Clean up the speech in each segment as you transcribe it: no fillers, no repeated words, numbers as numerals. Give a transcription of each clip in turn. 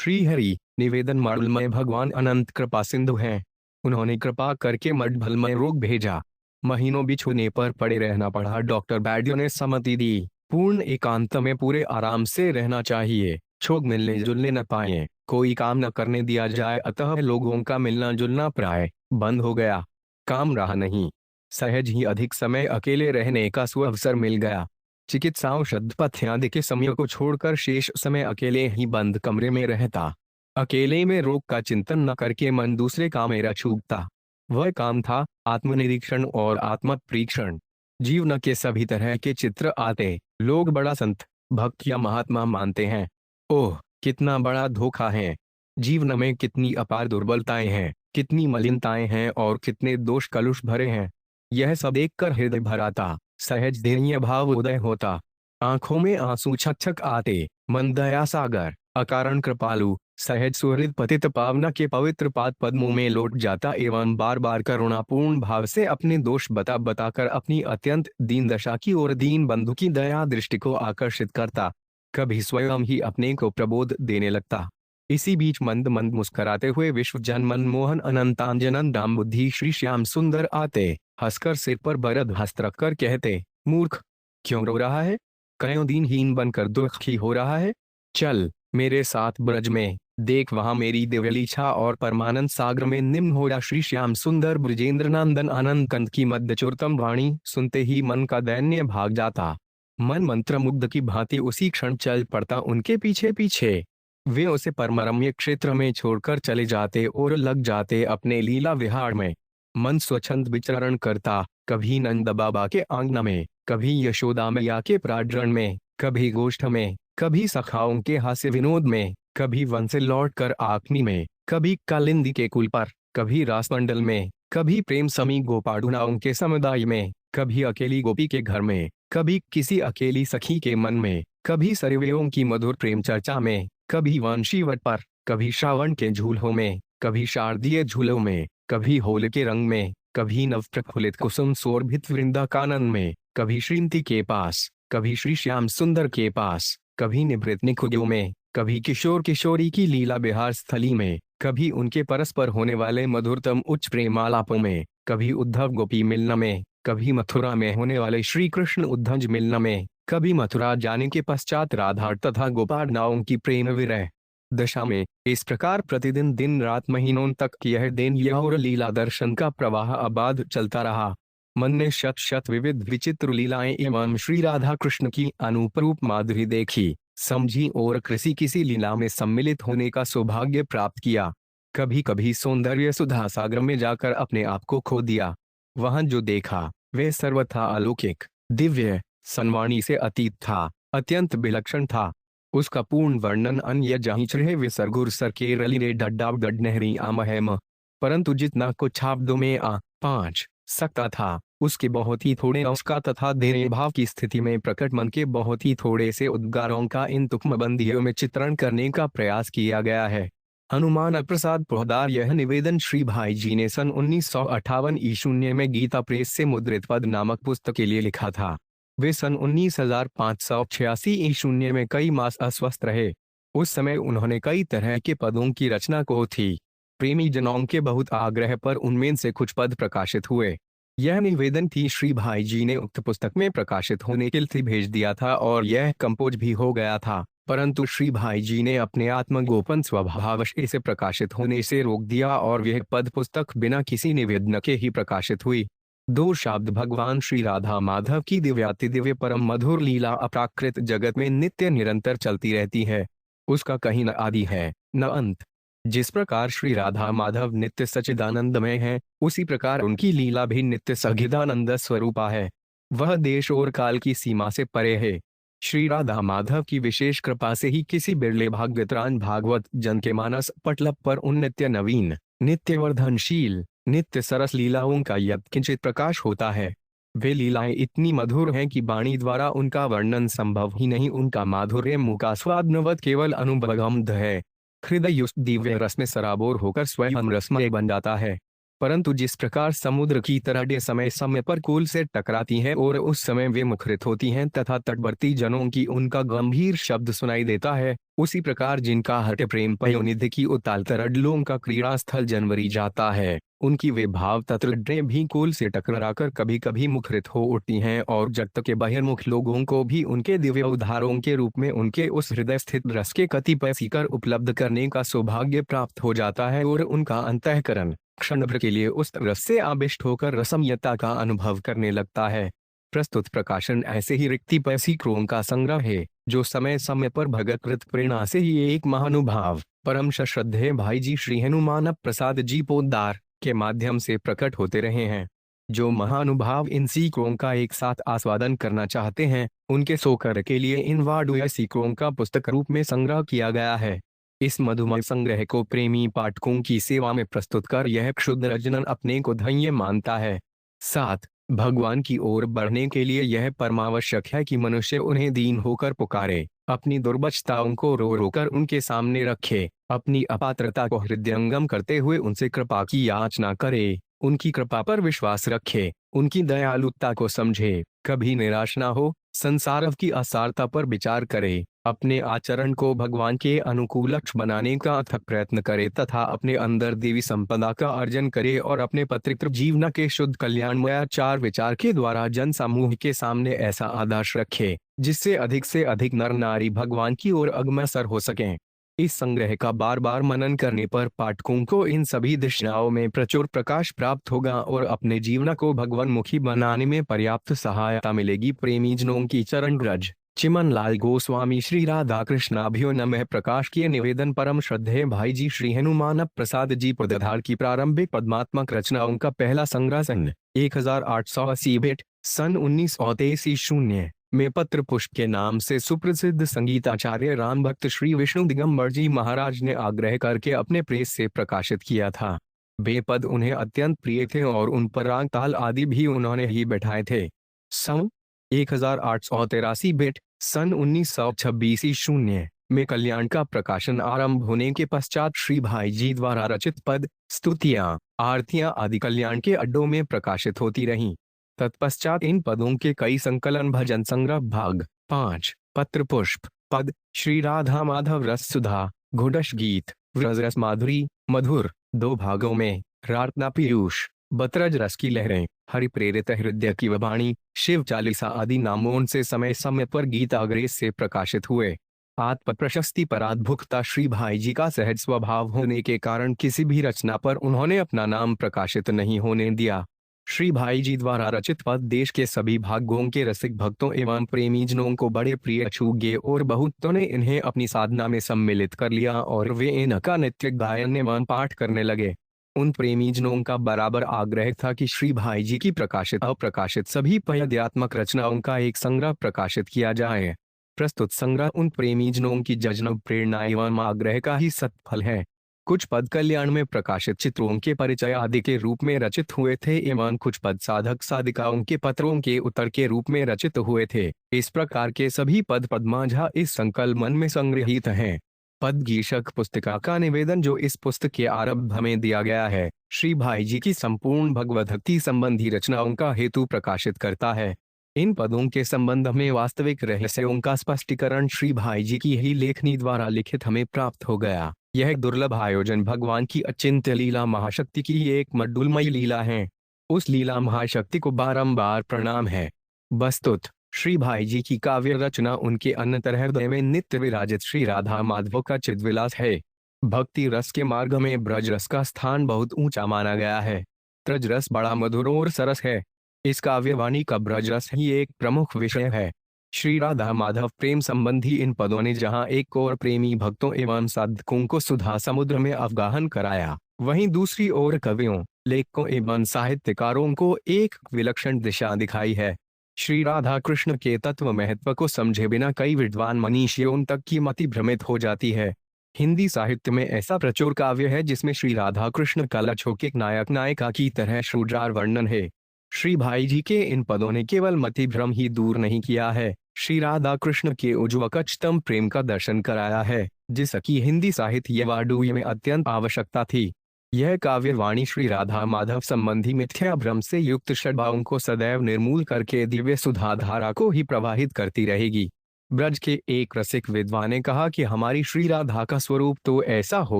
श्रीहरि निवेदन मर्मय भगवान अनंत कृपा सिंधु हैं। उन्होंने कृपा करके मर्मल में रोग भेजा। महीनों बिछोने पर पड़े रहना पड़ा। डॉक्टर बैद्य ने सम्मति दी। पूर्ण एकांत में पूरे आराम से रहना चाहिए। छोग मिलने जुलने न पाए, कोई काम न करने दिया जाए। अतः लोगों का मिलना जुलना प्राय बंद हो गया। काम रहा नहीं। सहज ही अधिक समय अकेले रहने का सुअवसर मिल गया। चिकित्सा औषध पथ्यादि के समय को छोड़कर शेष समय अकेले ही बंद कमरे में रहता। अकेले में रोग का चिंतन न करके मन दूसरे काम में रचूकता। वह काम था आत्मनिरीक्षण और आत्मपरीक्षण। जीवन के सभी तरह के चित्र आते। लोग बड़ा संत भक्त या महात्मा मानते हैं। ओह, कितना बड़ा धोखा है। जीवन में कितनी अपार दुर्बलताएं हैं, कितनी मलिनताएं हैं और कितने दोष कलुष भरे हैं। यह सब देखकर हृदय भराता, सहज दयनीय भाव उदय होता। आंखों में आंसू छक आते। मन दया सागर अकारण कृपालु सहज सुहृद पतित पावना के पवित्र पाद पद्मों में लौट जाता एवं बार बार करुणापूर्ण भाव से अपने दोष बता बताकर अपनी अत्यंत दीन दशा की ओर दीन बंधु की दया दृष्टि को आकर्षित करता। कभी स्वयं ही अपने को प्रबोध देने लगता। इसी बीच मंद मंद मुस्कुराते हुए विश्व जन मनमोहन अनंतांजन दाम बुद्धि श्री श्याम सुंदर आते। हंसकर सिर पर बरद हस्त रखकर कहते, मूर्ख, क्यों रो रहा है? क्यों दीनहीन बनकर दुखी हो रहा है? चल मेरे साथ ब्रज में, देख वहां मेरी दिव्यलीछा और परमानंद सागर में निम्न हो रहा। श्री श्याम सुंदर ब्रजेंद्र नंदन आनंद कंद की मध्यचोरतम वाणी सुनते ही मन का दैन्य भाग जाता। मन मंत्र मुग्ध की भांति उसी क्षण चल पड़ता उनके पीछे पीछे। वे उसे परमरम्य क्षेत्र में छोड़कर चले जाते और लग जाते अपने लीला विहार में। मन स्वच्छंद विचरण करता, कभी नंद बाबा के आंगन में, कभी यशोदा मैया के प्राड्रण में, कभी गोष्ठ में, कभी सखाओं के हास्य विनोद में, कभी वन से लौटकर आखनी में, कभी कालिंदी के कुल पर, कभी रासमंडल में, कभी प्रेम समी गोपाढ़ुनाओं के समुदाय में, कभी अकेली गोपी के घर में, कभी किसी अकेली सखी के मन में, कभी सरवेयों की मधुर प्रेम चर्चा में, कभी वंशीवट पर, कभी श्रावण के झूलों में, कभी शारदीय झूलों में, कभी होली के रंग में, कभी नव प्रफुल्लित कुसुम शोभित वृंदा कानन में, कभी श्रीमती के पास, कभी श्री श्याम सुंदर के पास, कभी निभृत निकुंजों में, कभी किशोर किशोरी की लीला विहार स्थली में, कभी उनके परस्पर होने वाले मधुरतम उच्च प्रेमालापों में, कभी उद्धव गोपी मिलन में, कभी मथुरा में होने वाले श्री कृष्ण उद्धंज मिलन में, कभी मथुरा जाने के पश्चात राधा तथा गोपाल नावों की प्रेम विरह दशा में। इस प्रकार प्रतिदिन दिन रात महीनों तक यह देन और लीला दर्शन का प्रवाह अबाध चलता रहा। मन ने शत शत विविध विचित्र लीलाएं एवं श्री राधा कृष्ण की अनुपरूप माधुरी देखी, समझी और किसी लीला में सम्मिलित होने का सौभाग्य प्राप्त किया। कभी कभी सौंदर्य सुधा सागर में जाकर अपने आप को खो दिया। वहां जो देखा वह सर्वथा अलौकिक, दिव्य, सनवाणी से अतीत था, अत्यंत विलक्षण था। उसका पूर्ण वर्णन अन्य जहीं चढ़े विसर्गुर सर के रली रे डड्डाव डड नहरी आमहम, परंतु जितना कुछ शब्दों में आ पांच सकता था उसके बहुत ही थोड़े उसका तथा देने भाव की स्थिति में प्रकट मन के बहुत ही थोड़े से उद्गारों का इन तुकमबंदियों में चित्रण करने का प्रयास किया गया है। हनुमान प्रसाद पोहदार यह निवेदन श्री भाई जी ने सन 1958 ईशून्य में गीता प्रेस से मुद्रित पद नामक पुस्तक के लिए लिखा था। वे सन 19,586 ईशून्य में कई मास अस्वस्थ रहे। उस समय उन्होंने कई तरह के पदों की रचना को थी। प्रेमी जनों के बहुत आग्रह पर उनमें से कुछ पद प्रकाशित हुए। यह निवेदन थी श्री भाई जी ने उक्त पुस्तक में प्रकाशित होने के लिए भेज दिया था और यह कंपोज भी हो गया था, परंतु श्री भाई जी ने अपने आत्मगोपन स्वभाववश इसे प्रकाशित होने से रोक दिया और यह पद पुस्तक बिना किसी निवेदन के ही प्रकाशित हुई। दो शब्द भगवान श्री राधा माधव की दिव्याति दिव्य परम मधुर लीला अप्राकृत जगत में नित्य निरंतर चलती रहती है। उसका कहीं न आदि है न अंत। जिस प्रकार श्री राधा माधव नित्य सच्चिदानंदमय है, उसी प्रकार उनकी लीला भी नित्य सच्चिदानंद स्वरूपा है। वह देश और काल की सीमा से परे है। श्री राधा माधव की विशेष कृपा से ही किसी बिरले भाग्यवान भागवत जन के मानस पटल पर उन नित्य नवीन, नित्य वर्धनशील, नित्य सरस लीलाओं का यत्किंचित प्रकाश होता है। वे लीलाएं इतनी मधुर हैं कि वाणी द्वारा उनका वर्णन संभव ही नहीं। उनका माधुर्य मुँह का स्वाद नवद केवल अनुभवगम्य है। हृदय उस दिव्य रस में सराबोर होकर स्वयं रसमय बन जाता है। परंतु जिस प्रकार समुद्र की तरह समय समय पर कूल से टकराती हैं और उस समय वे मुखरित होती हैं तथा तटवर्ती जनों की उनका गंभीर शब्द सुनाई देता है, उसी प्रकार जिनका हठ प्रेम पयोनिधि की उताल तरडलों का क्रीड़ा स्थल जनवरी जाता है, उनकी वे भाव तत्लड्रें भी कुल से टकराकर कभी कभी मुखरित हो उठती हैं और जगत के बहिर्मुख लोगों को भी उनके दिव्य उद्धारों के रूप में उनके उस हृदय स्थित रस के कतिपय सीकर उपलब्ध करने का सौभाग्य प्राप्त हो जाता है और उनका अंतःकरण क्षण भर के लिए उस रस से आविष्ट होकर रसमयता का अनुभव करने लगता है। प्रस्तुत प्रकाशन ऐसे ही रिक्तिपय सीकरों का संग्रह है, जो समय समय पर भगत कृत प्रेरणा से ही एक महानुभाव परम श्रद्धेय भाई जी श्री हनुमान प्रसाद जी पोद्दार के माध्यम से प्रकट होते रहे हैं। जो महानुभाव इन सीकरों का एक साथ आस्वादन करना चाहते हैं, उनके सोकर के लिए इन वाडुया सीकरों का पुस्तक रूप में संग्रह किया गया है। इस मधुमय संग्रह को प्रेमी पाठकों की सेवा में प्रस्तुत कर यह क्षुद्र जनन अपने को धन्य मानता है। 7. भगवान की ओर बढ़ने के लिए यह परमावश्यक है कि मनुष्य उन्हें दीन होकर पुकारे, अपनी दुर्बलताओं को रो रो कर उनके सामने रखे, अपनी अपात्रता को हृदयंगम करते हुए उनसे कृपा की याचना करे, उनकी कृपा पर विश्वास रखे, उनकी दयालुता को समझे, कभी निराश ना हो, संसार की असारता पर विचार करे, अपने आचरण को भगवान के अनुकूल बनाने का अथक प्रयत्न करे तथा अपने अंदर देवी संपदा का अर्जन करे और अपने पवित्र जीवन के शुद्ध कल्याणमय आचार विचार के द्वारा जन समूह के सामने ऐसा आदर्श रखे जिससे अधिक नर नारी भगवान की ओर अग्रसर हो सकें। इस संग्रह का बार बार मनन करने पर पाठकों को इन सभी दिशाओं में प्रचुर प्रकाश प्राप्त होगा और अपने जीवन को भगवानमुखी बनाने में पर्याप्त सहायता मिलेगी। प्रेमी जनों की चरण रज चिमन लाल गोस्वामी श्री राधा कृष्णाभ्यो नमः प्रकाश किए निवेदन परम श्रद्धेय भाई जी श्री हनुमान प्रसाद जी पुरधार की प्रारंभिक पद्मात्मक रचनाओं का पहला संग्रह सन 1880 भेंट सन 1983 शून्य में पत्र पुष्प के नाम से सुप्रसिद्ध संगीताचार्य राम भक्त श्री विष्णु दिगंबर जी महाराज ने आग्रह करके अपने प्रेस से प्रकाशित किया था। वे पद उन्हें अत्यंत प्रिय थे और उन पर राग ताल आदि भी उन्होंने ही बैठाए थे। सन 1883 भेंट सन 1926 शून्य में कल्याण का प्रकाशन आरंभ होने के पश्चात श्री भाई जी द्वारा रचित पद स्तुतियां आरतियां आदि कल्याण के अड्डों में प्रकाशित होती रहीं। तत्पश्चात इन पदों के कई संकलन भजन संग्रह भाग 5 पत्र पुष्प पद श्री राधा माधव रस सुधा घोडश गीत व्रजरस माधुरी मधुर 2 भागों में रातना पीयूष बतरज रस की लहरें हरि प्रेरित हृदय की वाणी शिव चालीसा आदि नामों से समय समय पर गीताग्रेस से प्रकाशित हुए। आत्म प्रशस्ति पराधभुक्ता श्री भाई जी का सहज स्वभाव होने के कारण किसी भी रचना पर उन्होंने अपना नाम प्रकाशित नहीं होने दिया। श्री भाई जी द्वारा रचित पद देश के सभी भागों के रसिक भक्तों एवं प्रेमी जनों को बड़े प्रिय छू गए और बहुतों ने इन्हें अपनी साधना में सम्मिलित कर लिया और वे इनका नित्य गायन एवं पाठ करने लगे। उन प्रेमी जनों का बराबर आग्रह था कि श्री भाई जी की प्रकाशित अप्रकाशित सभी पद्यात्मक रचनाओं का एक संग्रह प्रकाशित किया जाए। प्रस्तुत संग्रह उन प्रेमी जनों की जज्न प्रेरणा एवं आग्रह का ही सत्फल है। कुछ पद कल्याण में प्रकाशित चित्रों के परिचय आदि के रूप में रचित हुए थे एवं कुछ पद साधक साधिकाओं के पत्रों के उत्तर के रूप में रचित हुए थे। इस प्रकार के सभी पद पद्माझा इस संकलन में संग्रहित हैं। पद गीशक पुस्तिका का निवेदन जो इस पुस्तक के आरंभ में दिया गया है, श्री भाई जी की संपूर्ण भगवद्भक्ति संबंधी रचनाओं का हेतु प्रकाशित करता है। इन पदों के संबंध में वास्तविक रहस्यों का स्पष्टीकरण श्री भाई जी की ही लेखनी द्वारा लिखित हमें प्राप्त हो गया। यह दुर्लभ आयोजन भगवान की अचिंत्य लीला महाशक्ति की एक मड्डुलमयी लीला है। उस लीला महाशक्ति को बारंबार प्रणाम है। वस्तुत श्री भाई जी की काव्य रचना उनके अंतर हृदय में नित्य विराजित श्री राधा माधव का चिद्विलास है। भक्ति रस के मार्ग में ब्रज रस का स्थान बहुत ऊंचा माना गया है। ब्रज रस बड़ा मधुर और सरस है। इस काव्यवाणी का ब्रज रस ही एक प्रमुख विषय है। श्री राधा माधव प्रेम संबंधी इन पदों ने जहां एक ओर प्रेमी भक्तों एवं साधकों को सुधा समुद्र में अवगाहन कराया, वहीं दूसरी ओर कवियों लेखकों एवं साहित्यकारों को एक विलक्षण दिशा दिखाई है। श्री राधा कृष्ण के तत्व महत्व को समझे बिना कई विद्वान मनीषियों तक की मति भ्रमित हो जाती है। हिंदी साहित्य में ऐसा प्रचुर काव्य है जिसमें श्री राधा कृष्ण का लौकिक नायक नायिका की तरह श्रुजार वर्णन है। श्री भाई जी के इन पदों ने केवल मति भ्रम ही दूर नहीं किया है, श्री राधा कृष्ण के उज्ज्वलतम प्रेम का दर्शन कराया है, जिसकी हिंदी साहित्य वाडुय में अत्यंत आवश्यकता थी। यह काव्यवाणी श्री राधा माधव संबंधी मिथ्या भ्रम से युक्त षड्भावों को सदैव निर्मूल करके दिव्य सुधाधारा को ही प्रवाहित करती रहेगी। ब्रज के एक रसिक विद्वान ने कहा कि हमारी श्री राधा का स्वरूप तो ऐसा हो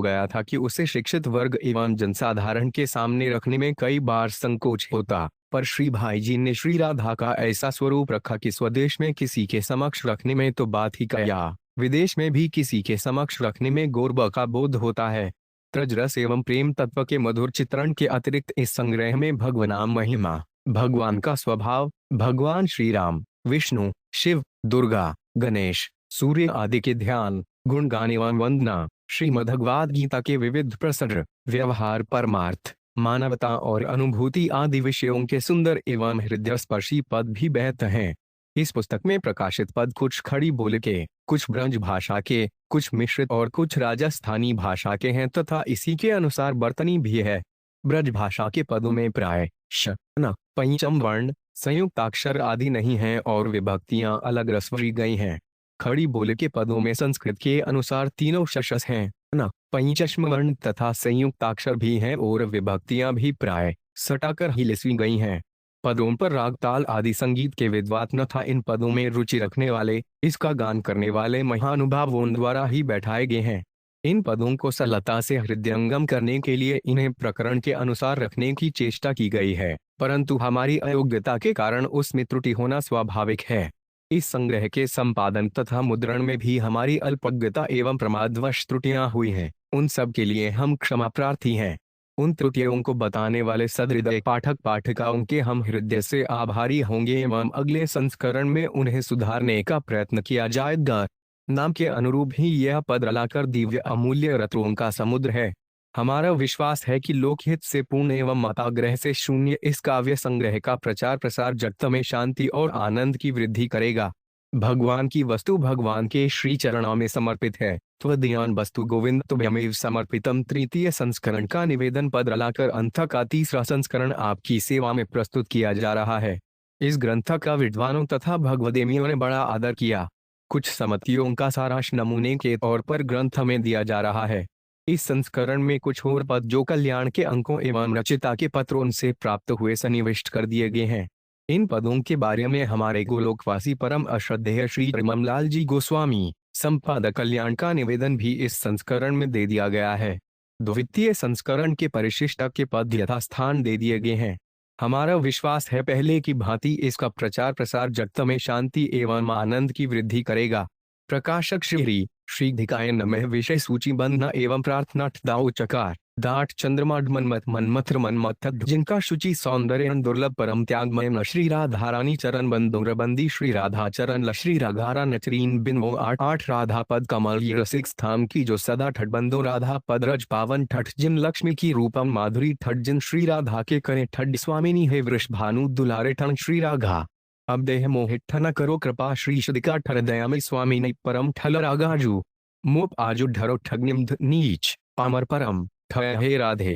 गया था कि उसे शिक्षित वर्ग एवं जनसाधारण के सामने रखने में कई बार संकोच होता, पर श्री भाई जी ने श्री राधा का ऐसा स्वरूप रखा कि स्वदेश में किसी के समक्ष रखने में तो बात ही क्या, विदेश में भी किसी के समक्ष रखने में गौरव का बोध होता है। ब्रज रस एवं प्रेम तत्व के मधुर चित्रण के अतिरिक्त इस संग्रह में भगवनाम महिमा, भगवान का स्वभाव, भगवान श्री राम, विष्णु, शिव, दुर्गा, गणेश, सूर्य आदि के ध्यान, गुणगान एवं वंदना, श्रीमद्भगवद गीता के विविध प्रसंग, व्यवहार, परमार्थ, मानवता और अनुभूति आदि विषयों के सुंदर एवं हृदयस्पर्शी पद भी बहते हैं। इस पुस्तक में प्रकाशित पद कुछ खड़ी बोल के, कुछ ब्रज भाषा के, कुछ मिश्रित और कुछ राजस्थानी भाषा के हैं तथा इसी के अनुसार बर्तनी भी है। ब्रज भाषा के पदों में प्राय श, न, पंचम वर्ण, संयुक्ताक्षर आदि नहीं हैं और विभक्तियां अलग रसवरी गई हैं। खड़ी बोले के पदों में संस्कृत के अनुसार तीनों शशस हैं, न, पंचम वर्ण तथा संयुक्ताक्षर भी हैं और विभक्तियां भी प्राय सटाकर ही लिसवी गई हैं। पदों पर राग ताल आदि संगीत के विद्वान तथा इन पदों में रुचि रखने वाले, इसका गान करने वाले महानुभावों द्वारा ही बैठाए गए हैं। इन पदों को सरलता से हृदयंगम करने के लिए इन्हें प्रकरण के अनुसार रखने की चेष्टा की गई है, परंतु हमारी अयोग्यता के कारण उसमें त्रुटि होना स्वाभाविक है। इस संग्रह के संपादन तथा मुद्रण में भी हमारी अल्पज्ञता एवं प्रमादवश त्रुटियां हुई हैं, उन सब के लिए हम क्षमा प्रार्थी हैं। उन त्रुटियों को बताने वाले सदृदय पाठक पाठिकाओं के हम हृदय से आभारी होंगे एवं अगले संस्करण में उन्हें सुधारने का प्रयत्न किया जाएगा। नाम के अनुरूप ही यह पद रलाकर दिव्य अमूल्य रत्नों का समुद्र है। हमारा विश्वास है कि लोकहित से पूर्ण एवं मताग्रह से शून्य इस काव्य संग्रह का प्रचार प्रसार जगत में शांति और आनंद की वृद्धि करेगा। भगवान की वस्तु भगवान के श्री चरणों में समर्पित है। त्वदीयान वस्तु गोविंद तुभ्यमेव समर्पितम तृतीय संस्करण का निवेदन पद रलाकर अंत का तीसरा संस्करण आपकी सेवा में प्रस्तुत किया जा रहा है। इस ग्रंथ का विद्वानों तथा भगवदेमियों ने बड़ा आदर किया। कुछ सम्मतियों का सारांश नमूने के तौर पर ग्रंथ में दिया जा रहा है। इस संस्करण में कुछ और पद जो कल्याण के अंकों एवं रचिता के पत्रों से प्राप्त हुए सन्निविष्ट कर दिए गए हैं। इन पदों के बारे में हमारे गोलोकवासी परम अश्रद्धेय श्री ब्रह्मलाल जी गोस्वामी संपादक कल्याण का निवेदन भी इस संस्करण में दे दिया गया है। द्वितीय संस्करण के परिशिष्ट के पद यथास्थान दे दिए गए हैं। हमारा विश्वास है पहले की भांति इसका प्रचार प्रसार जगत में शांति एवं आनंद की वृद्धि करेगा। प्रकाशक श्री धिकाय नमः विषय सूची बंधना एवं प्रार्थना दाऊ चकार दाट चंद्रमा मनमथ मनमथ जिनका शुचि सौंदर्य दुर्लभ परम त्यागमय न श्री राधा रानी चरण बंदी श्री राधा चरण ल श्री राघारा नचरीन बिन वो 8 राधा पद कमल ये रसिक स्थान की जो सदा ठट बंदो राधा पद रज पावन ठट जिन लक्ष्मी की रूपम माधुरी ठट जिन श्री राधा के करे ठट स्वामिनी है वृष भानु दुलारे ठन श्री राघा अब देह मोहित ठन करो कृपा श्री शुदिका ठर दयामय स्वामी ने परम ठल रागाजू मोप आजु ढरो ठग्निम नीच पामर परम हे राधे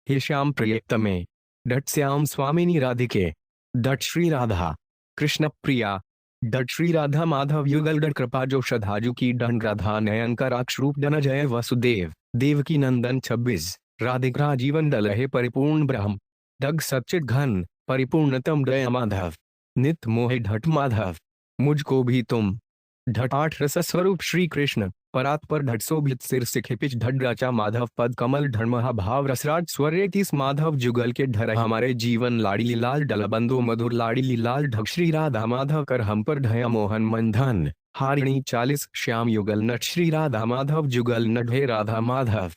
हे श्याम प्रियतमे डट श्याम स्वामिनी राधिके डट श्री राधा कृष्ण प्रिया डट श्री राधा माधव युगल डट कृपा जो श्रद्धाजु की डन राधा नयन का राक्ष रूप जन जय वसुदेव देवकी नंदन 26 राधिका जीवन डलहे परिपूर्ण ब्रह्म डग सच्चित घन परिपूर्णतम दया माधव नित मोहे ढट माधव मुझको भी तुम ढट 8 रस स्वरूप श्री कृष्ण परात पर ढट शोभित सिर सिखिपिच ढट राचा माधव पद कमल ढमहा भाव रसराज स्वर 31 माधव जुगल के ढर हमारे जीवन लाड़ी लाल डलबंदो मधुर लाड़ी लाल ढक श्री राधा माधव कर हम पर ढया मोहन मंधन हारिणी 40 श्याम युगल नट श्री राधा माधव जुगल नट हे राधा माधव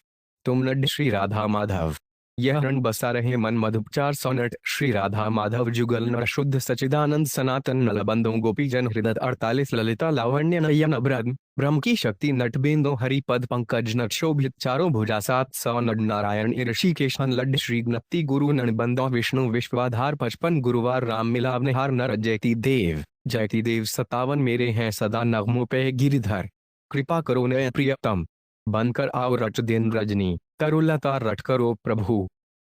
तुम नट श्री राधा माधव यह रण बसा रहे मन मधुप 400 नट श्री राधा माधव जुगल नर शुद्ध सचिदानंद सनातन नलबंदो गोपी जन हृदय 48 ललिता लावण्य नयन ब्रह्म की शक्ति नट बेंदो हरि पद पंकज नट शोभित चारों भुजा 700 नट नारायण ऋषिकेश लड्ड श्री ज्ञप्ति गुरु नणबंदो विष्णु विश्वाधार 55 गुरुवार राम मिलाव निहार नर जयती देव 57 मेरे हैं सदा नगमों पे गिरिधर कृपा करो नय प्रियतम बनकर आओ रच दिन रजनी तरुलता रट करो प्रभु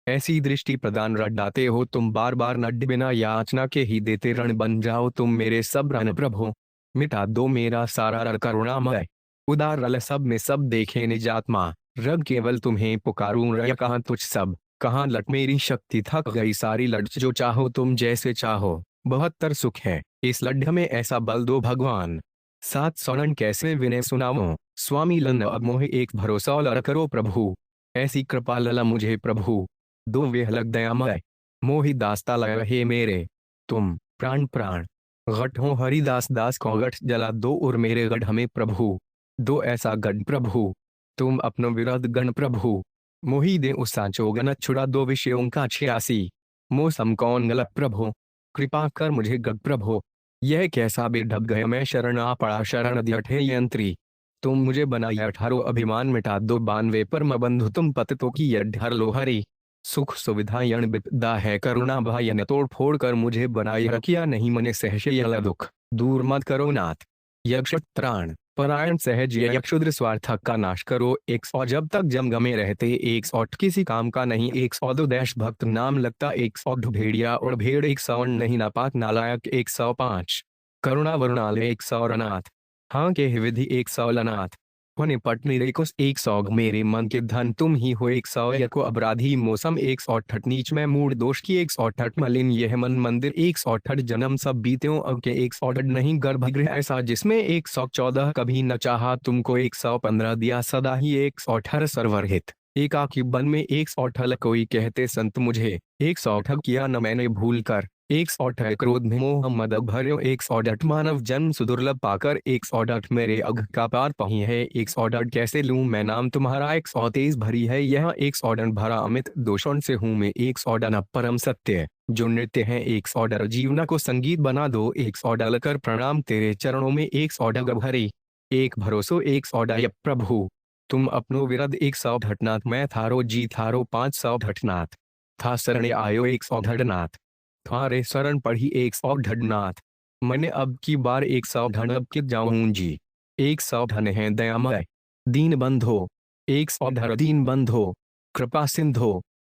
ऐसी दृष्टि प्रदान रट डाते हो तुम बार बार नड्ड बिना याचना के ही देते रण बन जाओ तुम मेरे सब रण प्रभु मिटा दो मेरा सारा रण करुणामय उदार रल सब में सब देखे निजात्मा रब केवल तुम्हें पुकारूं रय कहाँ तुझ सब कहाँ लट मेरी शक्ति थक गई सारी लट जो चाहो तुम जैसे चाहो 72 सुख है इस लड्ढ में ऐसा बल दो भगवान सात सौनन कैसे विनय सुनावो, स्वामी लन अब मोहे एक भरोसा लर करो प्रभु, ऐसी कृपा लला मुझे प्रभु, दो वेह लग दयामय, मोहि दास्ता लय हे मेरे, तुम प्राण प्राण गठ हो हरिदास दास को गठ जला दो और मेरे गढ़ हमें प्रभु, दो ऐसा गढ़ प्रभु, तुम अपनो विरोध गण प्रभु, मोहि दे उस सांचो गण छुड़ा दो विषयों का 86, मौसम कौन गलत प्रभु, कृपा कर मुझे गग प्रभु, यह कैसा बेढब गया मैं शरण आ पड़ा शरण दियठे यंत्री, तुम मुझे बनाई 18 अभिमान मिटा दो 92 पर बंधु तुम पतितों की यढ़ लो हरी, सुख सुविधा यण विपदा है करुणा भयन तोड़ फोड़ कर मुझे बनाई रखिया नहीं मने सहश यल दुख, दूर मत करो नाथ, यक्ष त्राण परायण सहज यक्षुद्र स्वार्थक का नाश करो 100 जब तक जमगमे रहते 100 किसी काम का नहीं 102 देशभक्त नाम लगता 100 भेड़िया और भेड़ 100 नहीं नापाक नालायक 105 करुणा वरुणालय 100 अनाथ हाँ के विधि 100 अनाथ होने पटनी रेकुस 100 मेरे मन के धन तुम ही हो 100 यको अपराधी मौसम 168 नीच में मूड दोष की 168 मलिन यह मन मंदिर 168 जन्म सब बीत्यों अब के 168 नहीं गर्भगृह ऐसा जिसमें 114 कभी न चाहा तुमको 115 दिया सदा ही 118 सर्वरहित एकाकी बन में 118 कोई कहते संत मुझे 108 किया न मैंने भूल कर 108 क्रोध में मोह मद भर्यो 108 मानव जन्म सुदुर्लभ पाकर 108 मेरे अघ का पार पही है 108 कैसे लूं मैं नाम तुम्हारा 123 भरी है यह 108 भरा अमित दोषों से हूं मैं 108 परम सत्य जो नृत्य है 108 जीवना को संगीत बना दो 108 कर प्रणाम तेरे चरणों में 108 भरी एक भरोसो 108 प्रभु तुम अपनो विरद 100 घटनाथ मैं थारो जी थारो 500 घटनाथ था शरण आयो 108 नाथ थारे शरण पढ़ी 108 नाथ मैंने अब की बार 100 अब कित जाऊं जी 100 है दयामय दीन बंधो 108 दीन बंधो कृपा सिंधो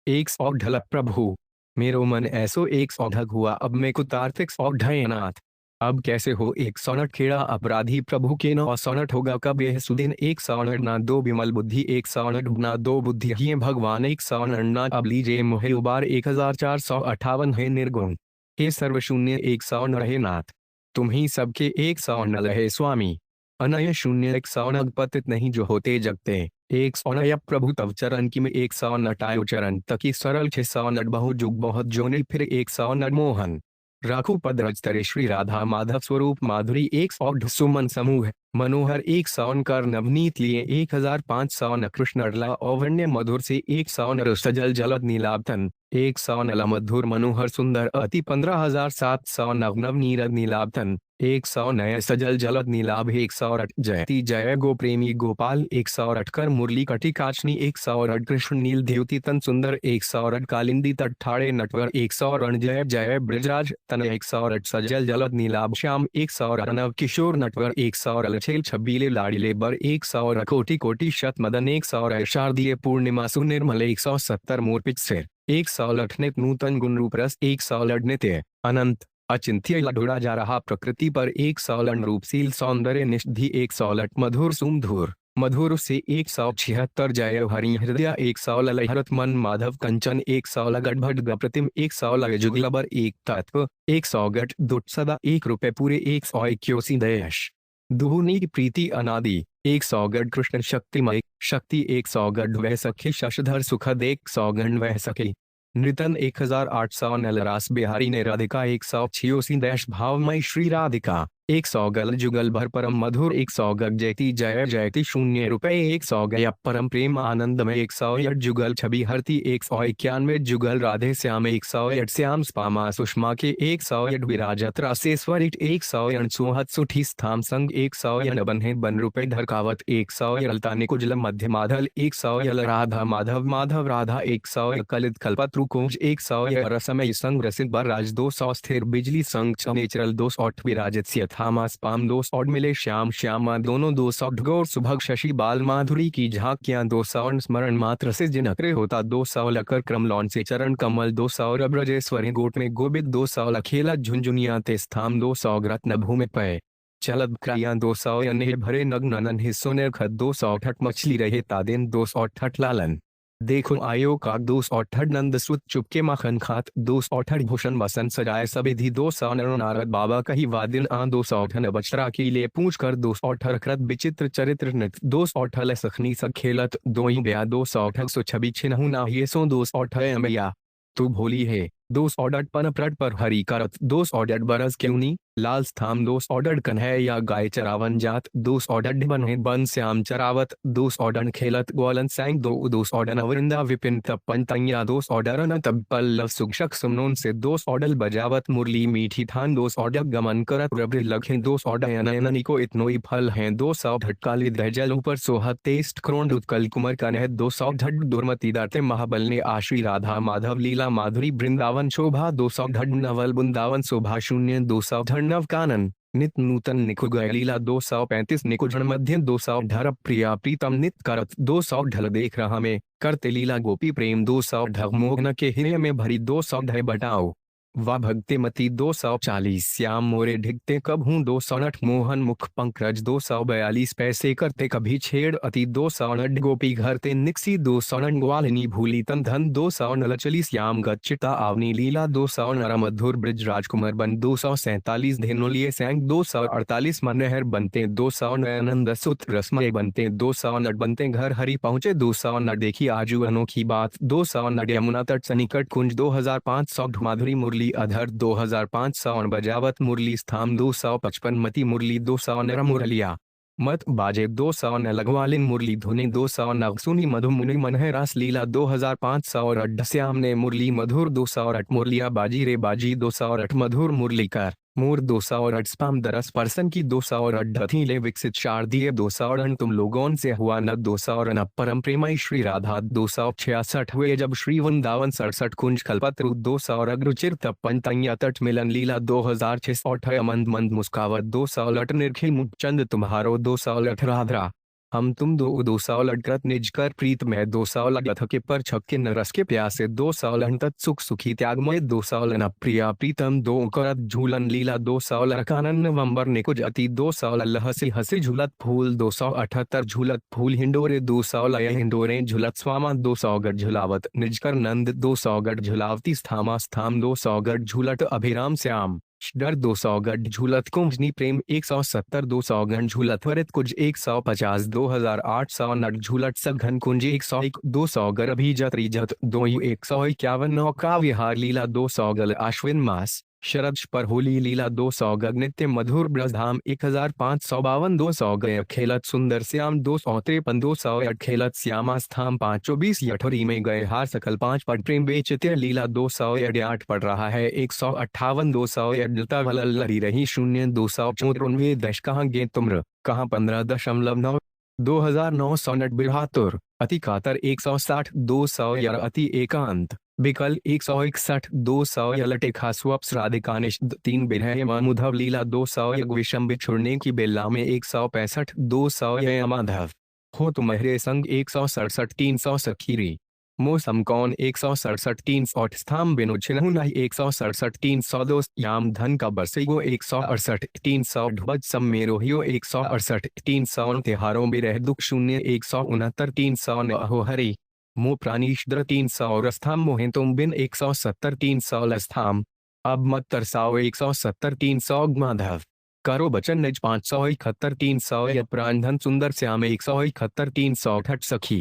108 प्रभु मेरो मन ऐसो 108 हुआ अब मैं कुतार्थिक 108 नाथ अब कैसे हो 108 खेड़ा अपराधी प्रभु के 908 होगा कब यह सुदिन 108 ना दो विमल बुद्धि 108 ना दो बुद्धि ये भगवान 108 ना अब लीजिए मोहे उबार 1458 है निर्गुण हे सर्वशून्य 108 रहे नाथ तुम ही सबके 108 रहे स्वामी अनय शून्य 108 पतित नहीं जो होते जगते 108 प्रभु तव चरण की में 108 आयो चरण तकी सरल 609 बहु जुग बहुत जोनि फिर 108 मोहन राखू पद रजतरे श्री राधा माधव स्वरूप माधुरी 108 सुमन समूह मनोहर 108 कर नवनीत लिए 1509 कृष्ण अरला औवर्ण्य मधुर से 108 सजल जलद नीलाभतन 109 मधुर मनोहर सुंदर अति 15700 नव नीरद नीलाभतन 100 नय सजल जलद नीलाभ 108 जयति जय गो प्रेमी गोपाल 108 कर मुरली कटी काचनी 108 कृष्ण नील देवती तन सुंदर 108 कालिंदी तट ठाड़े नटवर 108 जय जय ब्रजराज तन 108 सजल जलद नीलाभ श्याम 108 नव किशोर नटवर 108 छेल छबीले लाड़ीले बर 108 कोटि कोटि शत मदन 108 शारदीय पूर्णिमा सुनिर्मल 170 मोरपिच सिर 108 नित नूतन गुण रूप रस 108 नित्य अनंत अचिंत्य लढोड़ा जा रहा प्रकृति पर 108 रूपशील सौंदर्य निष्धि 108 मधुर सुमधुर मधुर से 176 जय हरि हृदय 108 हरत मन माधव कंचन 108 गढ़भट गप्रतिम 108 जुगलबर एक तत्व 108 दुट सदा 1 रुपए पूरे 181 दयश दुहनी प्रीति अनादि 108 कृष्ण शक्तिमय शक्ति 108 वह सखी शशधर सुखद 108 वह सखी नृतन 1800 नलरास बिहारी ने राधिका 186 देश भावमय श्री राधिका 100 गल जुगल भर परम मधुर 100 गग जयति जय जयति 0 रुपए 100 गया परम प्रेम आनंद में 108 जुगल छवि हरती 191 जुगल राधे श्याम 108 श्याम स्पामा सुषमा के 108 विराजत रासेश्वर 108 सुहत सुठी स्थाम संग 108 बन्हे बन रुपए धरकावत 108 ललताने कुजल मध्य माधल 108 राधा माधव माधव राधा 108 कलित कल्पत रुकुंज 108 रसमय संग रसिक बर राज 200 स्थिर बिजली संग नेचुरल 208 विराजित थामास पाम 200 मिले श्याम श्यामा दोनों 200 गौर सुभग शशि बाल माधुरी की झांकियां 200 स्मरण मात्र से जिनक्रे होता 200 लकर क्रम लौन से चरण कमल 200 ब्रजेश्वरी गोट में गोबित 200 लखेला झुंझुनिया ते स्थाम 200 रत्न भूमि पय चलद क्रिया 200 अनेह भरे नग्न हिस्सों ने खत 208 मछली रहे तादेन 208 लालन देखो आयो का 268 नंद सुत चुपके माखन खात 268 भूषण बसन सजाए सबिधि 209 नारद बाबा कही वादिन आ 208 बचरा की ले पूछ कर 208 कृत विचित्र चरित्र नृत 208 सखनी सख खेलत दोई ब्या 208 सो छवि छिनहु ना ये सो 208 अमैया तू भोली है 208 पन प्रट पर हरी करत 208 बरस क्यों लाल स्थाम 208 कन्हैया गाय चरावन जात 208 बन है बन श्याम चरावत 208 खेलत ग्वालन सैंग 208 अवरिंदा विपिन तपन तैया 208 न तब पल्लव सुक्षक सुमनोन से 208 बजावत मुरली मीठी ठान 208 गमन करत रब्र लखे 208 नयननी को इतनोई फल हैं 208 काली दहजल ऊपर सोहत तेस्ट क्रोंड उत्कल कुमार कन्ह 208 दुर्मति दाते महाबल ने आश्री राधा माधव लीला माधुरी वृंदावन शोभा 208 नवल वृंदावन शोभा शून्य 208 नव कानन नित नूतन निकुग लीला 235 निकुजन मध्य 208 प्रिया प्रीतम नित करत 208 देख रहा में करते लीला गोपी प्रेम 208 मोहन के हृदय में भरी 208 बटाओ वा भक्ति मती 240 श्याम मोरे ढिगते कब हूँ 208 मोहन मुख पंकज 242 पैसे करते कभी छेड़ अति 208 गोपी घर ते निक्सी 208 ग्वालिनी भूली तन धन 209 चली श्याम गच्चिता आवनी लीला 209 मधुर ब्रिज राजकुमार बन 247 धेनुलिये सैंग 248 मनहर बनते 209 नंद सुत रसमय बनते 209 बनते घर हरि पहुँचे 209 देखी आजू अनोखी बात 209 यमुना तट सनिकट कुंज 2500 माधुरी मुरली अधर 2500 बजावत मुरली स्थाम 255 मती मुरली 209 मुरलिया मत बाजे 209 लगवालिन मुरली धुनि 209 सुनी मधु मुनि मनह रास लीला 2500 श्याम ने मुरली मधुर 208 मुरलिया बाजी रे बाजी 208 मधुर मुरली कर मूर 208 स्पाम दरस पर्सन की 208 थीले विकसित शारदीय 208 तुम लोगों से हुआ न 209 परम प्रेमई श्री राधा 266 हुए जब श्री वृंदावन 67 कुंज कल्पतरु 209 रुचिर तपन तैया तट मिलन लीला 2668 मंद मंद मुस्कावत 208 निर्खिल मुख चंद तुम्हारो 208 राधरा हम तुम 208 कृत निज कर प्रीत में 208 के पर छक्के न रस के प्यासे 208 तत् सुख सुखी त्यागमय 208 प्रिया प्रीतम 2 करत झूलन लीला 208 कानन नवंबर निकुज अति 208 हसी हसी झूलत फूल 278 झूलत फूल हिंडोरे 208 हिंडोरे झूलत स्वामा 208 झुलावत निज कर नंद 208 झुलावती स्थामा स्थाम 208 झूलट अभिराम श्याम डर 208 झूलत कुंजनी प्रेम 170 208 झूलत वरित कुंज 150 2809 झूलट सघन कुंज 101 200 अभिजत रिजत 151 नौका विहार लीला 200 आश्विन मास शरद पर होली लीला 200 नित्य मधुर ब्रजधाम 1552 200 खेलत सुंदर श्याम 253 208 खेलत श्यामा स्थाम 524 यठोरी में गए हार सकल 5 पट प्रेम बेचित्य लीला 208 पड़ रहा है 158 208 लरी रही शून्य 294 दश कहाँ गे तुम्र कहाँ 15.9 2900 बिरहातुर अति कातर 160 200 अति एकांत बिकल 161 200 लटे खास्वप्स राधिकानिश 3 बिरह मामुधव लीला 200 विषम बिछुड़ने की बेला में 165 200 माधव हो तुम्हारे संग 167 300 सखीरी मौसम कौन 167 308 स्थाम बिनु छिन्हु नहीं 167 302 याम धन का बरसेगो 168 300 ढुबज सम मेरोहियो 168 300 त्योहारों बिरह दुख शून्य 169 300 अहो हरि मो प्राणीश्द्र 300 रस्थाम मोहे तुम बिन 170 300 लस्थाम अब मत तरसाओ 170 300 माधव करो बचन निज 571 300 प्राणधन सुंदर श्याम 171 308 सखी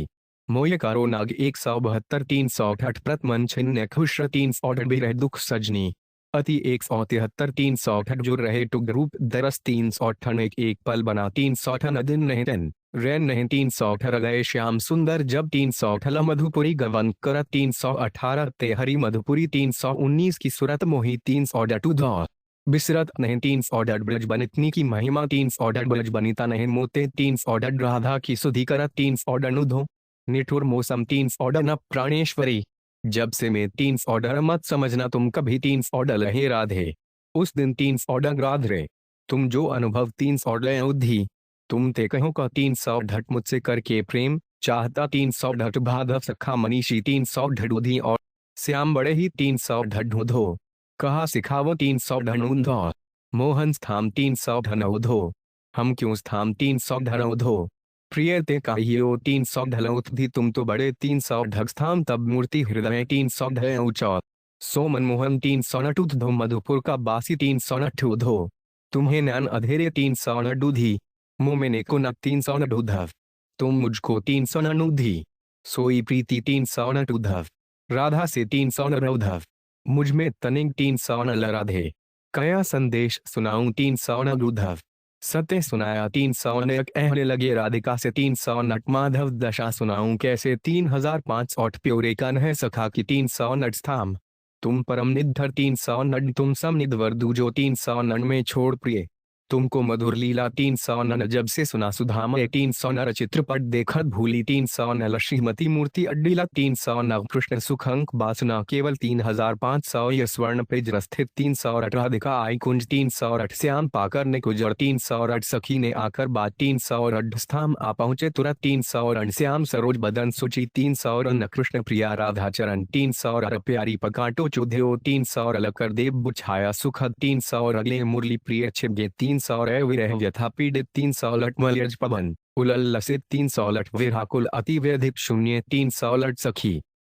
मोय करो नाग 172 308 प्रतमन छिन्न खुश 308 बिरह दुख सजनी अति 173 308 जुड़ रहे टुग रूप दरस 308 एक पल बना 308 दिन नहीं दिन रैन नहीं 308 गए श्याम सुंदर जब 308 मधुपुरी गवन कर 318 तेहरी मधुपुरी 319 की सूरत मोही 308 धौ बिसरत नहीं 308 ब्रज बनितनी की महिमा 308 ब्रज बनिता नहीं मोते 308 राधा की सुधि करत 308 नुधो निठुर मौसम 308 न प्राणेश्वरी जब से मैं 308 मत समझना तुम कभी 308 रहे राधे उस दिन 308 राधे तुम जो अनुभव 308 उद्धि तुम ते कहो का 308 मुझसे करके प्रेम चाहता 308 भाधव सखा मनीषी 308 उधि और श्याम बड़े ही 308 ढूंढो कहा सिखावो 308 ढूंढो मोहन स्थाम 308 नवधो हम क्यों स्थाम 308 ढूंढो प्रिय ते कहियो 300 ढलौत भी तुम तो बड़े 300 ढगस्थाम तब मूर्ति हृदय 300 ढय ऊंचा। सो मनमोहन 300 नटुत धो मधुपुर का बासी 300 नठु धो। तुम्हें नैन अधेरे 300 न डूधी। मुँह में नेको न 300 न डूधव। तुम मुझको 300 न नूधी। सोई प्रीति 300 न टूधव। राधा से 300 न रौधव। मुझ में तनिक 300 न लराधे। कया संदेश सुनाऊं 300 न दूधव। सत्य सुनाया 300 न कहने लगे राधिका से 300 नट माधव दशा सुनाऊं कैसे 3500 प्योरे का न सखा की 300 नट स्थाम। तुम परम निधर 300 नट तुम सम निधवर दूजो 300 नट में छोड़ प्रिय। तुमको मधुर लीला 300 न जब से सुना सुधामय 300 न चित्रपट देखत भूली 300 न श्रीमती मूर्ति अड्डीला 300 नव कृष्ण सुख अंक बासुना केवल 3500 ये स्वर्ण पेज स्थित 300 राधिका आई कुंज 300 श्याम पाकर ने गुजर 300 सखी ने आकर बात 300 स्थाम आ पहुंचे तुरंत 300 श्याम सरोज बदन सुचि 300 न कृष्ण प्रिया राधा चरण 300 प्यारी पकाटो चुध्यो 300 लकर देव बुझाया सुखद 300 अगले मुरली प्रिय छिपगे 300 विरह व्यथा पीड़ित 300 लट मलयज पवन उलल लसित 300 लट विराकुल अति व्यधिक शून्य 300 लट सखी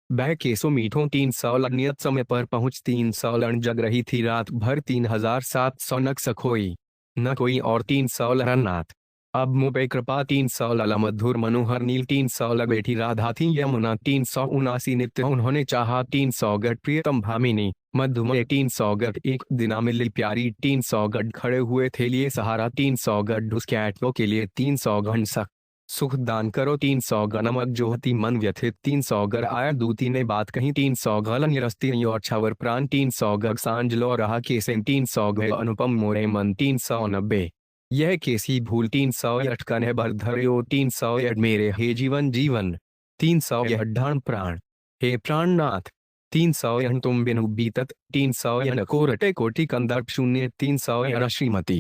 बह केसो मीठों 300 लट नियत समय पर पहुंच 300 लट जग रही थी रात भर 3700 नक सखोई न कोई और 300 लरनाथ। अब मुँह पे कृपा 300 लला मधुर मनोहर नील 300 लग बैठी राधा थी यमुना 379 नित्य उन्होंने चाहा 300 गट प्रियतम भामिनी मधुमय 300 गट एक दिना मिली प्यारी 300 गट खड़े हुए थे लिए सहारा 300 गट डुस्कैटो के लिए 300 घन सक सुख दान करो 300 गनमक जोहती मन व्यथित 300 गर आया दूती ने बात कही 300 गलन निरस्ती और छवर प्राण 300 गग सांजलो रहा केसें 300 गए अनुपम मोरे मन 390 यह कैसी भूल 300 अटकन है बरधर्यो 300 मेरे हे जीवन जीवन 300 यह ढाण प्राण हे प्राणनाथ 300 तुम बिनु बीतत 300 को रटे कोटि कंदर्प शून्य 300 श्रीमती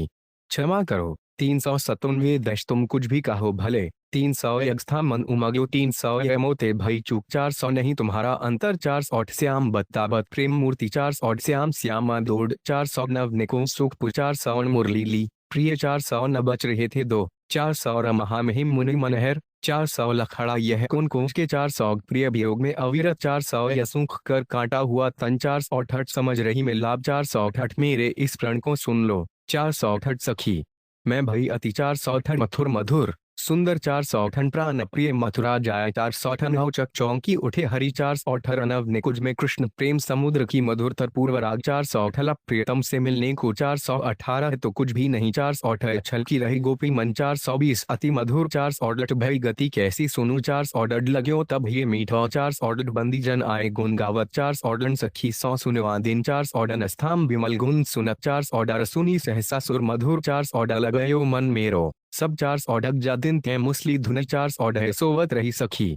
क्षमा करो 397 दश तुम कुछ भी कहो भले 300 यज्था मन उमग्यो 300 मोते भई चूक 400 नहीं तुम्हारा अंतर 400 श्याम बत्ताबत प्रेम मूर्ति 400 श्याम श्यामा दौड़ 400 नव निको सुख 400 मुरली ली प्रिय 400 न बच रहे थे दो 400 महामहिम मुनि मनहर 400 लखड़ा यह कुन कुंज के 400 प्रिय वियोग में अविरत 400 यसुख कर काटा हुआ तन 400 ठट समझ रही में लाभ 400 ठट मेरे इस प्रण को सुन लो 400 ठट सखी मैं भई अति 400 ठट मथुर मधुर सुंदर 400 ठन प्राण प्रिय मथुरा जाए 400 ठन औचक चौंकी उठे हरि 400 ठर अनव निकुंज में कृष्ण प्रेम समुद्र की मधुरतर पूर्व राग 400 ठल प्रियतम से मिलने को 418 तो कुछ भी नहीं 400 ठल छल की रही गोपी मन 420 अति मधुर 400 लट भई गति कैसी सुनू 400 डड लग्यो तब ये मीठा 400 डड बंदी जन आए गुण गावत 400 डन सखी 100 सुनवा दिन 400 डन स्थाम विमल गुण सुनत 400 डर सुनी सहसा सुर मधुर 400 डल लगयो मन मेरो सब 400 ढक जा दिन तय मुसली धुन 400 ढह सोवत रही सखी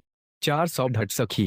400 ढट सखी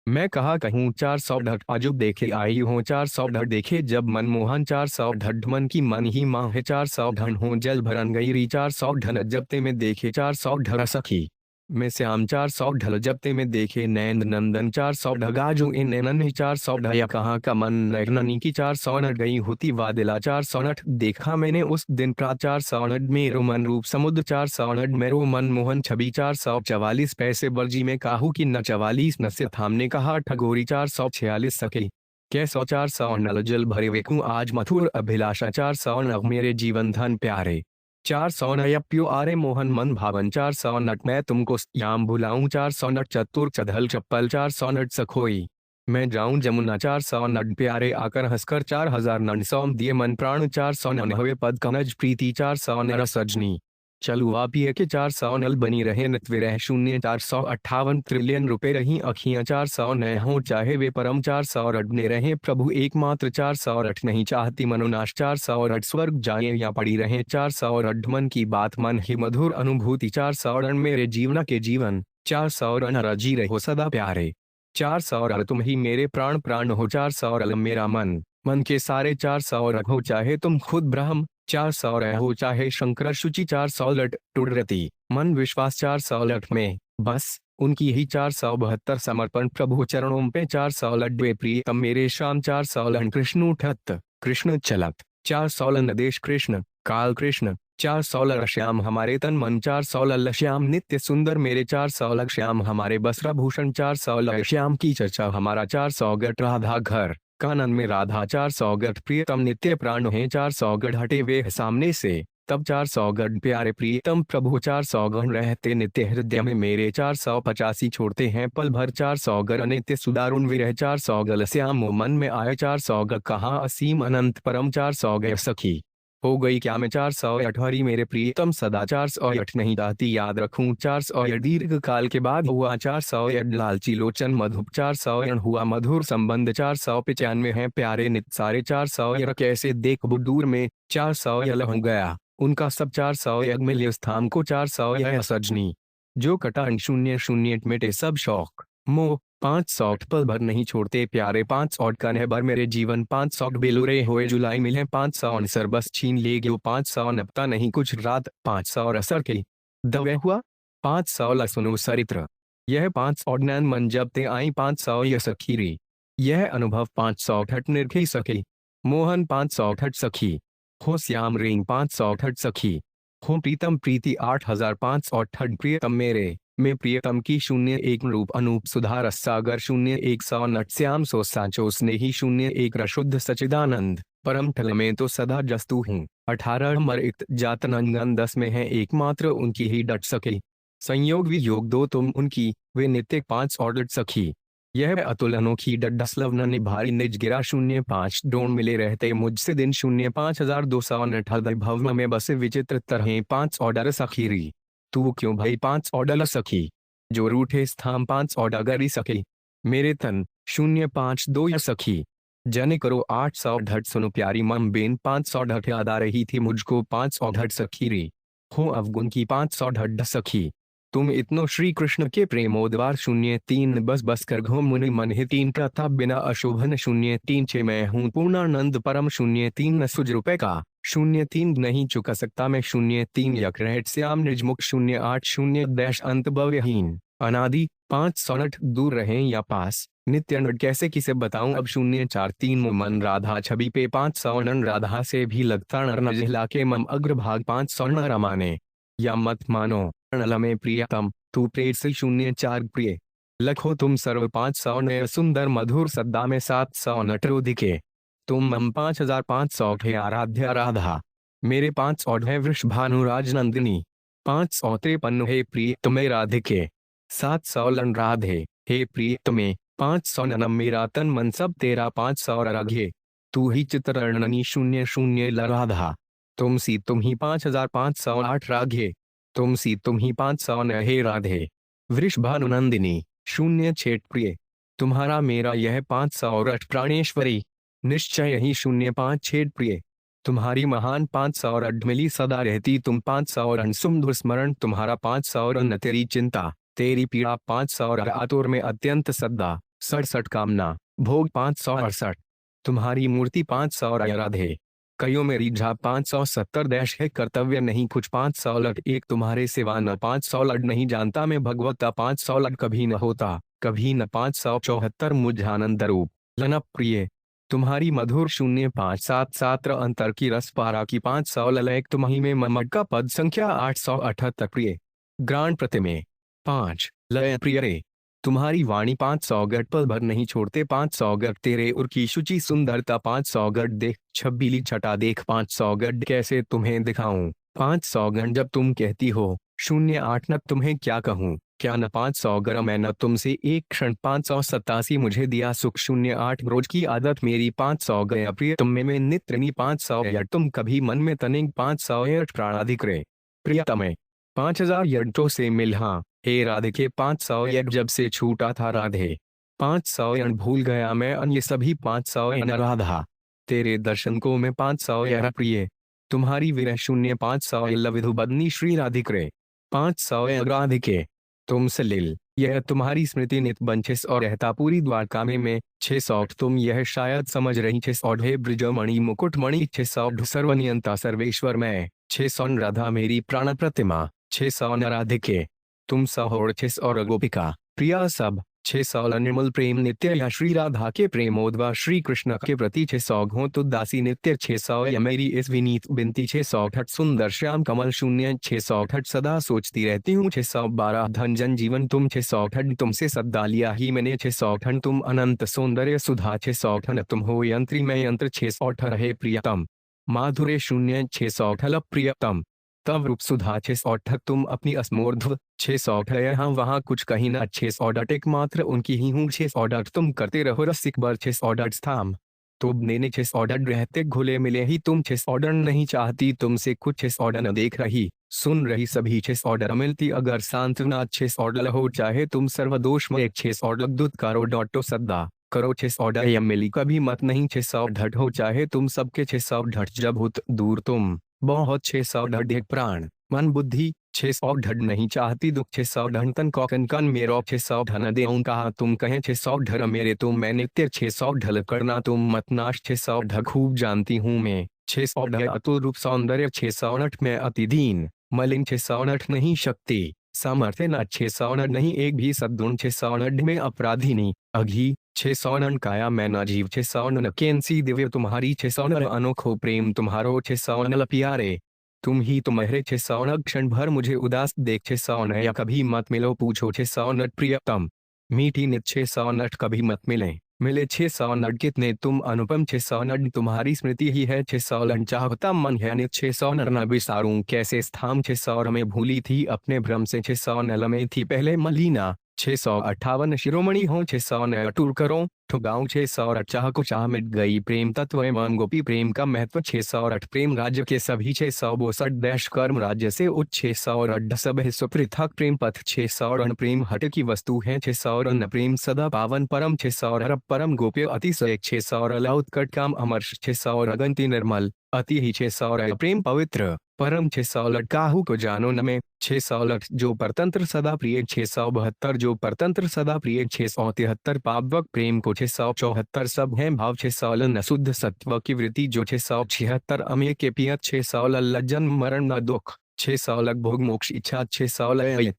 मैं कहा कहूँ 400 ढट अजुब देखे आई हूँ 400 ढट देखे जब मनमोहन 400 ढट मन की मन ही माँ है 400 ढन हूँ जल भरन गई री 400 ढन जबते में देखे 400 ढर सखी मैं श्याम 400 ढल जबते में देखे नैन नंदन 400 ढगाजू इन नैनन 400 ढया कहाँ का मन नैननी की 400 नट गई होती वादिला 400 नट देखा मैंने उस दिन प्रात 400 नट मेरो मन रूप समुद्र 400 नट मेरो मन मोहन छवि 444 पैसे बर्जी में काहू की न 44 न से थामने कहा ठगोरी 446 सके कैसो 400 नल जल भरे वेकू आज मथुर अभिलाषा 400 नग मेरे जीवन धन प्यारे 400 नयप्यो आरे मोहन मन भावन 400 नट मैं तुमको याम बुलाऊं 400 नट चतुर चधल चप्पल 400 नट सखोई मैं जाऊं जमुना 400 नट प्यारे आकर हंसकर 4000 नट सौम दिए मन प्राण 400 नन्हवे पद कनज प्रीति 400 नर सजनी चलू आप ये के 400 नल बनी रहे नित विरह शून्य 458 ट्रिलियन रुपए रही अखियां 400 न हो चाहे वे परम 400 रटने रहे प्रभु एकमात्र 400 रट नहीं चाहती मनोनाश 400 रट स्वर्ग जाए या पड़ी रहे 400 रट मन की बात मन ही मधुर अनुभूति 400 रन मेरे जीवन के जीवन 400 रन रजी रहो सदा प्यारे 400 रल तुम ही मेरे प्राण प्राण हो 400 रल मेरा मन मन के सारे 400 रखो चाहे तुम खुद ब्रह्म 400 रहो चाहे शंकर शुचि 400 लट टुड़रती मन विश्वास 400 लट में बस उनकी ही 472 समर्पण प्रभु चरणों पे 400 लट वे प्रियतम मेरे शाम 400 लन कृष्ण उठत कृष्ण चलत 400 लन देश कृष्ण काल कृष्ण 400 श्याम हमारे तन मन, 400 श्याम नित्य सुंदर मेरे, 400 श्याम हमारे वस्त्रभूषण, 400 श्याम की चर्चा हमारा, 400 राधा घर कानन में राधा, 400 प्रियतम नित्य प्राण है, 400 हटे वे सामने से तब, 400 प्यारे प्रियतम प्रभु, 400 रहते नित्य हृदय में मेरे, 485 छोड़ते हैं पल भर, 400 अनित्य सुदारुण विरह, 400 श्याम मन में आए, 400 कहाँ असीम अनंत परम, 400 सखी हो गई क्या मैं, 408 हरी मेरे प्रियतम सदा, 408 नहीं चाहती याद रखूं, 408 दीर्घ काल के बाद हुआ, 408 लालची लोचन मधुप, 408 हुआ मधुर संबंध, 495 है प्यारे नित सारे, 408 कैसे देख दूर में, 408 हो गया उनका सब, 408 मिले स्थान को, 408 सजनी जो कटा 008 मिटे सब शौक मोह, 500 पल भर नहीं छोड़ते प्यारे, 500 का नहबर मेरे जीवन, 500 बेलुरे हुए जुलाई मिले, 500 अनसर बस छीन ले गयो, 500 नपता नहीं कुछ रात, 500 असर के दवे हुआ, 500 सुनो सरित्र यह 500 नैन मन जब ते आई, 500 यह सखीरी यह अनुभव, 500 ठट निर्खी सखी मोहन, 500 ठट सखी हो श्याम रिंग, 500 ठट सखी हो प्रीतम प्रीति, 8500 ठट प्रियतम मेरे में प्रियतम की 01 रूप अनूप सुधार सागर, 01 नट श्याम सो साचो स्नेही, 01 रशुद्ध सचिदानंद परम ठल में तो सदा जस्तु हूँ, 18 मरित जात नंदन, 10 में है एकमात्र उनकी ही डट सके, संयोग वियोग दो तुम उनकी वे नित्य 5 डट सखी यह अतुल अनोखी डड्डसलव न निभारी निज गिरा, 05 डोन मिले रहते मुझसे दिन, 05,298 भव में बसे विचित्र तरह, 5 ऑर्डर सखीरी तू क्यों भाई, 5 ऑर्डर सखी जो रूठे स्थान, 5 ऑर्डर गरी सखी मेरे तन, 052 सखी जने करो 800 ढट सुनो प्यारी मम बेन, 500 ढट याद आ रही थी मुझको, 500 ढट सखीरी हो अवगुण की, 500 ढट सखी तुम इतनो श्री कृष्ण के प्रेमोद्वार, 03 बस बस कर घो मुनि मन ही, 3 प्रताप बिना अशोभन, 03 6 मैं हूँ पूर्णानंद परम, 03 न सुज रुपए का, 03 नहीं चुका सकता मैं, 03 यक रहट श्याम निर्मुख, 08 0 अंत भव्यहीन अनादि, 500 दूर रहें या पास नित्य नट कैसे किसे बताऊं अब, 043 मन राधा छवि पे, 500 राधा से भी लगता न जिला के मम अग्रभाग, 500 रमाने या मत मानो नल में प्रियतम तू प्रेत से, 04 प्रिय लखो तुम सर्व, 500 नय सुंदर मधुर सद्दा में, 700 नटरो दिखे तुम मम, 5500 है आराध्या राधा मेरे, 500 है वृषभानुराज नंदिनी, 553 है प्रिय तुम्हें राधिके, 700 लन राधे हे प्रिय तुम्हें, 500 ननम मेरा तन मन सब तेरा, 500 राघे तू ही चित्रवर्णनी, 00 ल राधा तुम सी तुम ही, 5508 राघे तुम सी तुम ही, 500 न हे राधे वृषभानुनंदिनी, 06 प्रिय तुम्हारा मेरा यह, 508 प्राणेश्वरी निश्चय ही, 056 प्रिय तुम्हारी महान, 508 मिली सदा रहती तुम, 500 सुमधुर स्मरण तुम्हारा, 500 न तेरी चिंता तेरी पीड़ा, 500 आतुर में अत्यंत सद्दा, 67 कामना भोग, 568 तुम्हारी मूर्ति, 500 राधे कयो में रिझा, 570 है कर्तव्य नहीं कुछ, 500 लट एक तुम्हारे सिवा न, 500 लट नहीं जानता मैं भगवता, 500 लट कभी न होता कभी न, 574 मुझ आनंद रूप लन प्रिय तुम्हारी मधुर, 0577 अंतर की रस पारा की, 500 ललैक तुम्ही में ममट का पद संख्या, 878 प्रिय ग्रांड प्रतिमे 5 लय प्रिय रे तुम्हारी वाणी, 500 गट पल भर नहीं छोड़ते, 500 गट तेरे उर की शुचि सुंदरता, 500 गट देख छबीली छटा देख, 500 गट कैसे तुम्हें दिखाऊं, 500 गण जब तुम कहती हो, 08 न तुम्हें क्या कहूँ क्या न, 500 गरम मैं न तुमसे एक क्षण, 587 मुझे दिया सुख, 08 रोज की आदत मेरी, 500 गया प्रिय तुम में नित्रिनी, 500 या तुम कभी मन में तनिक, 500 प्राणाधिक्रे प्रियतमे 5000 यज्ञों से मिलहा हे राधिके, 500 यज्ञ जब से छूटा था राधे, 500 यज्ञ भूल गया मैं अन्य सभी, 500 यज्ञ राधा तेरे दर्शन को मैं, 500 यज्ञ प्रिय तुम्हारी विरह, 0500 विधु बदनी श्री राधिक्रे 500 राधिके तुम सलिल यह तुम्हारी स्मृति नित बंछिस और रहता पूरी द्वारका में मैं, 600 तुम यह शायद समझ रही, 600 ब्रजमणि मुकुटमणि, 600 सर्वनियंता सर्वेश्वर मैं, 600 राधा मेरी प्राण प्रतिमा, 600 राधिके तुम सहोड़, 600 गोपिका प्रिया सब 600 निर्मल प्रेम नित्य या श्री राधा के प्रेमोद्वा श्री कृष्ण के प्रति 600 घो तो दासी नित्य 600 या मेरी इस विनीत बिनती 668 सुंदर श्याम कमल शून्य 668 सदा सोचती रहती हूँ 612 धन जन जीवन तुम 668 तुमसे सदा लिया ही मैंने 668 तुम अनंत सौंदर्य सुधा 668 तुम हो यंत्री मैं यंत्र 668 रहे प्रियतम माधुर्य शून्य 668 प्रियतम तव रूप सुधा 668 तुम अपनी असमोर्ध्व 668 यहाँ वहाँ कुछ कहीं ना 668 एकमात्र उनकी ही हूँ 668 तुम करते रहो रसिक बर 668 स्थाम तो ने 668 रहते घुले मिले ही तुम 668 नहीं चाहती तुमसे कुछ 668 न देख रही सुन रही सभी 668 मिलती अगर सांत्वना 668 हो चाहे तुम सर्वदोष में 668 दूत करो डॉटो सद्दा करो 668 या मिली कभी मत नहीं 668 हो चाहे तुम सबके 668 जब हुत दूर तुम बहुत 668 प्राण मन बुद्धि 668 नहीं चाहती दुख 668 तन कौकन कन मेरो 668 देऊं कहा तुम कहें 668 मेरे तुम मैं नित्य 668 करना तुम मतनाश 668 खूब जानती हूँ मैं 668 अतुल रूप सौंदर्य 668 में अति दीन मलिन 668 नहीं शक्ति सामर्थ्य न 668 नहीं एक भी सद्गुण 668 में अपराधिनी अघी 668 काया मैं न जीव 668 कैंसी दिव्य तुम्हारी 668 अनोखो प्रेम तुम्हारो 668 प्यारे तुम ही तुम्हारे 668 क्षण भर मुझे उदास देख 668 या कभी मत मिलो पूछो 668 प्रियतम मीठी नित 668 कभी मत मिले मिले 668 कितने तुम अनुपम 668 तुम्हारी स्मृति ही है 668 चाहता मन है नित 668 न बिसारूं कैसे स्थाम 668 में भूली थी अपने भ्रम से 668 में थी पहले मलिना 658 शिरोमणि हो 669 अटूर करो ठुगाऊं 608 चाह को चाह मिट गई प्रेम तत्व एवं गोपी प्रेम का महत्व 608 प्रेम राज्य के सभी 662 देश कर्म राज्य से उच्च 608 सब है सुपृथक प्रेम पथ 608 प्रेम हट की वस्तु है 608 प्रेम सदा पावन परम 608 परम गोप्य अतिशय 608 उत्कट काम अमर्ष 608 अगंति निर्मल अति ही 608 प्रेम पवित्र परम 608 काहू को जानो न में 608 जो परतंत्र सदा प्रिय 672 जो परतंत्र सदा प्रिय 673 पावक प्रेम को 674 सब है भाव 616 न शुद्ध सत्व की वृत्ति जो 676 अमेय के पियत 616 लज्जन मरण न दुख 616 भोग मोक्ष इच्छा 616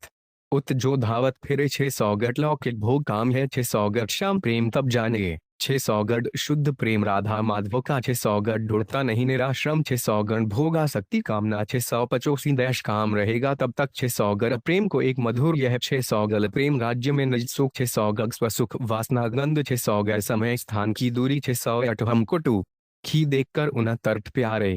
उत जो धावत फिरे 600 लौकिक भोग काम है 600 श्याम प्रेम तब जाने 600 शुद्ध प्रेम राधा माधव का 600 ढूंढता नहीं निराश्रम 600 भोगासक्ति कामना 685 देश काम रहेगा तब तक 600 प्रेम को एक मधुर यह 600 प्रेम राज्य में निज सुख 600 स्वसुख वासना गंध 600 समय स्थान की दूरी 608 हमको टू खी देखकर उन्हें तर्क प्यारे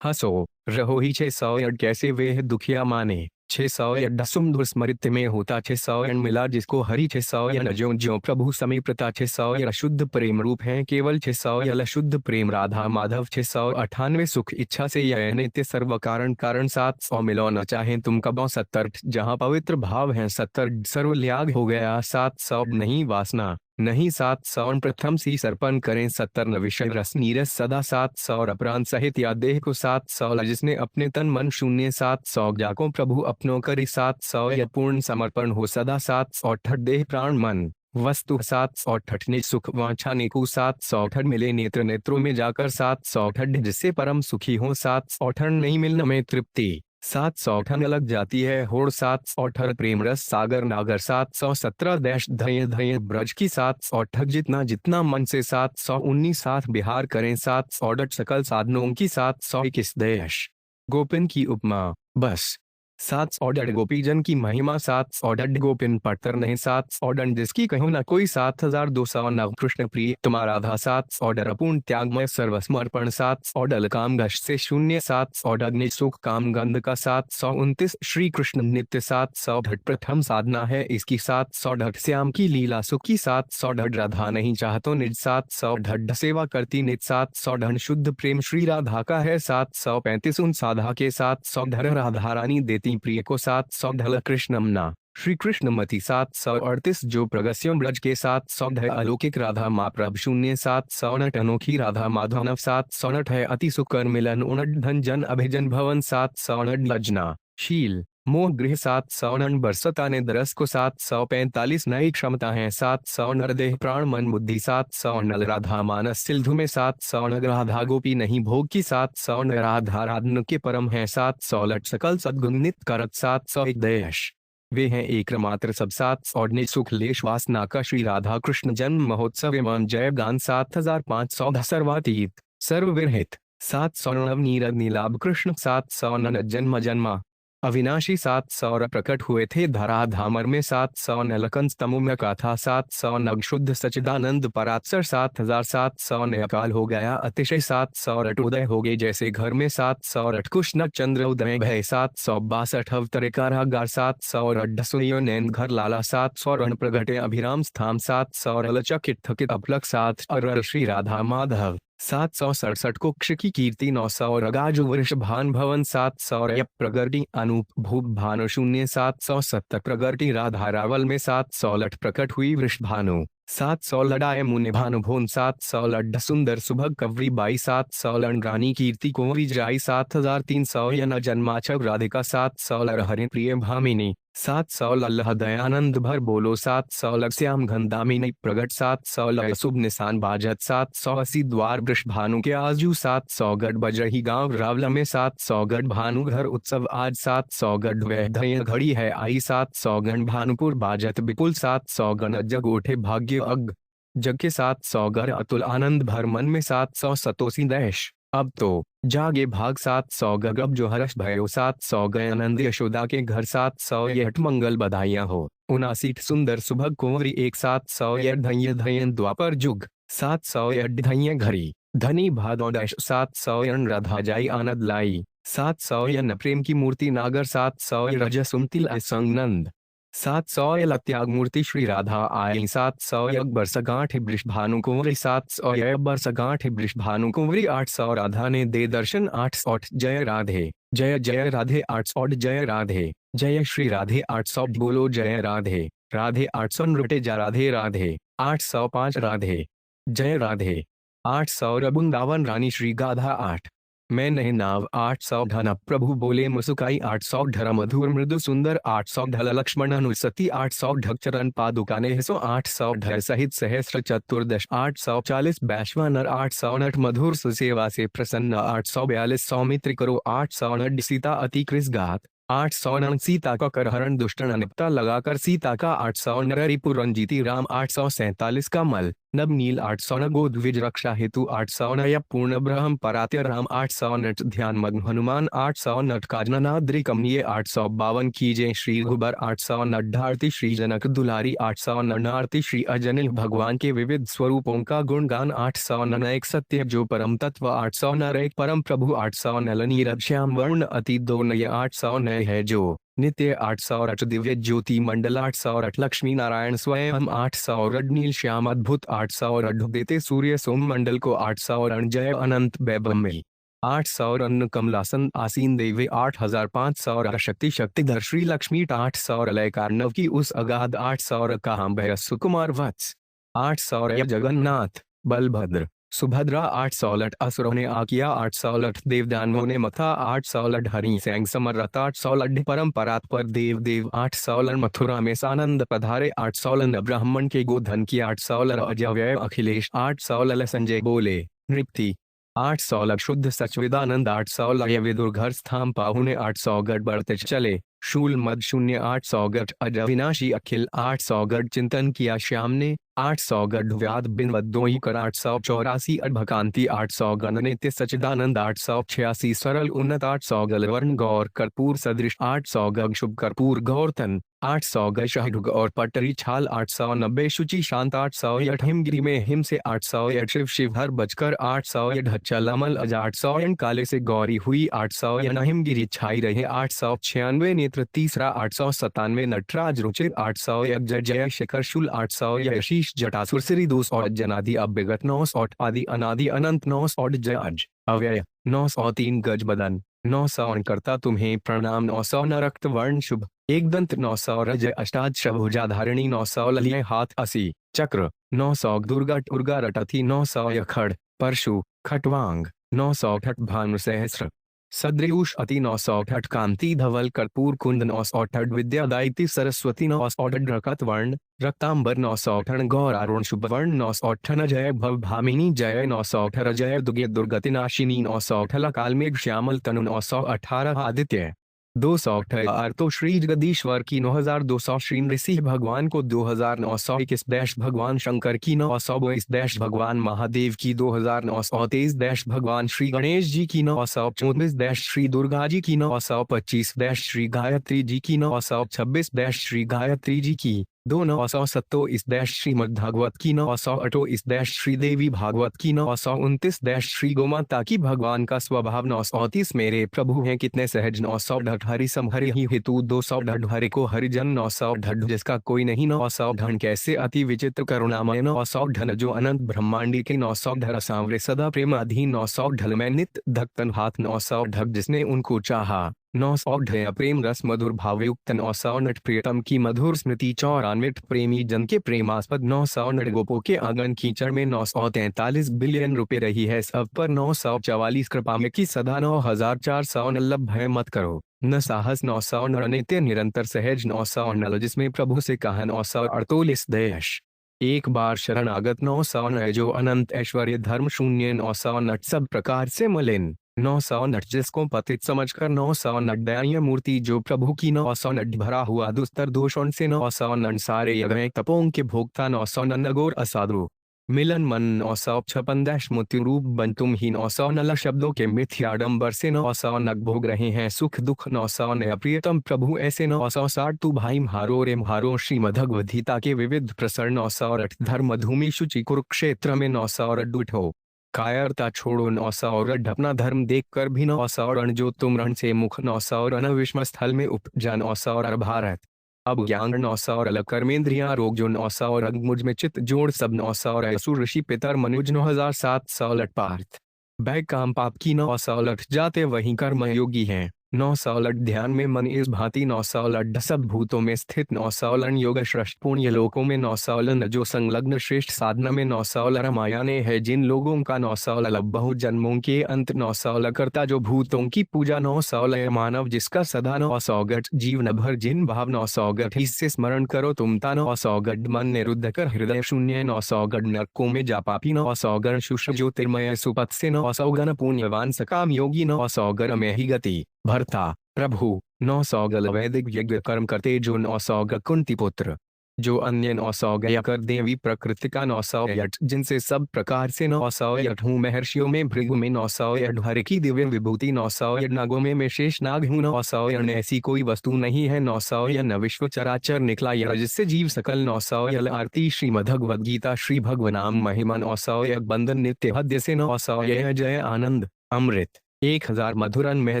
हंसो रहो ही 600 कैसे वे दुखिया माने 600 सुमधुर स्मृत में होता 600 मिला जिसको हरि 600 ज्यो ज्यो प्रभु समीपता 600 शुद्ध प्रेम रूप है केवल 600 शुद्ध प्रेम राधा माधव 698 सुख इच्छा से यह नित्य सर्व कारण कारण 700 मिलो न चाहे तुम कबो 70 जहाँ पवित्र भाव है 70 सर्व त्याग हो गया 700 नहीं वासना नहीं 700 प्रथम सी सर्पण करें 70 विषय रस नीरस सदा 700 अपराध सहित या देह को 700 जिसने अपने तन मन शून्य 700 जाको प्रभु अपनों करी 700 या पूर्ण समर्पण हो सदा 768 देह प्राण मन वस्तु 768 ने सुख वांछा नेकु 768 मिले नेत्र नेत्रों में जाकर 768 जिससे परम सुखी हो 768 नहीं मिलने में तृप्ति 768 अलग जाती है होड़ 768 प्रेम रस सागर नागर 717 देश धय धय ब्रज की 768 जितना जितना मन से 719 साथ बिहार करें 768 सकल साधनों की 721 देश गोपिन की उपमा बस 768 गोपीजन की महिमा 768 गोपिन पट्टर नहीं 768 जिसकी कहूँ न कोई 7209 कृष्ण प्रिय तुम्हारा राधा 768 अपूर्ण त्यागमय सर्वसमर्पण 768 काम गश से शून्य 768 अग्नि सुख काम गंध का 729 श्री कृष्ण नित्य 768 प्रथम साधना है इसकी 768 श्याम की लीला सुख की 768 राधा नहीं चाहतो निज 768 सेवा करती निज 768 शुद्ध प्रेम श्री राधा का है 735 उन साधा के 768 राधा रानी देती प्रिय को 768 कृष्णमना श्री कृष्णमती 738 जो प्रगस्यों ब्रज के 768 अलौकिक राधा माँ प्रभ शून्य 768 अनोखी राधा माधवनव 768 है अति सुकर मिलन उनट धन जन अभिजन भवन 768 लजना शील मोह गृह 768 बरसता ने दरस को 745 नई क्षमता है 768 देह प्राण मन बुद्धि 768 राधा मानस सिंधु में 768 राधा गोपी नहीं भोग की 768 राधा राधन के परम है 768 सकल सद्गुण नित करत 701 देश वे हैं एकमात्र सब 719 सुखलेश वासना का श्री राधा कृष्ण जन्म महोत्सव एवं जय गान 7510 सर्वातीत सर्वविरहित 700 नवनीरद नीलाभ कृष्ण 700 नन जन्म जन्मा अविनाशी 700 प्रकट हुए थे धरा धामर में 700 नलकंस तमुम्य गाथा 700 नग शुद्ध सचिदानंद परात्सर 7700 ने अकाल हो गया अतिशय 700 रट उदय हो गए जैसे घर में 700 रट कुश नग चंद्र उदय भय 762 अवतरे कारागार 700 रड्डसुयो नैन घर लाला 700 रण प्रगटे अभिराम स्थाम 700 रलचकित थकित अपलक 7 अरर श्री राधा माधव 767 कुक्ष की कीर्ति 900 रगाजु वृषभान भवन 700 प्रगति अनूप भूप भानु शून्य 770 प्रगति राधा रावल में 700 लठ प्रकट हुई वृषभानु 700 लड़ाए मुनि भानु भोन 700 लड्ढ सुंदर सुभग कवरी बाई 700 लड़रानी कीर्ति कुंवरी जाई 7300 यन जन्माचव राधिका 700 लहरि प्रिय भामिनी 700 लल्लह दयानंद भर बोलो 700 लग श्याम घनदामिनी प्रगट 700 लय शुभ निशान बाजत 780 द्वार वृषभानु के आजू 700 गढ़ बजरही गांव रावला में 700 गढ़ भानु घर उत्सव आज 700 गढ़ वैधय घड़ी है आई 700 गण भानुपुर बाजत विपुल 700 गण जग उठे भाग्य अग जग के 700 गढ़ अतुल आनंद भर मन में 700 सतोसी दैश अब तो जागे भाग 700 गगब जो हर्ष भयो 700 गए आनंद यशोदा के घर 700 यठ मंगल बधाइयां हो 79 सुंदर सुभग कुंवरी 700 धैय धैयन द्वापर जुग 700 धैय घरी धनी भादो दश 700 राधा जाई आनंद लाई 700 न प्रेम की मूर्ति नागर 700 रज सुमतिल असंग नंद 700 त्याग मूर्ति श्री राधा आई 700 बरसगांठ वृषभानु कुंवरी 700 बरसगांठ वृषभानु कुंवरी 800 राधा ने दे दर्शन 800 जय राधे जय जय राधे 800 जय राधे जय श्री राधे 800 बोलो जय राधे राधे 800 नृत्य जा राधे राधे 805 राधे जय राधे 800 वृंदावन रानी श्री गाधा 8 मैं नहीं नाव 800 ढन प्रभु बोले मुसुकाई 800 ढर मधुर मृदु सुंदर 800 ढल लक्ष्मण अनुसती 800 ढक चरण पादुकाने 800 ढल सहित सहस्र चतुर्दश 840 वैश्वानर 800 नट मधुर सुसेवा से प्रसन्न 842 सौमित्र करो 800 नट सीता अति कृस गात 800 नन सीता का करहरण दुष्ट निपटा लगाकर सीता का 800 नर रिपु रंजीती राम 847 का मल नब नील 800 न गोद्विज रक्षा हेतु 800 नय पूर्ण ब्रह्म परात्य राम 800 नट ध्यान मग्न हनुमान 800 नट काजनाद्रि कमनीय 852 कीजे श्री गुबर 800 नड्ढारती श्री जनक दुलारी 800 ननारती श्री अजनिल भगवान के विविध स्वरूपों का गुणगान 800 नन एक सत्य जो परम तत्व 800 नर एक परम प्रभु 800 नल नीरद श्याम वर्ण अति दो नय 800 नय है जो नित्य 800 रट दिव्य ज्योति मंडल 800 रट लक्ष्मी नारायण स्वयं 800 रट नील श्याम अद्भुत 800 रट देते सूर्य सोम मंडल को 800 रण जय अनंत बैभम्य 800 रन कमलासन आसीन देवे 8500 शक्ति शक्तिधर श्री लक्ष्मी 800 लय कार्णव की उस अगाध 800 कहां भय सुकुमार वत्स 800 जगन्नाथ बलभद्र सुभद्रा 800 लठ असुरों ने आकिया 800 लठ देवदानवों ने मथा 800 लठ हरि सैंग समरत 800 लठ परंपरात पर देव देव 800 लठ मथुरा में सानंद पधारे 800 लठ ब्राह्मण के गोधन की 800 लठ अजय अखिलेश 800 लठ संजय बोले नृप्ति 800 लठ शुद्ध सच्चिदानंद 800 लय विदुर घर स्थान पाहुने 800 गढ़ बढ़ते चले शूल मद शून्य 800 गढ़ अविनाशी अखिल 800 गढ़ चिंतन किया श्याम ने 800 गढ़ व्याद बिन वद्दोई कर 884 अभकांति 800 गणनित्य सचिदानंद 886 सरल उन्नत 800 गलवर्ण गौर कर्पूर सदृश 800 गग शुभ कर्पूर गौरतन 800 गशहग और पटरी छाल 890 शुचि शांत 800 हिमगिरी में हिम से 800 शिव शिव हर बजकर 800 ढच्चल अमल अज 800 काले से गौरी हुई 800 हिमगिरी छाई रहे 896 नेत्र तीसरा 897 नटराज रुचिर 800 जय जय शिखर शूल 800 यशीष जटासुर श्री 200 जनादि अव्यगत 900 आदि अनादि अनंत 900 जय अज अव्यय 903 गज बदन 900 करता तुम्हें प्रणाम 900 न रक्त वर्ण शुभ एक दंत 900 रज अष्टाद शभुजा धारिणी 900 ललिय हाथ 80 चक्र 900 दुर्गा टुर्गा रटथी 900 यखड़ परशु खटवांग 900 ठट भानु सहस्र सद्रियुष अति 900 ठट कांति धवल कर्पूर कुंद 900 ठट विद्यादायिती सरस्वती 900 ठट रकत वर्ण रक्तांबर 900 ठन गौरारुण शुभ वर्ण 900 ठन जय भव भामिनी जय 900 ठर जय दुर्गे दुर्गति नाशिनी 900 ठल काल मेघ श्यामल तनु 918 आदित्य 218 तो श्री जगदीश्वर की 9200 श्री नृसिंह भगवान को 2921 भगवान शंकर की 922 भगवान महादेव की 2923 भगवान श्री गणेश जी की 934 श्री दुर्गा जी की 925 श्री गायत्री जी की 926 श्री गायत्री जी की 2927 श्रीमद्भागवत की 928 श्री देवी भागवत की 929 श्री गोमाता की भगवान का स्वभाव 930 मेरे प्रभु हैं कितने सहज 900 हरि समहरि ही हेतु 200 हरि को हरिजन 900 जिसका कोई नहीं 900 कैसे अति विचित्र करुणामय 900 जो अनंत ब्रह्मांडी के 900 सांवरे सदा प्रेम अधीन 900 में नित धक्तन हाथ 900 जिसने उनको चाहा 900 प्रेम रस मधुर भावयुक्त 900 प्रियतम की मधुर स्मृति 94 प्रेमी जन के प्रेमास्पद 900 गोपों के आंगन कीचड़ में 943 बिलियन रुपए रही है सब पर 944 कृपा में की सदा 9490 भय मत करो न साहस 900 नित्य निरंतर सहज 900 जिसमें प्रभु से कहा 948 देश एक बार शरणागत 900 जो अनंत ऐश्वर्य धर्म शून्य 900 सब प्रकार से मलिन 900 जिसको पतित समझकर 900 दयान्य मूर्ति जो प्रभु की 900 भरा हुआ दुस्तर दोषों से 900 सारे यज्ञ तपों के भोक्ता 900 नगोर असाधु मिलन मन 956 मृत्यु रूप बन तुम ही 900 शब्दों के मिथ्याडंबर से 900 भोग रहे हैं सुख दुख 900 प्रियतम प्रभु ऐसे 960 तू भाई म्हारो रे म्हारो श्रीमद्भगवद्गीता के विविध प्रसर 908 धर्म धूमि शुचि कुरुक्षेत्र में 900 उठो कायरता छोड़ो 900 अपना धर्म देखकर भी 900 जो तुम रण से मुख 900 विषम स्थल में उपजा 900 भारत अब ज्ञान 900 कर्मेंद्रियां रोग जो 900 मुझ में चित्त जोड़ सब 900 असुर ऋषि पितर मनुज 9700 पार्थ बै काम पाप की 900 जाते वहीं कर्म योगी हैं 900 ध्यान में मन इस भांति 900 सब भूतों में स्थित 900 योग श्रेष्ठ पुण्य लोकों में 900 जो संलग्न श्रेष्ठ साधना में 900 रामायणे है जिन लोगों का 900 बहु जन्मों के अंत 900 करता जो भूतों की पूजा 900 मानव जिसका सदा 900 जीवन भर जिन भाव 900 इससे स्मरण करो तुम ता 900 मन निरुद्ध कर हृदय शून्य 900 नरकों में जा पापी 900 शुष्र ज्योतिर्मय सुपथ से 900 पुण्यवान सकाम योगी 900 में ही गति भरता प्रभु 900 वैदिक यज्ञ कर्म करते जो 900 कुंती पुत्र जो अन्य 900 कर देवी प्रकृति का 900 जिनसे सब प्रकार से 900 हूँ महर्षियों में भृगु में 900 हर की दिव्य विभूति 900 नागों में शेष नाग हूँ 900 ऐसी कोई वस्तु नहीं है 900 न विश्व चराचर निकला जिससे जीव सकल 900 आरती श्रीमद्भगवद्गीता श्री भगवनाम महिमा 900 बंधन नित्य हद्य से 900 जय आनंद अमृत 1000 मधुरन में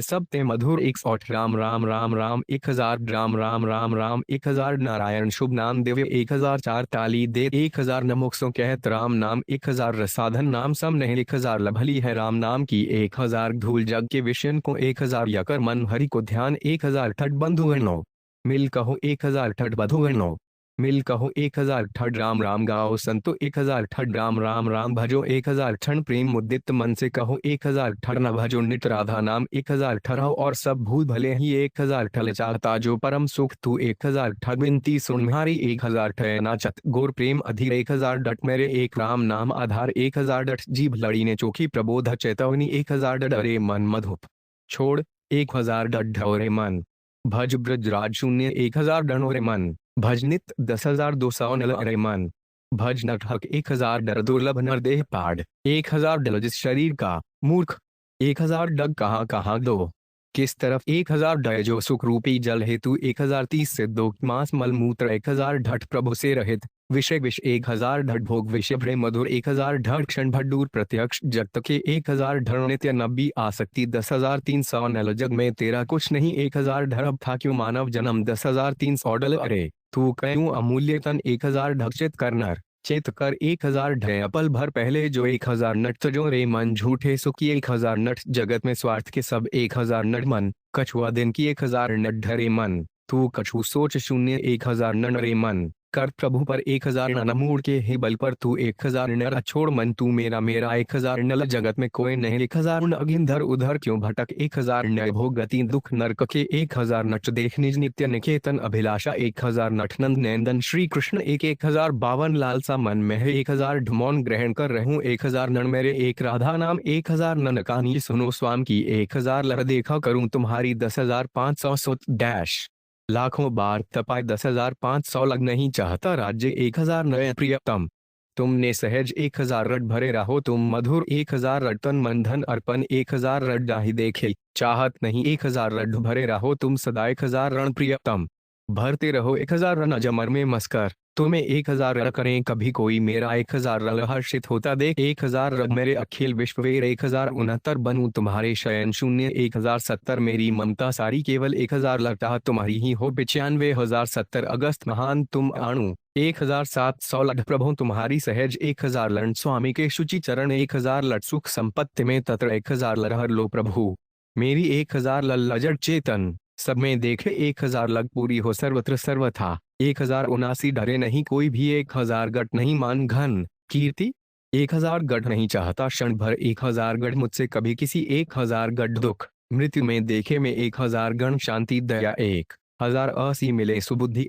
सब ते मधुर 108 राम राम राम राम 1000 राम राम राम राम 1000 नारायण शुभ नाम दिव्य 1004 ताली दे 1000 नमुखों कहत राम नाम 1000 रसाधन नाम सम नहीं 1000 लभली है राम नाम की 1000 धूल जग के विषयन को 1000 यकर मन हरि को ध्यान 1000 ठट बंधुगणो मिल कहो 1000 ठट बधुगणो मिल कहो 1000 ठड राम राम गाओ संतो 1000 ठड राम राम राम भजो 1000 क्षण प्रेम मुद्दित मन से कहो 1000 ठड न भजो नित राधा नाम 1000 ठहराओ और सब भूल भले ही 1000 ठल चाहता जो परम सुख तू 1000 ठग विनती सुन म्हारी 1000 ठय नाचत गोर प्रेम अधीर 1000 डट मेरे एक राम नाम आधार 1000 डट जीभ लड़ी ने चोखी प्रबोध चेतवनी 1000 डरे मन मधुप छोड़ 1000 डट ढोरे मन भज ब्रज राज शून्य 1000 डनोरे मन भजनित 10,200 नल अरे मन भज नटहक 1000 डर दुर्लभ नर देह पाड़ 1000 डल जिस शरीर का मूर्ख 1000 डग कहाँ कहाँ दो किस तरफ 1000 डय जो सुख रूपी जल हेतु 1030 से दो मांस मल मूत्र 1000 ढट प्रभु से रहित विषय विष 1000 ढट भोग विषय भ्रे मधुर 1000 ढट क्षण भट दूर प्रत्यक्ष जगत के 1000 ढर नित्य नब्बी आसक्ति 10,300 नल जग में तेरा कुछ नहीं 1000 ढरब था क्यों मानव जन्म 10,300 डल अरे तू क्यों अमूल्य तन 1000 ढक्षित करनर चेत कर 1000 ढय अपल भर पहले जो 1000 नट जो रे मन झूठे सुखी 1000 नट जगत में स्वार्थ के सब 1000 नट मन कछुआ दिन की 1000 नट ढरे मन तू कछु सोच शून्य 1000 नन रे मन कर प्रभु पर 1000 नर मूड के ही बल पर तू 1000 नर छोड़ मन तू मेरा मेरा 1000 नल जगत में कोई नहीं 1000 नग इधर उधर क्यों भटक 1000 नय भोग गति दुख नरक के 1000 नट देख निज नित्य निकेतन अभिलाषा 1000 नटनंद नंदन श्री कृष्ण 1052 लालसा मन में है 1000 ढुमौन ग्रहण कर रहूं 1000 नन मेरे एक राधा नाम 1000 नन कहानी सुनो स्वाम की 1000 लर देखा करूं तुम्हारी 10,500 सुत डैश लाखों बार तपाए 10,500 लग नहीं चाहता राज्य 1000 नए प्रियतम तुमने सहज 1000 रट भरे रहो तुम मधुर 1000 रटन मंधन अर्पण 1000 रट जाहि देखे चाहत नहीं 1000 रट भरे रहो तुम सदा 1000 रण प्रियतम भरते रहो 1000 रन अजमर में मस्कर तुम्हें 1000 रन करें कभी कोई मेरा 1000 रन हर्षित होता देख 1000 रन मेरे अखिल विश्ववेर 1069 बनूं तुम्हारे शयन शून्य 1070 मेरी ममता सारी केवल 1000 लगता तुम्हारी ही हो 95,070 अगस्त महान तुम आणु 1700 लठ प्रभु तुम्हारी सहज 1000 लड़ स्वामी के शुचि चरण 1000 लठ सुख संपत्ति में तत्र 1000 लहर लो प्रभु मेरी 1000 लज्जट चेतन सब में देखे 1000 लग पूरी हो सर्वत्र सर्वथा 1079 डरे नहीं कोई भी 1000 गट नहीं मान घन कीर्ति 1000 गढ़ नहीं चाहता क्षण भर 1000 गढ़ मुझसे कभी किसी 1000 गढ़ दुख मृत्यु में देखे में 1000 गण शांति दया 1080 मिले सुबुद्धि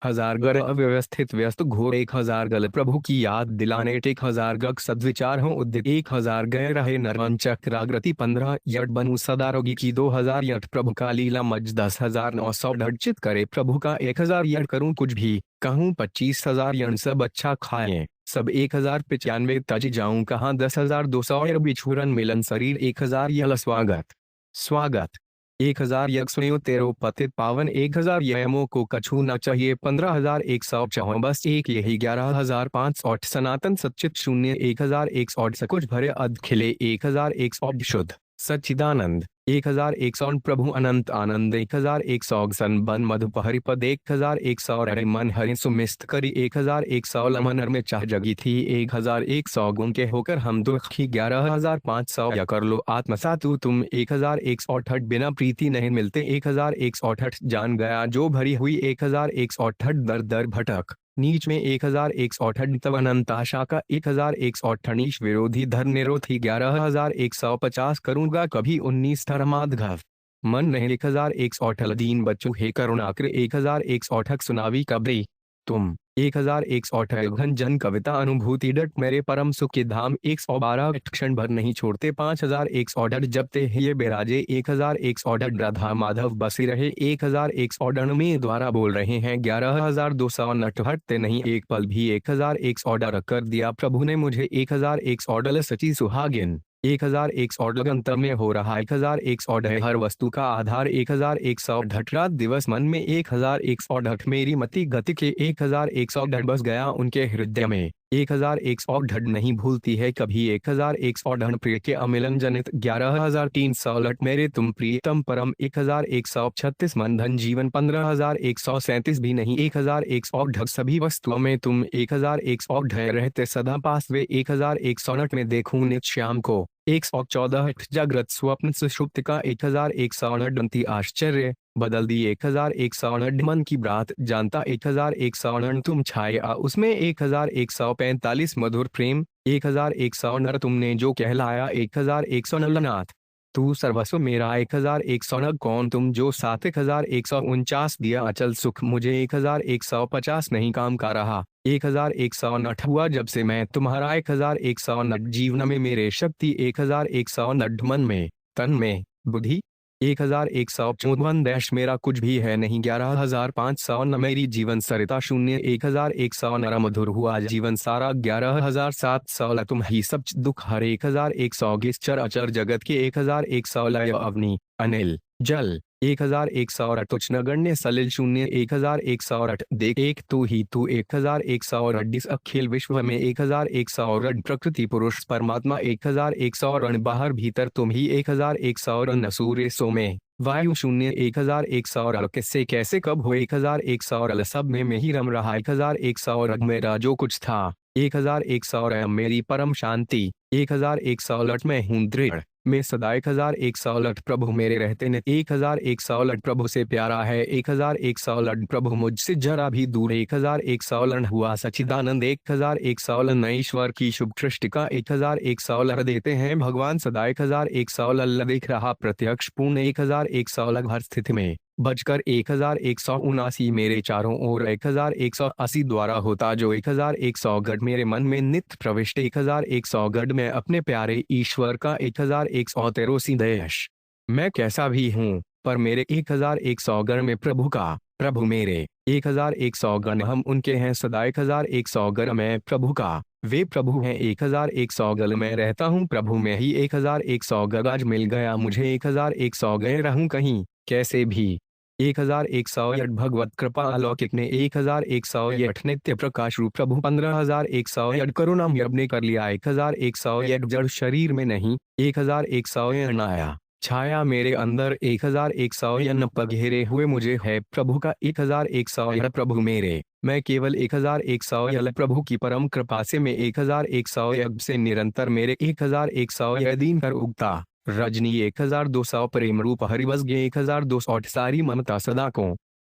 1000 गर अव्यवस्थित व्यस्त घोर 1000 गल प्रभु की याद दिलाने 1000 गग सद्विचार हो उद्दित 1000 गए रहे नरवन चक्राग्रति 15 यट बनू सदा रोगी की 2000 यट प्रभु का लीला मज 10,900 ढर्चित करे प्रभु का 1000 यट करूं कुछ भी कहूं 25,000 यण सब अच्छा खाएं सब 1095 तज जाऊं कहां 10,200 बिछुरन मिलन शरीर 1000 यल स्वागत स्वागत 1000 यज्ञ सुनियो तेरो पतित पावन 1000 यमों को कछू न चाहिए 15,104 बस एक यही 11,508 सनातन सच्चित शून्य 1,108 सकुच भरे अध खिले 1,108 शुद्ध सच्चिदानंद 1,100 प्रभु अनंत आनंद 1,100 सन बन मधुप हरिपद 1,100 रे मन हरि सुमिस्त करी 1,100 लमनर में चाह जगी थी 1,100 गुण के होकर हम दुखी 11,500 या कर लो आत्मसातु तुम 1,108 बिना प्रीति नहीं मिलते 1,108 जान गया जो भरी हुई 1,108 दर दर भटक नीच में 1,108 तव अनंत आशा का 1,108 विरोधी धर निरोधी 11,150 करूंगा कभी 19 धर्माधघव मन नहीं 1,108 दीन बच्चों हे करुणाकर 1,108 सुनावी कब्री तुम 1,108 घन जन कविता अनुभूति डट मेरे परम सुख के धाम 112 क्षण भर नहीं छोड़ते 5,108 जबते ये बेराजे 1,108 राधा माधव बसी रहे 1,108 में द्वारा बोल रहे हैं 11,200 नट हटते नहीं एक पल भी 1,108 कर दिया प्रभु ने मुझे 1,108 सची सुहागिन 1,108 अंतर में हो रहा 1,108 हर वस्तु का आधार 1,108 रात दिवस मन में 1,108 मेरी मति गति के 1,108 बस गया उनके हृदय में 1,108 नहीं भूलती है कभी 1,108 प्रिय के अमिलन जनित 11,300 लट मेरे तुम प्रियतम परम 1,136 मन धन जीवन 15,137 भी नहीं 1,108 सभी वस्तुओं में तुम 1,108 रहते सदा पास वे 1,108 में देखूं नित श्याम को 114 जागृत स्वप्न सुषुप्त का 1,108 आश्चर्य बदल दी 1,108 मन की बात जानता 1,108 तुम छाया उसमें 1,145 मधुर प्रेम 1,100 नर तुमने जो कहलाया 1,100 नलनाथ तू सर्वस्व मेरा 1,100 नग कौन तुम जो 7,149 दिया अचल सुख मुझे 1,150 नहीं काम का रहा 1,109 हुआ जब से मैं तुम्हारा 1,109 जीवन में मेरे शक्ति 1,109 मन में तन में बुद्धि 1,154 देश मेरा कुछ भी है नहीं 11,500 न मेरी जीवन सरिता शून्य 1,100 नरा मधुर हुआ जीवन सारा 11,700 तुम ही सब दुख हर 1,100 गिस चर अचर जगत के 1,100 लय अवनी अनिल जल 1,108 तुच्छ नगण्य सलिल शून्य 1,108 देख एक तू ही तू 1,108 अखिल विश्व में 1,108 प्रकृति पुरुष परमात्मा 1,108 बाहर भीतर तुम ही 1,108 सूर्य सो में वायु शून्य 1,108 किससे कैसे कब हो 1,108 सब में मैं ही रम रहा 1,108 मेरा जो कुछ था 1,108 मेरी परम शांति 1,108 में हूँ दृढ़ मैं सदा 1100 लट प्रभु मेरे रहते न 1100 लट प्रभु से प्यारा है 1100 लट प्रभु मुझसे जरा भी दूर 1100 लट हुआ सच्चिदानंद 1100 लट ईश्वर की शुभ सृष्टि का 1100 लट देते हैं भगवान सदा 1100 लट देख रहा प्रत्यक्ष पूर्ण 1100 लट हर स्थिति में बजकर 1179 मेरे चारों ओर 1180 द्वारा होता जो 1100 गढ़ मेरे मन में नित्य प्रविष्ट 1100 गढ़ में अपने प्यारे ईश्वर का 1183 देश। मैं कैसा भी हूँ पर मेरे 1100 गढ़ में प्रभु का प्रभु मेरे 1100 गण हम उनके हैं सदा 1100 गढ़ में प्रभु का वे प्रभु हैं 1100 गढ़ में रहता हूँ प्रभु में ही 1100 गढ़ आज मिल गया मुझे 1100 गए रहूं कहीं कैसे भी 1108 भगवत कृपा अलौकिक ने 1108 नित्य प्रकाश रूप प्रभु 15108 करुणामय अब ने कर लिया 1108 जड़ शरीर में नहीं 1108 आया छाया मेरे अंदर 1108 पर घेरे हुए मुझे है प्रभु का 1108 प्रभु मेरे मैं केवल 1108 प्रभु की परम कृपा से मैं 1108 से निरंतर मेरे 1108 दिन कर उगता रजनी 1200 प्रेम रूप हरिवस गे 1208 सारी ममता सदा को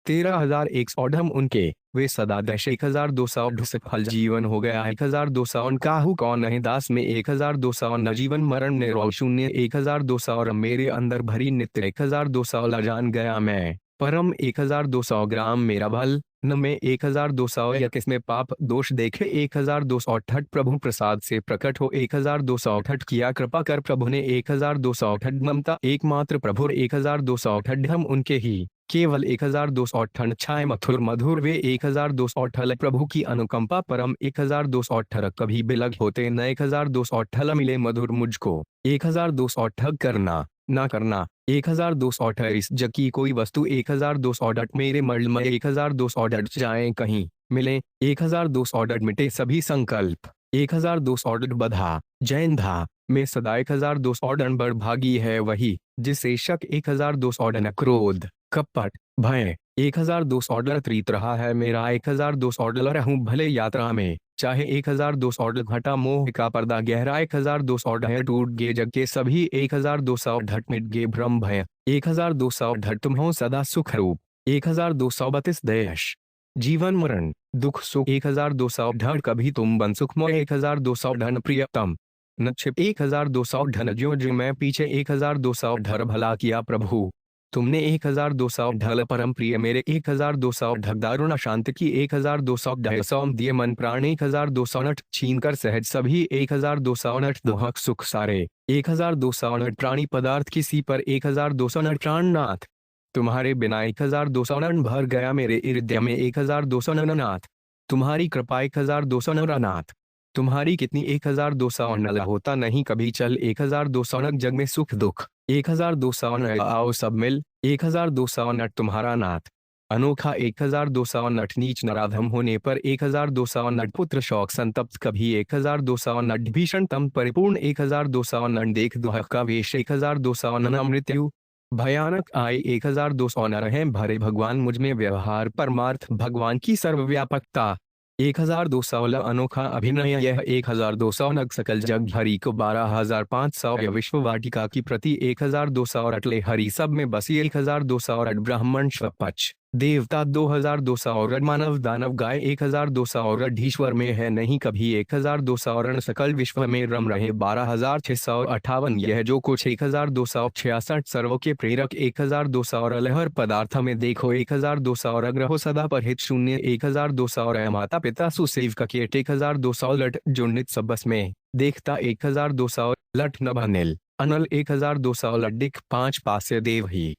13100 हम उनके वे सदा दश 1200 सफल जीवन हो गया 1200 काहू कौन नहीं दास में 1200 न जीवन मरण ने रो शून्य 1200 मेरे अंदर भरी नित्य 1200 जान गया मैं परम 1200 ग्राम मेरा बल न में 1200 या किसमें पाप दोष देखे 1268 प्रभु प्रसाद से प्रकट हो 1268 किया कृपा कर प्रभु ने 1268 ममता एकमात्र प्रभु 1268 हम उनके ही केवल 1268 छाए मथुर मधुर वे 1268 प्रभु की अनुकंपा परम 1268 कभी बिलग होते न 1268 मिले मधुर मुझको 1268 करना ना करना 1228 जग की कोई वस्तु 1208 मेरे मर्ल में 1208 जाए कहीं मिले 1208 मिटे सभी संकल्प 1208 बधा जैन धा में सदा 1208 बड़ भागी है वही जिसे शक 1208 न क्रोध कपट भय 1208 त्रीत रहा है मेरा 1208 रहूं भले यात्रा में चाहे 1208 घटा मोह का पर्दा गहरा 1208 है टूट गे जग के सभी 1208 मिट गे भ्रम भय 1208 तुम हो सदा सुख रूप 1232 देश जीवन मरण दुख सुख 1208 कभी तुम बन सुखमय 1208 प्रियतम न छिप 1208 जो मैं पीछे 1208 भला किया प्रभु तुमने 1208 परम प्रिय मेरे 1208 दारुण शांत की 1208 सौम दिए मन प्राण 1208 छीन कर सहज सभी 1208 दुहक सुख सारे 1208 प्राणी पदार्थ किसी पर 1208 प्राणनाथ तुम्हारे बिना 1208 भर गया मेरे हृदय में 1208 नाथ तुम्हारी कृपा 1208 नाथ तुम्हारी कितनी 1208 होता नहीं कभी चल 1208 जग में सुख दुख 1208 आओ सब मिल 1208 तुम्हारा नाथ अनोखा 1208 नीच नराधम होने पर 1208 पुत्र शौक संतप्त कभी 1208 भीषण तम परिपूर्ण 1208 देख दुहक का वेश 1208 मृत्यु भयानक आए 1208 रहें भरे भगवान मुझ में व्यवहार परमार्थ भगवान की सर्वव्यापकता 1216 अनोखा अभिनय यह 1209 सकल जग हरि को 12500 विश्व वाटिका की प्रति 1208 हरि सब में बसी 1208 ब्राह्मण स्वपच देवता 2200 मानव दानव गाय 1200 ईश्वर में है नहीं कभी 1200 सकल विश्व में रम रहे 12658 यह जो कुछ 1266 सर्व के प्रेरक 1200 लहर पदार्थ में देखो 1200 ग्रहो सदा परहित शून्य 1200 माता पिता सुसेवक के 1200 लट जुन्नित सबस में देखता 1200 लट नभनिल अनल 1200 लड्डिक 5 पासे देव ही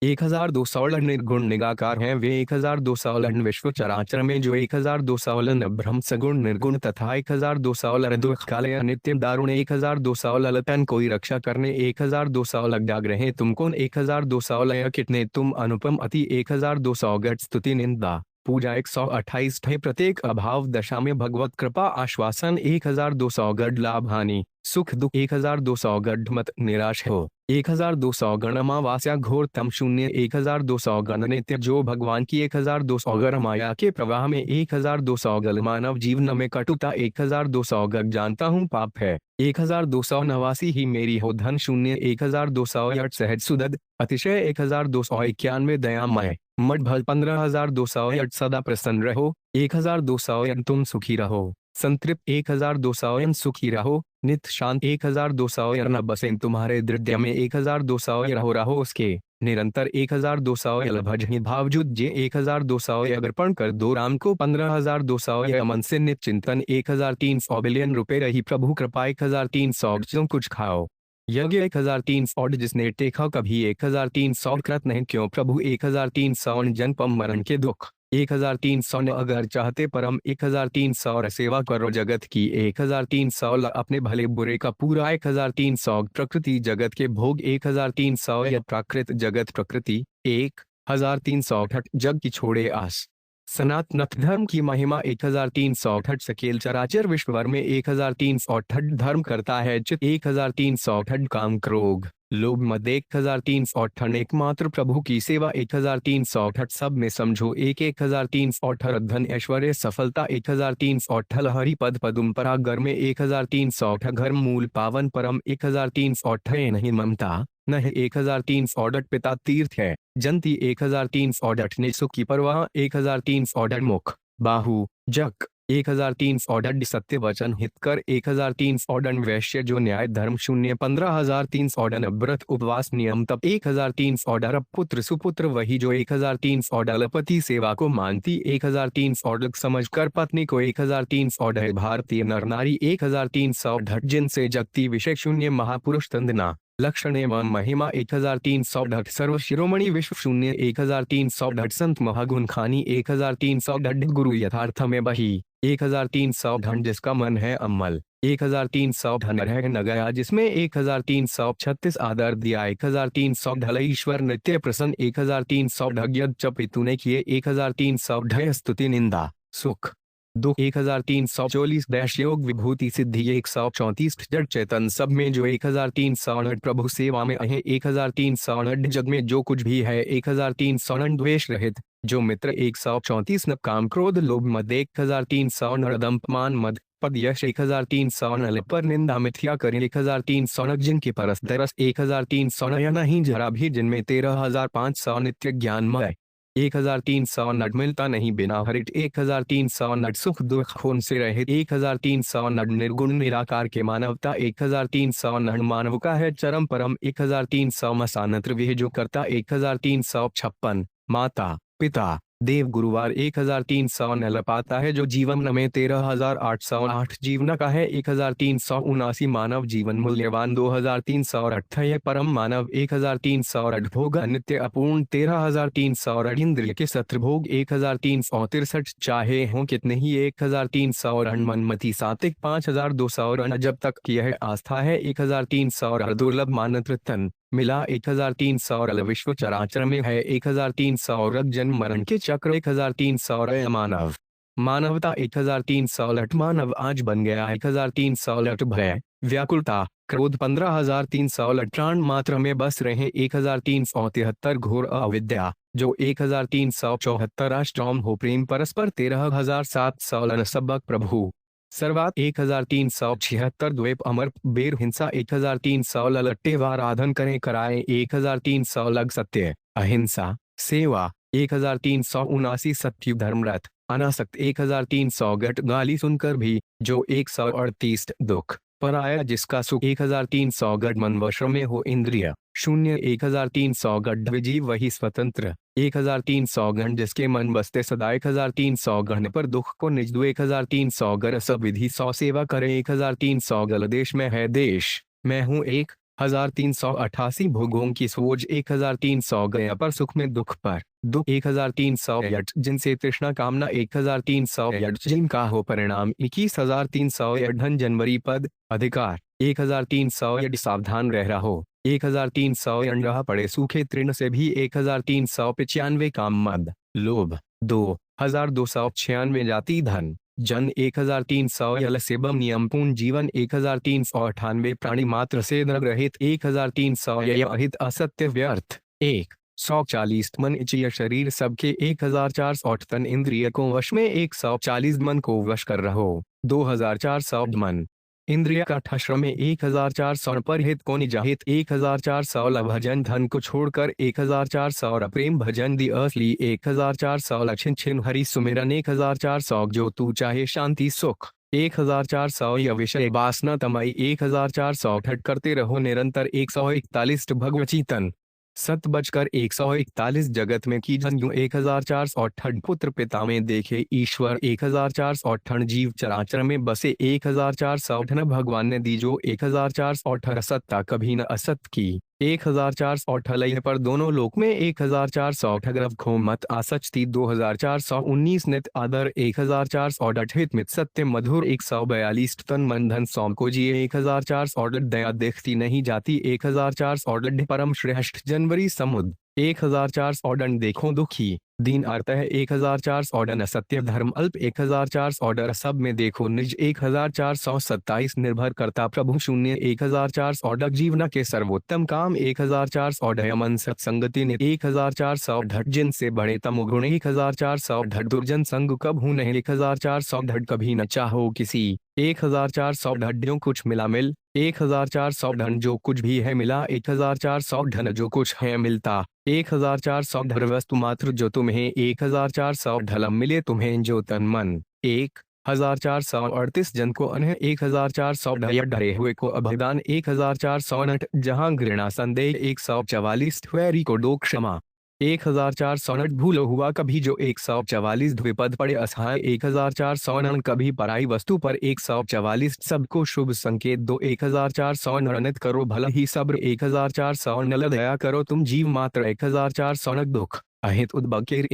1200 निर्गुण निगाकार हैं वे 1200 विश्व चराचर में जो 1200 ब्रह्म सगुण निर्गुण तथा 1200 दुख काले नित्य दारुण 1200 तन कोई रक्षा करने 1200 जाग रहे तुमको 1200 कितने तुम अनुपम अति 1200 गट स्तुति निंदा पूजा 128 है प्रत्येक अभाव दशा में भगवत कृपा आश्वासन 1200 गढ़ लाभ हानि सुख दुख 1200 गढ़ मत निराश हो 1200 गण अमावास्या घोर तम शून्य 1200 गण नित्य जो भगवान की 1200 गण माया के प्रवाह में 1200 गल मानव जीवन में कटुता 1200 गग जानता हूँ पाप है 1289 ही मेरी हो धन शून्य 1208 सहज सुदद अतिशय 1291 दयामय मठ भल 15208 सदा प्रसन्न रहो 1208 तुम सुखी रहो संतृप्त 1200 सुखी रहो नित शांत 1200 न बसें तुम्हारे हृदय में 1200 रहो उसके निरंतर 1200 भजनी भावजुद जे 1200 अर्पण कर दो राम को 15200 अमन से नित चिंतन 1300 बिलियन रुपए रही प्रभु कृपा 1300 जो कुछ खाओ यज्ञ 1300 जिसने टेका कभी 1300 कृत नहीं क्यों प्रभु 1300 जन्म मरण के दुख 1300 न अगर चाहते परम 1300 सेवा करो जगत की 1300 अपने भले बुरे का पूरा 1300 प्रकृति जगत के भोग 1300 प्राकृत जगत प्रकृति 1300 जग की छोड़े आस सनातन धर्म की महिमा 1300 सकेल चराचर विश्वभर में 1300 धर्म करता है चित 1300 काम क्रोध लोभ मद 1300 एकमात्र प्रभु की सेवा 1300 सब में समझो 1300 धन ऐश्वर्य सफलता 1300 हरि पद पदुम परागर में 1300 घर मूल पावन परम 1300 नहीं ममता न 1300 पिता तीर्थ है जनती 1300 ने सुख की परवाह 1300 मुख बाहु जक 1300 सत्य वचन हितकर 1300 वैश्य जो न्याय धर्म शून्य 15300 व्रत उपवास नियम तप 1300 पुत्र सुपुत्र वही जो 1300 पति सेवा को मानती 1300 समझकर पत्नी को 1300 भारतीय नर नारी 1300 जिनसे जगती विषय शून्य महापुरुष तंदना लक्षण एवं महिमा 1300 सर्व शिरोमणि विश्व शून्य 1300 संत महागुण खानी 1300 गुरु यथार्थ में बही 1300 जिसका मन है अमल 1300 रह न गया जिसमें 1336 आदर दिया 1300 ईश्वर नित्य प्रसन्न 1300 यद चप तूने किए 1300 स्तुति निंदा सुख दुख 1344 योग विभूति सिद्धि 134 जड़ चेतन सब में जो 1300 प्रभु सेवा में है 1300 जग में जो कुछ भी है 1300 द्वेष रहित जो मित्र 134 न काम क्रोध लोभ मद 1300 नरदम्प मान मद पद यश 1300 नल पर निंदा मिथ्या करें 1300 जिनके परस दरस 1300 या नहीं जरा भी जिनमें 13500 नित्य ज्ञानमय 1300 नट मिलता नहीं बिना हरिट 1300 नट सुख दुख खून से रहित 1300 नट निर्गुण निराकार के मानवता 1300 नट मानव का है चरम परम 1300 मसानत्र वह जो करता 1356 माता पिता देव गुरुवार 1300 नल पाता है जो जीवन में 13808 जीवन का है 1379 मानव जीवन मूल्यवान 2308 परम मानव 1308 भोग नित्य अपूर्ण 13300 इंद्रिय के शत्रुभोग 1363 चाहे हों कितने ही 1300 मनमति सात्विक 5200 जब तक की यह आस्था है 1300 दुर्लभ मानत्र तन मिला 1300 विश्व चराचर में है 1300 जन्म मरण के चक्र 1300 मानव मानवता 1300 मानव आज बन गया 1300 भय व्याकुलता क्रोध 15300 प्राण मात्र में बस रहे 1373 घोर अविद्या जो 1374 अष्टोम हो प्रेम परस्पर 13700 सबक प्रभु सर्वात 1376 द्वीप अमर बेर हिंसा 1300 ललट्टे आराधन करें कराए 1300 लग सत्य अहिंसा सेवा 1379 सत्य धर्मरथ अनासक्त 1300 गट गाली सुनकर भी जो 138 दुख पराया जिसका सुख 1300 गढ़ मन वश में हो इंद्रिय शून्य 1300 गढ़ विजीव वही स्वतंत्र 1300 गण जिसके मन बसते सदा 1300 गण पर दुख को निज दो 1300 गर सब विधि 100 सेवा करे 1300 गल देश में है देश मैं हूँ 1388 भोगों की सोच 1300 गया पर सुख में दुख पर दुख 1300 यट जिनसे तृष्णा कामना 1300 यट जिनका हो परिणाम 21300 धन जनवरी पद अधिकार 1300 यट सावधान रह रहो 1300 रहा पड़े सूखे तृण से भी 1395 काम मद लोभ 2296 जाति धन जन 1300 यल सेबम नियमपूर्ण जीवन 1398 प्राणी मात्र से रहित 1300 अहित असत्य व्यर्थ 140 मन इच्छिय शरीर सबके 1408 तन इंद्रिय को वश में 140 मन को वश कर रहो 2400 मन इंद्रिय का ठश्र में 1400 पर हित को निजाहित 1400 भजन धन को छोड़कर 1400 प्रेम भजन दी असली 1400 लक्षण छिन हरि सुमिरन 1400 जो तू चाहे शांति सुख 1400 या विषय वासना तमाई 1400 ठट करते रहो निरंतर 141 भगवचीतन 7:141 जगत में की जन 1408 पुत्र पिता में देखे ईश्वर 1408 जीव चराचर में बसे 1408 भगवान ने दी जो 1408 सत्ता कभी न असत की 1408 लय पर दोनों लोक में 1408 ग्रव खो मत आसचती 2419 नित आदर 1408 हित मित सत्य मधुर 142 तन मन धन सौम को जिए 1408 दया देखती नहीं जाती 1408 परम श्रेष्ठ जनवरी समुद 1408 देखो दुखी दीन अर्थ है 1408 सत्य धर्म अल्प 1408 सब में देखो निज 1427 निर्भर करता प्रभु शून्य 1408 जीवन के सर्वोत्तम काम 1408 मन सत्संगति ने 1408 जिन से बड़े तमोगुण 1408 दुर्जन संग कब हूँ नहीं 1408 कभी न चाहो किसी 1408 ढड्डियों कुछ मिला मिल 1400 धन जो कुछ भी है मिला 1400 धन जो कुछ है मिलता 1400 धन वस्तु मात्र जो तुम्हें 1400 ढलम मिले तुम्हें जो तन मन 1438 जन को अनह 1400 डरे हुए को अभिदान 1400 जहां घृणा संदेह 144 वैरी को दो क्षमा 1400 भूलो हुआ कभी जो 144 द्विपद पड़े असहाय 1400 कभी पराई वस्तु पर 144 सबको शुभ संकेत दो 1400 नरणित करो भला ही सब्र 1400 नल दया करो तुम जीव मात्र 1400 दुख अहित उद्बकेर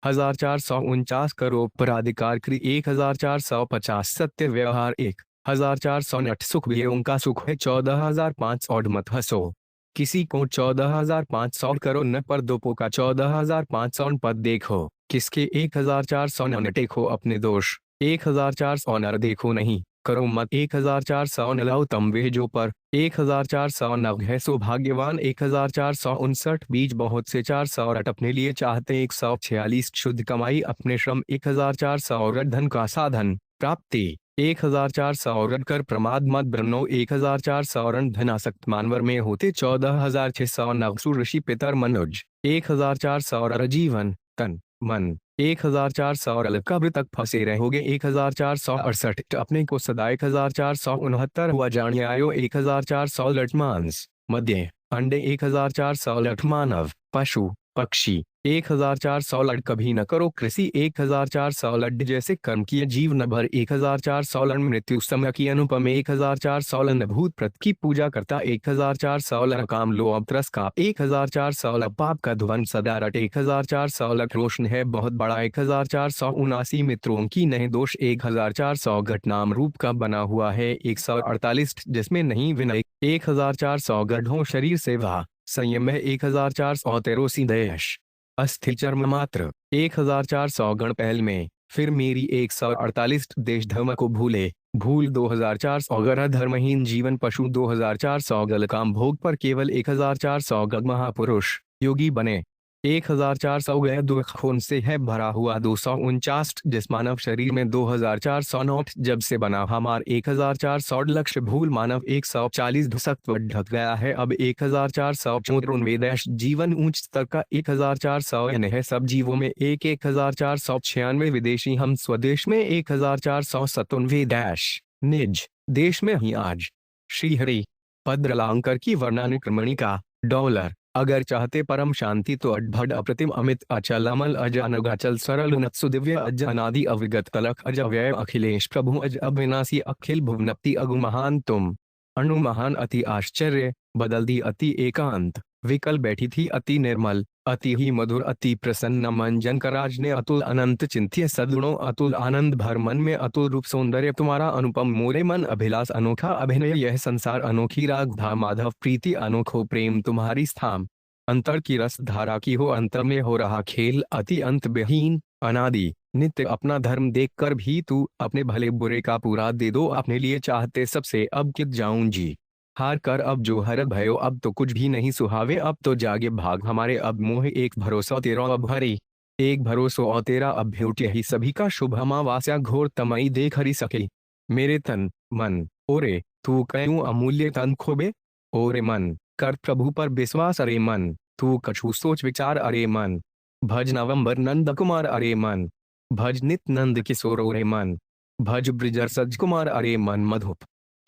1449 करो पराधिकार क्रि 1450 सत्य व्यवहार 1409 सुख भी उनका सुख है 14500 मत हंसो किसी को 14500 करो न पर दोपो का 14500 पद देखो किसके 1400 न टेको अपने दोष 1400 नर देखो नहीं करो मत 1400 न लाओ तम वे जो पर 1400 नव है सौभाग्यवान 1459 बीज बहुत से 400 रट अपने लिए चाहते 146 शुद्ध कमाई अपने श्रम 1400 रट धन का साधन प्राप्ति 1400 रट कर प्रमाद मत ब्रह्मो 1400 रण धनासक्त मानवर में होते 14600 नवसु ऋषि पितर मनुज 1400 रजीवन तन मन 1400 रल कब्र तक फंसे रहोगे 1468 अपने को सदा 1469 हुआ जानिए आयो 1400 लट मांस मध्य अंडे 1400 लट मानव पशु पक्षी 1400 लड़ कभी न करो कृषि 1400 लड जैसे कर्म किए जीव न भर 1400 लड़ मृत्यु समय की अनुपम 1400 लड़ भूत प्रत की पूजा करता 1400 लड़ काम लो अवत्रस का 1400 लड़ पाप का ध्वन सदा रट 1400 लड़ रोशन है बहुत बड़ा 1479 मित्रों की नहीं दोष 1400 घटनाम रूप का बना हुआ है 148 जिसमें नहीं विनय 1400 गढ़ों शरीर सेवा संयम है 1413 देश अस्थिर चर्म मात्र 1400 गण पहल में फिर मेरी 148 देश धर्म को भूल 2400 गृह धर्महीन जीवन पशु 2400 गल काम भोग पर केवल 1400 गग महापुरुष योगी बने 1400 गए दुख खून से है भरा हुआ 249 जिस मानव शरीर में 2409 जब से बना हमार 1400 लक्ष्य भूल मानव 140 धुसत्व ढक गया है अब 1494 जीवन ऊंच स्तर का 1400 है सब जीवों में 1496 विदेशी हम स्वदेश में 1497 निज देश में ही आज श्रीहरि पद्रलांकर की वर्णानुक्रमणिका डॉलर अगर चाहते परम शांति तो अड्भड अप्रतिम अमित अचल अमल अज अनगाचल सरल उन्नत सुदिव्य अज अनादि अविगत कलक अज अव्यय अखिलेश प्रभु अज अविनाशी अखिल भुवनप्ति अगु महान तुम अणु महान अति आश्चर्य बदल दी अति एकांत विकल बैठी थी अति निर्मल अति ही मधुर अति प्रसन्न मन जनकराज ने अतुल अनंत चिंत्य सद्गुणों अतुल आनंद भर मन में अतुल रूप सौंदर्य तुम्हारा अनुपम मोरे मन अभिलाष अनोखा अभिनय यह संसार अनोखी राग धा माधव प्रीति अनोखो प्रेम तुम्हारी स्थाम अंतर की रस धारा की हो अंतर में हो रहा खेल अति अंत विहीन अनादि नित्य अपना धर्म देखकर भी तू अपने भले बुरे का पूरा दे दो अपने लिए चाहते सबसे अब कित जाऊं जी। हार कर अब जो हर भयो अब तो कुछ भी नहीं सुहावे अब तो जागे भाग हमारे अब मोह एक भरोसा तेरा अब हरी। एक भरोसा और तेरा अब भ्यूट यही सभी का शुभ अमावास्या घोर तमई देख हरी सके। मेरे तन मन ओरे तू क्यों अमूल्य तन खोबे। ओरे मन कर प्रभु पर विश्वास अरे मन तू कछु सोच विचार अरे मन। भज नवंबर नंद कुमार अरे मन भज नित नंद किशोर अरे मन। भज ब्रिजर सज कुमार अरे मन मधुप।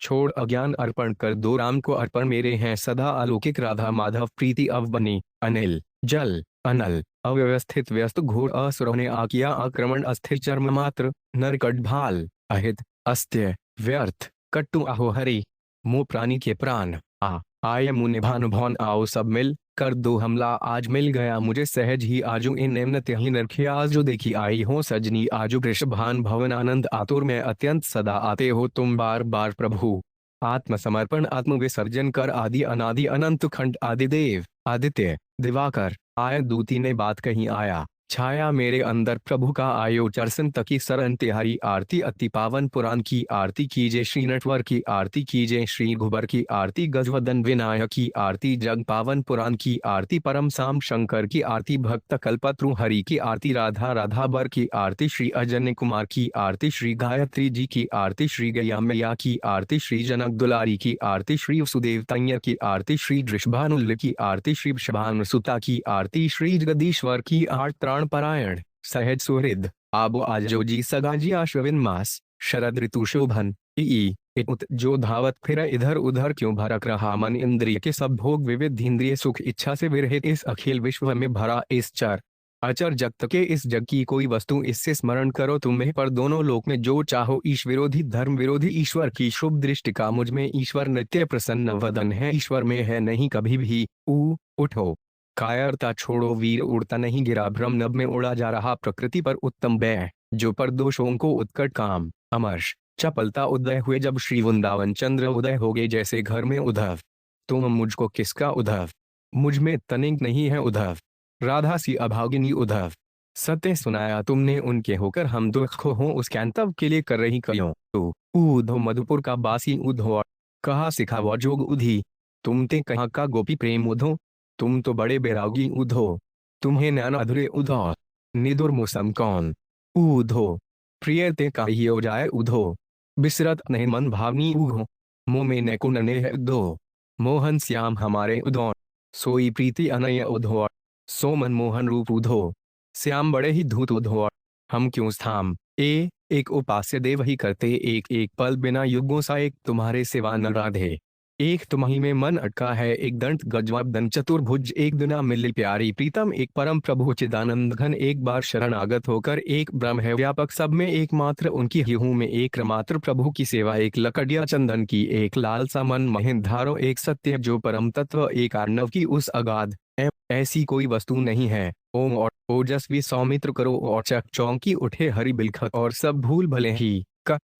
छोड़ अज्ञान अर्पण कर दो राम को अर्पण मेरे हैं सदा अलौकिक राधा माधव प्रीति अवबनी अनिल जल अनल अव्यवस्थित व्यस्त घोर असुरों ने आकिया आक्रमण अस्थिर चर्म मात्र नरकट भाल अहित अस्त्य व्यर्थ कट्टु आहो हरि। मुँह प्राणी के प्राण आय मुनि भानुभान आओ सब मिल कर दो हमला आज मिल गया मुझे सहज ही आजू इन निम्न ही नरखे आज जो देखी आई हो सजनी आजू वृषभान भवन आनंद आतुर में अत्यंत सदा आते हो तुम बार बार प्रभु। आत्मसमर्पण आत्मविसर्जन कर आदि अनादि अनंत खंड आदिदेव आदित्य दिवाकर आय दूती ने बात कही आया छाया मेरे अंदर प्रभु का आयो चरसन तकी सरन तिहारी आरती अति पावन पुराण की आरती कीजिए श्री नटवर की आरती कीजिए श्री घुबर की आरती गजवदन विनायक की आरती जग पावन पुराण की आरती परम साम शंकर की आरती भक्त कल्पत्रु हरि की आरती राधा राधाबर की आरती श्री अजन्य कुमार की आरती श्री गायत्री जी की आरती श्री गया मैया की आरती श्री जनक दुलारी की आरती श्री वसुदेव तैयर की आरती श्री वृषभानुल्ल की आरती श्री वृषभानुसुता की आरती श्री जगदीश्वर की आरती परायण सहज सुहृद आबो आजो जी सगाजी आश्विन मास शरद ऋतु शोभन इत जो धावत फिर इधर उधर क्यों भरक रहा मन इंद्रिय के सब भोग विविध इंद्रिय सुख इच्छा से विरहित इस अखिल विश्व में भरा इस चर अचर जगत के इस जग की कोई वस्तु इससे स्मरण करो तुम्हें पर दोनों लोक में जो चाहो ईश विरोधी धर्म विरोधी ईश्वर की शुभ दृष्टि का मुझ में ईश्वर नित्य प्रसन्न वदन है ईश्वर में है नहीं कभी भी उठो कायरता छोड़ो वीर उड़ता नहीं गिरा भ्रम नभ में उड़ा जा रहा प्रकृति पर उत्तम व्यय जो पर दोषों को उत्कट काम अमर्ष चपलता उदय हुए जब श्री वृंदावन चंद्र उदय हो गए जैसे घर में उद्धव तुम मुझको किसका उद्धव मुझ में तनिक नहीं है उद्धव राधा सी अभागिनी उद्धव सत्य सुनाया तुमने उनके होकर हम दुख हो उस कैंतव के लिए कर रही क्यों तू उद्धव मधुपुर का बासी उद्धव कहा सिखा वो जोग उधी तुम ते कहाँ का गोपी प्रेम उधो तुम तो बड़े बैरागी उधो तुम्हें नैन अधूरे उधो निदुर मौसम कौन उधो प्रिय ते काही हो जाए उधो बिसरत नहीं मन भावनी उघो मुँह में नैकुन ने दो मोहन श्याम हमारे उधो सोई प्रीति अनय उधो सो मनमोहन रूप उधो श्याम बड़े ही धूत उधो हम क्यों स्थाम एक उपास्य देव ही करते एक एक पल बिना युगों सा एक तुम्हारे सिवा न राधे एक तुम्ही में मन अटका है एक दंत गजवाबदन चतुर्भुज एक दुना मिली प्यारी प्रीतम एक परम प्रभु चिदानंद घन एक बार शरणागत होकर एक ब्रह्म है व्यापक सब में एकमात्र उनकी ही हूँ में एक मात्र प्रभु की सेवा एक लकड़िया चंदन की एक लालसा मन महेंद्र धारो एक सत्य जो परम तत्व एक अर्णव की उस अगाध ऐसी कोई वस्तु नहीं है ओम और ओजस्वी सौमित्र करो और चक चौंकी उठे हरि बिलखत और सब भूल भले ही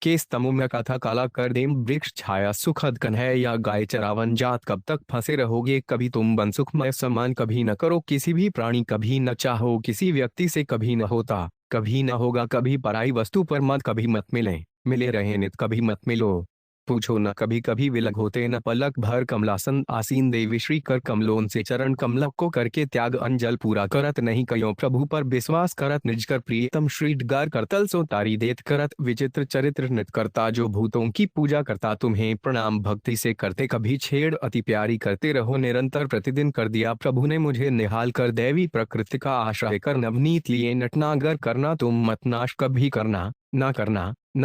के स्तंभों में कथा काला कर देम वृक्ष छाया सुखद कन्है या गाय चरावन जात कब तक फंसे रहोगे कभी तुम बन सुखमय सम्मान कभी न करो किसी भी प्राणी कभी न चाहो किसी व्यक्ति से कभी न होता कभी न होगा कभी पराई वस्तु पर मत कभी मत मिले रहे नित कभी मत मिलो पूछो न कभी कभी विलग होते न पलक भर कमलासन आसीन देवी श्री कर कमलोन से चरण कमलक को करके त्याग अंजल पूरा करत नहीं कयो प्रभु पर विश्वास करत निज कर प्रियतम श्री गार करतल सो तारी देत करत विचित्र चरित्र नित करता जो भूतों की पूजा करता तुम्हें प्रणाम भक्ति से करते कभी छेड़ अति प्यारी करते रहो निरंतर प्रतिदिन कर दिया प्रभु ने मुझे निहाल कर दैवी प्रकृति का आश्रय कर नवनीत लिए नटनागर करना तुम मत नाश कभी करना ना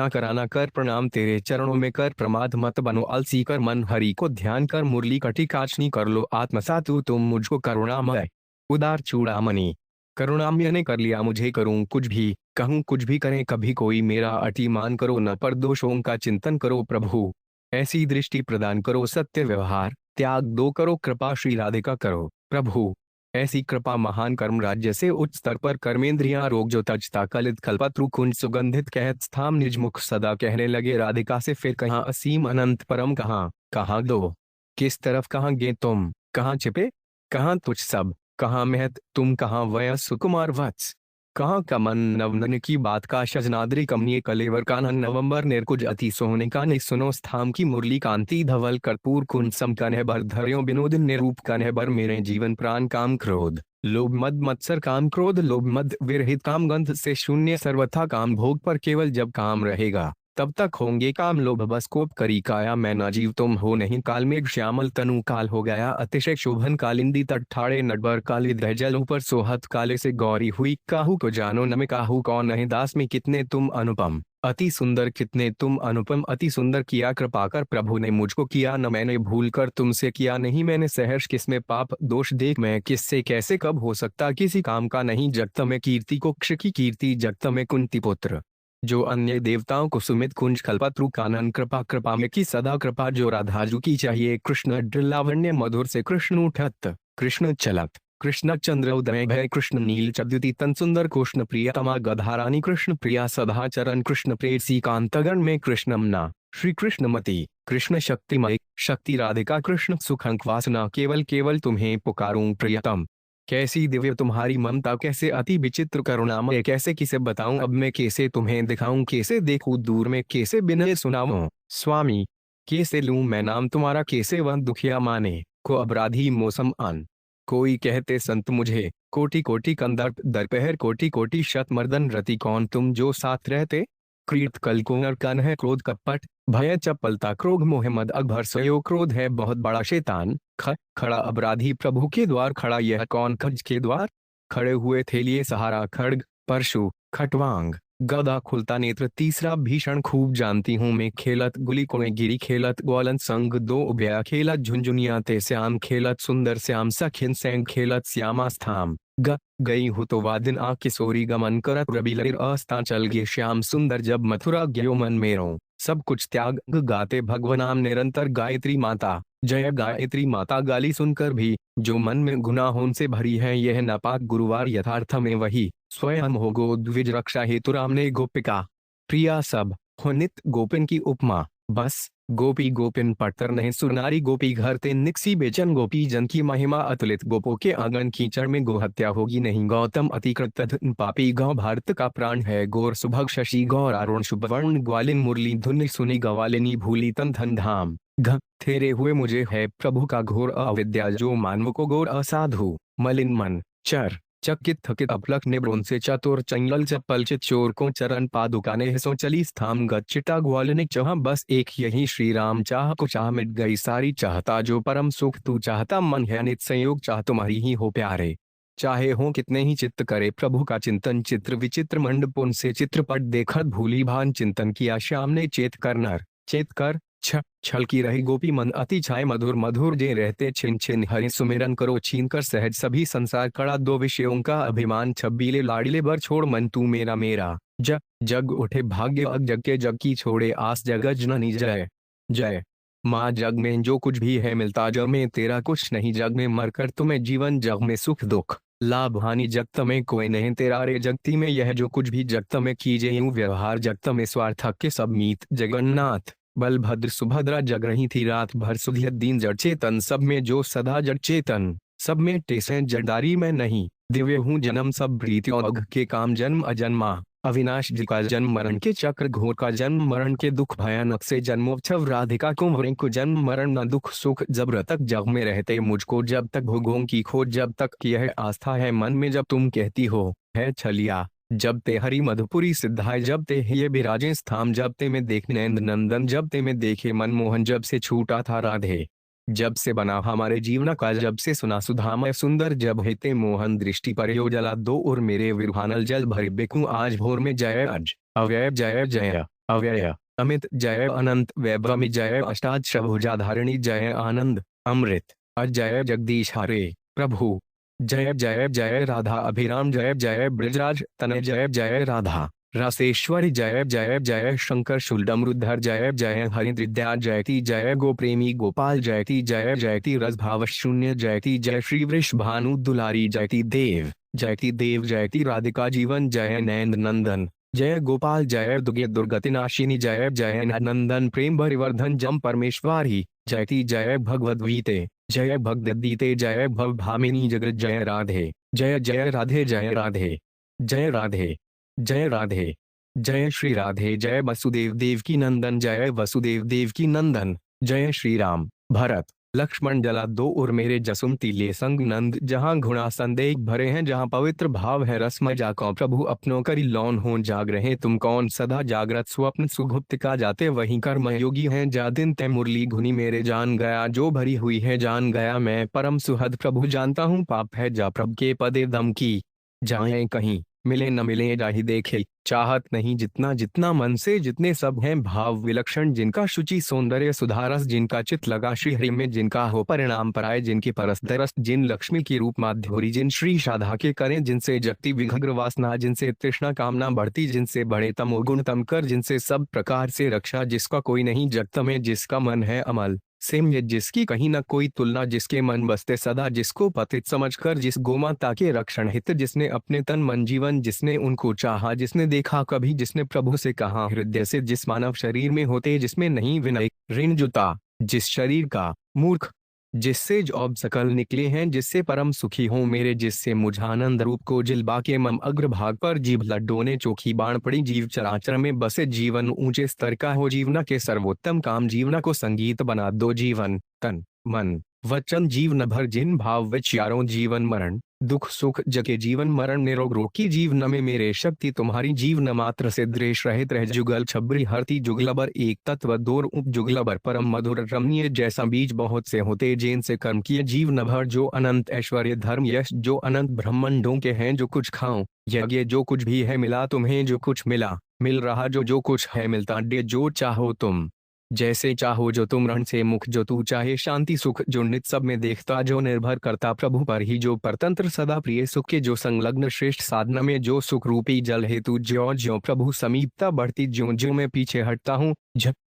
कराना कर प्रणाम तेरे चरणों में कर प्रमाद मत बनो अलसी कर मन हरि को ध्यान कर मुरली कटी काचनी कर लो आत्मसातु तुम मुझको करुणामय उदार चूड़ामणि करुणामय ने कर लिया मुझे करूं कुछ भी कहूं कुछ भी करें कभी कोई मेरा अतिमान करो न पर दोषों का चिंतन करो प्रभु ऐसी दृष्टि प्रदान करो सत्य व्यवहार त्याग दो करो कृपा श्री राधिका करो प्रभु ऐसी कृपा महान कर्म राज्य से उच्च स्तर पर कर्मेंद्रियां रोग जो तजता कलित कल्पत्रु कुंज सुगंधित कहत स्थाम निजमुख सदा कहने लगे राधिका से फिर कहाँ असीम अनंत परम कहाँ दो किस तरफ कहाँ गे तुम कहाँ छिपे कहाँ तुझ सब कहाँ महत तुम कहाँ वयस सुकुमार वत्स कहाँ का मन नवनन की बात का शजनाद्री कमनीय कलेवर कानन नवंबर निर्कुज अति सोहने का निस्सुनो स्थाम की मुरली कांति धवल कर्पूर कुंसम कन्हबर धर्यो विनोद निरूप कन्हबर मेरे जीवन प्राण काम क्रोध लोभ मद मत्सर काम क्रोध लोभ मद विरहित काम गंध से शून्य सर्वथा काम भोग पर केवल जब काम रहेगा तब तक होंगे काम लोभ बस कोप करी काया मैं ना जीव तुम हो नहीं काल मेघ श्यामल तनु काल हो गया अतिशय शोभन कालिंदी तट ठाड़े नटबर काली दहजल ऊपर सोहत काले से गौरी हुई काहू को जानो न मैं काहू कौन नहीं दास में कितने तुम अनुपम अति सुंदर कितने तुम अनुपम अति सुंदर किया कृपा कर प्रभु ने मुझको किया न मैंने भूल कर तुमसे किया नहीं मैंने सहर्ष किसमें पाप दोष देख मैं किससे कैसे कब हो सकता किसी काम का नहीं जगत में कीर्ति को क्ष की कीर्ति जगत में कुंती पुत्र जो अन्य देवताओं को सुमित कुंज कल्पत्रु कानन कृपा कृपा में की सदा कृपा जो राधाजू की चाहिए कृष्ण लावण्य मधुर से कृष्ण उठत कृष्ण चलत कृष्ण चंद्र उदय भय कृष्ण नील चद्युति तन सुंदर कृष्ण प्रियतमा गधारानी कृष्ण प्रिया सदा चरण कृष्ण प्रेसी कांतगण में कृष्णमना श्री कृष्णमती कृष्ण शक्तिमय शक्ति राधिका कृष्ण सुखंक वासना केवल केवल तुम्हें पुकारूं प्रियतम कैसी दिव्य तुम्हारी ममता कैसे अति विचित्र करुणामय कैसे किसे बताऊं अब मैं कैसे तुम्हें दिखाऊं कैसे देखूं दूर में कैसे बिनय सुनाऊं स्वामी कैसे लूं मैं नाम तुम्हारा कैसे वह दुखिया माने को अपराधी मौसम आन कोई कहते संत मुझे कोटि कोटि कंदर्प दरपहर कोटि कोटि शतमर्दन रति कौन तुम जो साथ रहते क्रीत कल कुंवर कन है क्रोध कपट भय चपलता क्रोध मोहम्मद अकबर सयो क्रोध है बहुत बड़ा शैतान खड़ा अपराधी प्रभु के द्वार खड़ा यह कौन खज के द्वार खड़े हुए थे लिए सहारा खड़ग परशु खटवांग गदा खुलता नेत्र तीसरा भीषण खूब जानती हूँ मैं खेलत गुली कोणे गिरी खेलत ग्वालन संग दो उभया खेलत झुंझुनिया ते श्याम खेलत सुंदर श्याम सखिन सैंग खेलत श्यामा स्थाम गई हूँ तो वादिन आ किशोरी गमन करत रवि लहर अस्ता चल गे श्याम सुंदर जब मथुरा गयो मन मेरो सब कुछ त्याग गाते भगवनाम निरंतर गायत्री माता जय गायत्री माता गाली सुनकर भी जो मन में गुनाहों से भरी है यह नापाक गुरुवार यथार्थ में वही स्वयं हो गो द्विज रक्षा हेतु राम ने गोपिका प्रिया सब हो नित गोपिन की उपमा बस गोपी गोपिन पट्टर नहीं सुनारी गोपी घर ते निक्सी बेचन गोपी जन की महिमा अतुलित गोपो के आंगन कीचड़ में गोहत्या होगी नहीं गौतम अतिकृत पापी गौ भारत का प्राण है गौर सुभग शशि गौर अरुण शुभवर्ण ग्वालिन मुरली धुन सुनी गवालिनी भूली तन धन धाम घ थेरे हुए मुझे है प्रभु का घोर अविद्या जो मानव को घोर असाधु मलिन मन चर चकित थकित अपलक निब्रोन से चतुर चंगल चपलचित चोर को चरण पादुकाने सो चली स्थाम गच्चिटा ग्वालनिक चाह बस एक यही श्री राम चाह को चाह मिट गई सारी चाहता जो परम सुख तू चाहता मन है नित संयोग चाह तुम्हारी ही हो प्यारे चाहे हो कितने ही चित्त करे प्रभु का चिंतन चित्र विचित्र मंडपुन से चित्रपट देखत भूली भान चिंतन किया श्याम ने चेत कर नर चेत कर छल की रही गोपी मन अति छाए मधुर मधुर जे रहते छिन छिन हरि सुमिरन करो छीन कर सहज सभी संसार कड़ा दो विषयों का अभिमान छब्बीले लाड़ीले बर छोड़ मन तू मेरा मेरा जग उठे भाग्य अग जग के जग की छोड़े आस जगत जननी जय जय माँ जग में जो कुछ भी है मिलता जग में तेरा कुछ नहीं जग में मरकर तुम्हें जीवन जग में सुख दुख लाभ हानि जगत में कोई नहीं तेरा रे जगती में यह जो कुछ भी जगत में कीजे यूं व्यवहार जगत में स्वार्थक के सब मीत जगन्नाथ बलभद्र सुभद्रा जग रही थी रात भर सुधियत दीन जड़ चेतन सब में जो सदा जड़ चेतन सब में टेसे जड़दारी में नहीं दिव्य हूँ जन्म सब प्रीतियों अघ के काम जन्म अजन्मा अविनाश जी का जन्म मरण के चक्र घोर का जन्म मरण के दुख भयानक से जन्मोत्सव राधिका कुंवरें को जन्म मरण न दुख सुख जब तक जग में रहते मुझको जब तक भोगों की खोज जब तक यह आस्था है मन में जब तुम कहती हो है छलिया जब ते हरि मधुपुरी सिद्धाय जब ते ये बिराजे स्थाम जब ते में देख नैंद नंदन जब ते में देखे मनमोहन जब से छूटा था राधे जब से बना हमारे जीवन का जब से सुना सुधामय सुंदर जब हेते मोहन दृष्टि पर यो जला दो और मेरे विरहानल जल भर बेकूं आज भोर में जय अज अव्यय जय जय अव्यय अमित जय अनंत वैभव जय अष्टादश भुजाधारिणी जय आनंद अमृत अजय जगदीश हरे प्रभु जय जय जय राधा अभिराम जय जय ब्रजराज तनय जय जय राधा रसेश्वरी जय जय जय शंकर शूलडमरुद्धर जय जय हरिद्विद्या जयति जय गोप्रेमी गोपाल जयति जय जयति रसभाव शून्य जयति जय श्री वृष भानु दुलारी जयति देव जयति राधिका जीवन जय नैंद नंदन जय गोपाल जय दुर्गे दुर्गति नाशिनी जय जय नंदन प्रेम परिवर्धन जम परमेश्वरी जयति जय भगवद्गीते जय भगवद्गीते जय भव भामिनी जगत जय राधे जय जय राधे जय राधे। जय राधे, जय राधे, जय श्री राधे, जय वसुदेव देवकी नंदन, जय वसुदेव देवकी नंदन, जय श्री राम। भरत लक्ष्मण जला दो और मेरे जसुमती ले संग नंद, जहाँ घुणा संदेह भरे हैं, जहाँ पवित्र भाव है रसमय जाको प्रभु अपनों करी लौन हो जाग रहे तुम कौन सदा जागृत स्वप्न सुगुप्त का जाते वहीं कर्म योगी हैं, जा दिन तय मुरली घुनी मेरे जान गया, जो भरी हुई है जान गया मैं, परम सुहद प्रभु जानता हूँ पाप है जा प्रभु के पदे दम की, जाए कहीं मिले न मिले जाहि देखे, चाहत नहीं जितना जितना मन से, जितने सब हैं भाव विलक्षण, जिनका शुचि सौंदर्य सुधारस, जिनका चित लगा श्री हरि में, जिनका हो परिणाम पराय, जिनकी परस दरस, जिन लक्ष्मी की रूप माध्योरी, जिन श्री शाधा के करें, जिनसे जगती विघ्र वासना, जिनसे तृष्णा कामना बढ़ती, जिनसे बड़े तमोगुण तम कर, जिनसे सब प्रकार से रक्षा, जिसका कोई नहीं जगत में, जिसका मन है अमल सेम ये, जिसकी कहीं न कोई तुलना, जिसके मन बसते सदा, जिसको पतित समझकर, जिस गोमाता के रक्षण हित, जिसने अपने तन मन जीवन, जिसने उनको चाहा, जिसने देखा कभी, जिसने प्रभु से कहा हृदय से, जिस मानव शरीर में होते जिसमें नहीं विनय ऋण जुता, जिस शरीर का मूर्ख जिससे जॉब सकल निकले हैं, जिससे परम सुखी हो मेरे, जिससे मुझ आनंद रूप को जिलबा के मम अग्रभाग पर जीभ लड्डोने चोखी बाण पड़ी, जीव चराचर में बसे जीवन ऊंचे स्तर का हो, जीवना के सर्वोत्तम काम, जीवना को संगीत बना दो, जीवन तन मन वचन जीवन भर जिन भाव विचारों, जीवन मरण दुख सुख जगे जीवन मरण निरोग रोग की जीवन में मेरे शक्ति तुम्हारी, जीवन मात्र से द्वेष रहित रह, जुगल छबरी हरती जुगलबर एक तत्व दो उप जुगलबर परम मधुर रमणीय, जैसा बीज बहुत से होते जैन से कर्म किए, जीवन भर जो अनंत ऐश्वर्य धर्म यश, जो अनंत ब्रह्मांडों के हैं, जो कुछ खाओ यज्ञ, जो कुछ भी है मिला तुम्हें, जो कुछ मिला मिल रहा, जो जो कुछ है मिलता डे, जो चाहो तुम जैसे चाहो, जो तुम रण से मुख, जो तू चाहे शांति सुख, जो नित सब में देखता, जो निर्भर करता प्रभु पर ही, जो परतंत्र सदा प्रिय सुख के, जो संलग्न श्रेष्ठ साधना में, जो सुख रूपी जल हेतु, ज्यो ज्यो प्रभु समीपता बढ़ती, ज्यो ज्यो मैं पीछे हटता हूँ,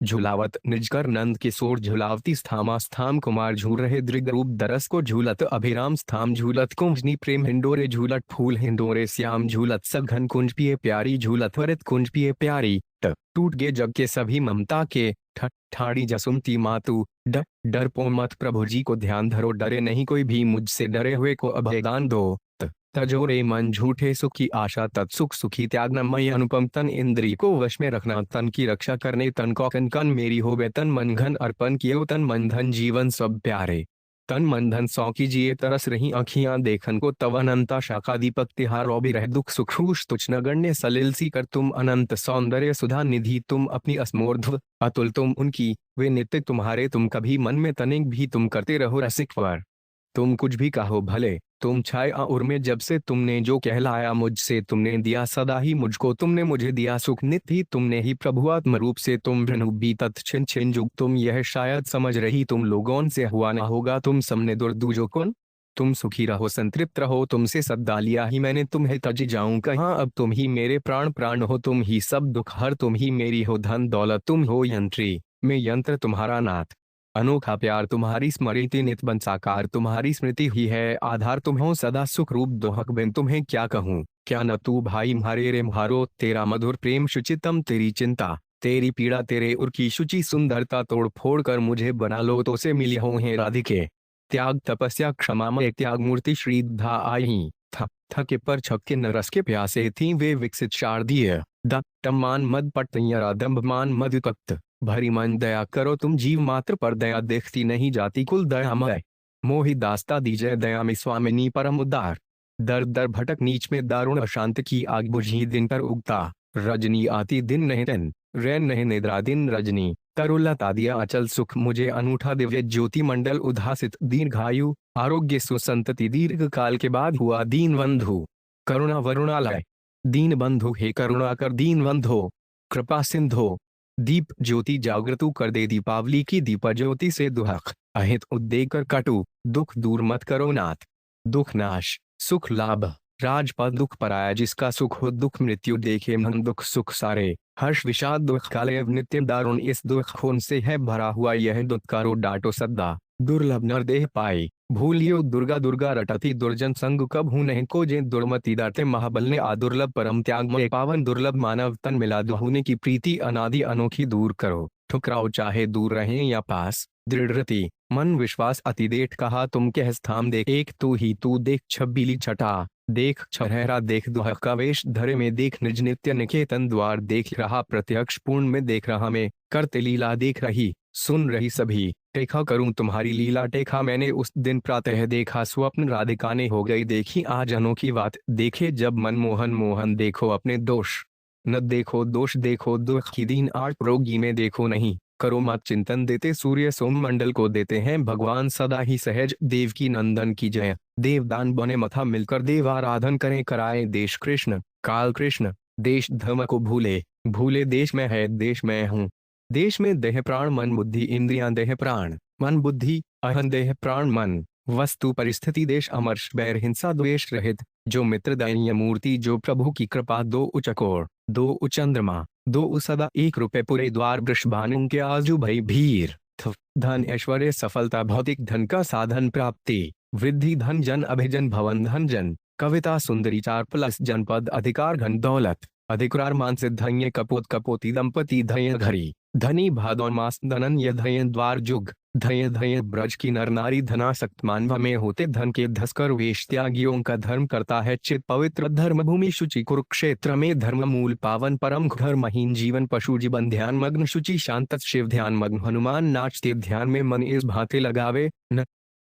झुलावत निजकर नंद किशोर झुलावती, स्थामा स्थाम कुमार झूल रहे दृग रूप दरस को, झूलत अभिराम स्थाम झूलत कुंजनी प्रेम हिंडोरे, झूलत फूल हिंडोरे श्याम, झूलत सघन कुंज पिए प्यारी, झूलत वरित कुंज पिए प्यारी, टूट गए जग के सभी ममता के ठाड़ी जसुमती मातु, डर पो मत प्रभु जी को ध्यान धरो, डरे नहीं कोई भी मुझसे, डरे हुए को अभयदान दो, तजोरे मन झूठे सुख की आशा, तत्सुख सुखी त्यागना, मय अनुपम तन इंद्री को वश में रखना, तन की रक्षा करने, तन को कन कन मेरी होवे, तन मन घन अर्पण किए, तन मन धन जीवन सब प्यारे, तन मन धन सौ कीजिए, तरस रही आँखियां देखन को, तव अनंता शाखा दीपक तिहार रौबी रह, दुख सुखूष तुच्छ नगण्य सलिल सी कर, तुम अनंत सौंदर्य सुधा निधि, तुम अपनी असमोर्ध्व अतुल तुम उनकी, वे नित्य तुम्हारे, तुम कभी मन में तनिक भी, तुम करते रहो रसिक वर, तुम कुछ भी कहो भले, तुम छाए और में, जब से तुमने जो कहलाया मुझसे, तुमने दिया सदा ही मुझको, तुमने मुझे दिया सुख नित्य ही, तुमने ही प्रभु आत्म रूप से, तुम बीतत छिन छिन जुग, तुम यह शायद समझ रही, तुम लोगों से हुआ ना होगा, तुम सबने दुर्दूजो कौन, तुम सुखी रहो संतृप्त रहो, तुमसे सद्दा लिया ही मैंने, तुम्हें तज जाऊं कहाँ, अब तुम ही मेरे प्राण प्राण हो, तुम ही सब दुख हर, तुम ही मेरी हो धन दौलत, तुम हो यंत्री मैं यंत्र तुम्हारा नाथ, अनोखा प्यार तुम्हारी स्मृति नित बन साकार, तुम्हारी स्मृति ही है आधार, तुम हो सदा सुख रूप दोहक बिन, तुम्हें क्या कहूँ क्या न तू भाई म्हारे रे म्हारो, तेरा मधुर प्रेम शुचितम तेरी चिंता, तेरी पीड़ा तेरे उर की शुचि सुंदरता, तोड़ फोड़ कर मुझे बना लो तो से मिली हो हैं राधिके, त्याग तपस्या क्षमा में त्याग मूर्ति श्रीधा आई, थके पर छक्के न रस के प्यासे थी वे विकसित शारदीय, दम्मान मद पट्टैया दम्भमान मधुतक्त, भरी मन दया करो तुम जीव मात्र पर, दया देखती नहीं जाती कुल दयामय, मोहि दास्ता दीजय दया में स्वामिनी परम उदार, दर दर भटक नीच में दारुण अशांत की आग बुझी दिन पर उगता, रजनी आती दिन नहीं दिन रैन नहीं निद्रा दिन रजनी, तरुलता दिया अचल सुख मुझे अनूठा दिव्य ज्योति मंडल उद्हासित, दीर्घायु आरोग्य सुसंतति, दीर्घ काल के बाद हुआ दीन बंधु, करुणा वरुणालय, दीन बंधु हे करुणा कर दीन बंधो, कृपा सिंधो, दीप ज्योति जागृतु कर दे, दीपावली की दीपा ज्योति से दुहक अहित उद्देग कर कटु, दुख दूर मत करो नाथ, दुख नाश सुख लाभ, राजपद दुख पराया, जिसका सुख हो दुख मृत्यु देखे मन, दुख सुख सारे हर्ष विषाद दुख काले नित्य दारुण, इस दुख खून से है भरा हुआ यह दुत्कारो डाटो सद्दा, दुर्लभ नर देह पाई, भूलियो दुर्गा दुर्गा रटती, दुर्जन संग कब हूँ नहीं को, जे दुर्मति दाते महाबल ने आदुर्लभ परम त्याग में पावन, दुर्लभ मानव तन मिला दुहने की प्रीति अनादि अनोखी, दूर करो ठुकराओ चाहे दूर रहें या पास, दृढ़ति मन विश्वास अतिदेठ कहा तुम कह स्थाम देख, एक तू ही तू देख छबीली छटा, देख छहरा देख दुह का वेश धरे में देख निज नित्य निकेतन द्वार देख रहा प्रत्यक्ष पूर्ण में देख रहा में करते लीला देख रही सुन रही सभी टेखा करूं तुम्हारी लीला टेखा मैंने उस दिन प्रातः देखा स्वप्न राधिका ने हो गई देखी आज अनोखी बात देखे जब मनमोहन मोहन देखो अपने दोष न देखो दोष देखो दुख की दीन आर्ट रोगी में देखो नहीं करो मत चिंतन देते सूर्य सोम मंडल को देते हैं भगवान सदा ही सहज देव की नंदन की जय देवदान बने मथा मिलकर देव आराधन करें कराए देश कृष्ण काल कृष्ण देश धर्म को भूले भूले देश में है देश में हूँ देश में देह प्राण मन बुद्धि इंद्रियां देह प्राण मन बुद्धि अहं देह प्राण मन वस्तु परिस्थिति देश अमर्ष बैर हिंसा द्वेष रहित जो मित्र दयनीय मूर्ति जो प्रभु की कृपा दो उचकोर दो उचंद्रमा दो सदा एक रुपए पूरे द्वार वृषभानु के आजू भई भीर धन ऐश्वर्य सफलता भौतिक धन का साधन प्राप्ति वृद्धि धन जन अभिजन भवन धन जन कविता सुंदरी 4+ जनपद अधिकार घन दौलत अधिकार मान से धन्य कपोत कपोती दंपति धय घरी धनी भादौन मास धनन य धय द्वार जुग धय धय ब्रज की नर नारी धनासक्त मानव में होते धन के धसकर वेश त्यागियों का धर्म करता है चित पवित्र धर्म भूमि शुचि कुरुक्षेत्र में धर्म मूल पावन परम धर्महीन जीवन पशु जीवन ध्यान मग्न शुचि शांत शिव ध्यान मग्न हनुमान नाचते ध्यान में मन इस भांति लगावे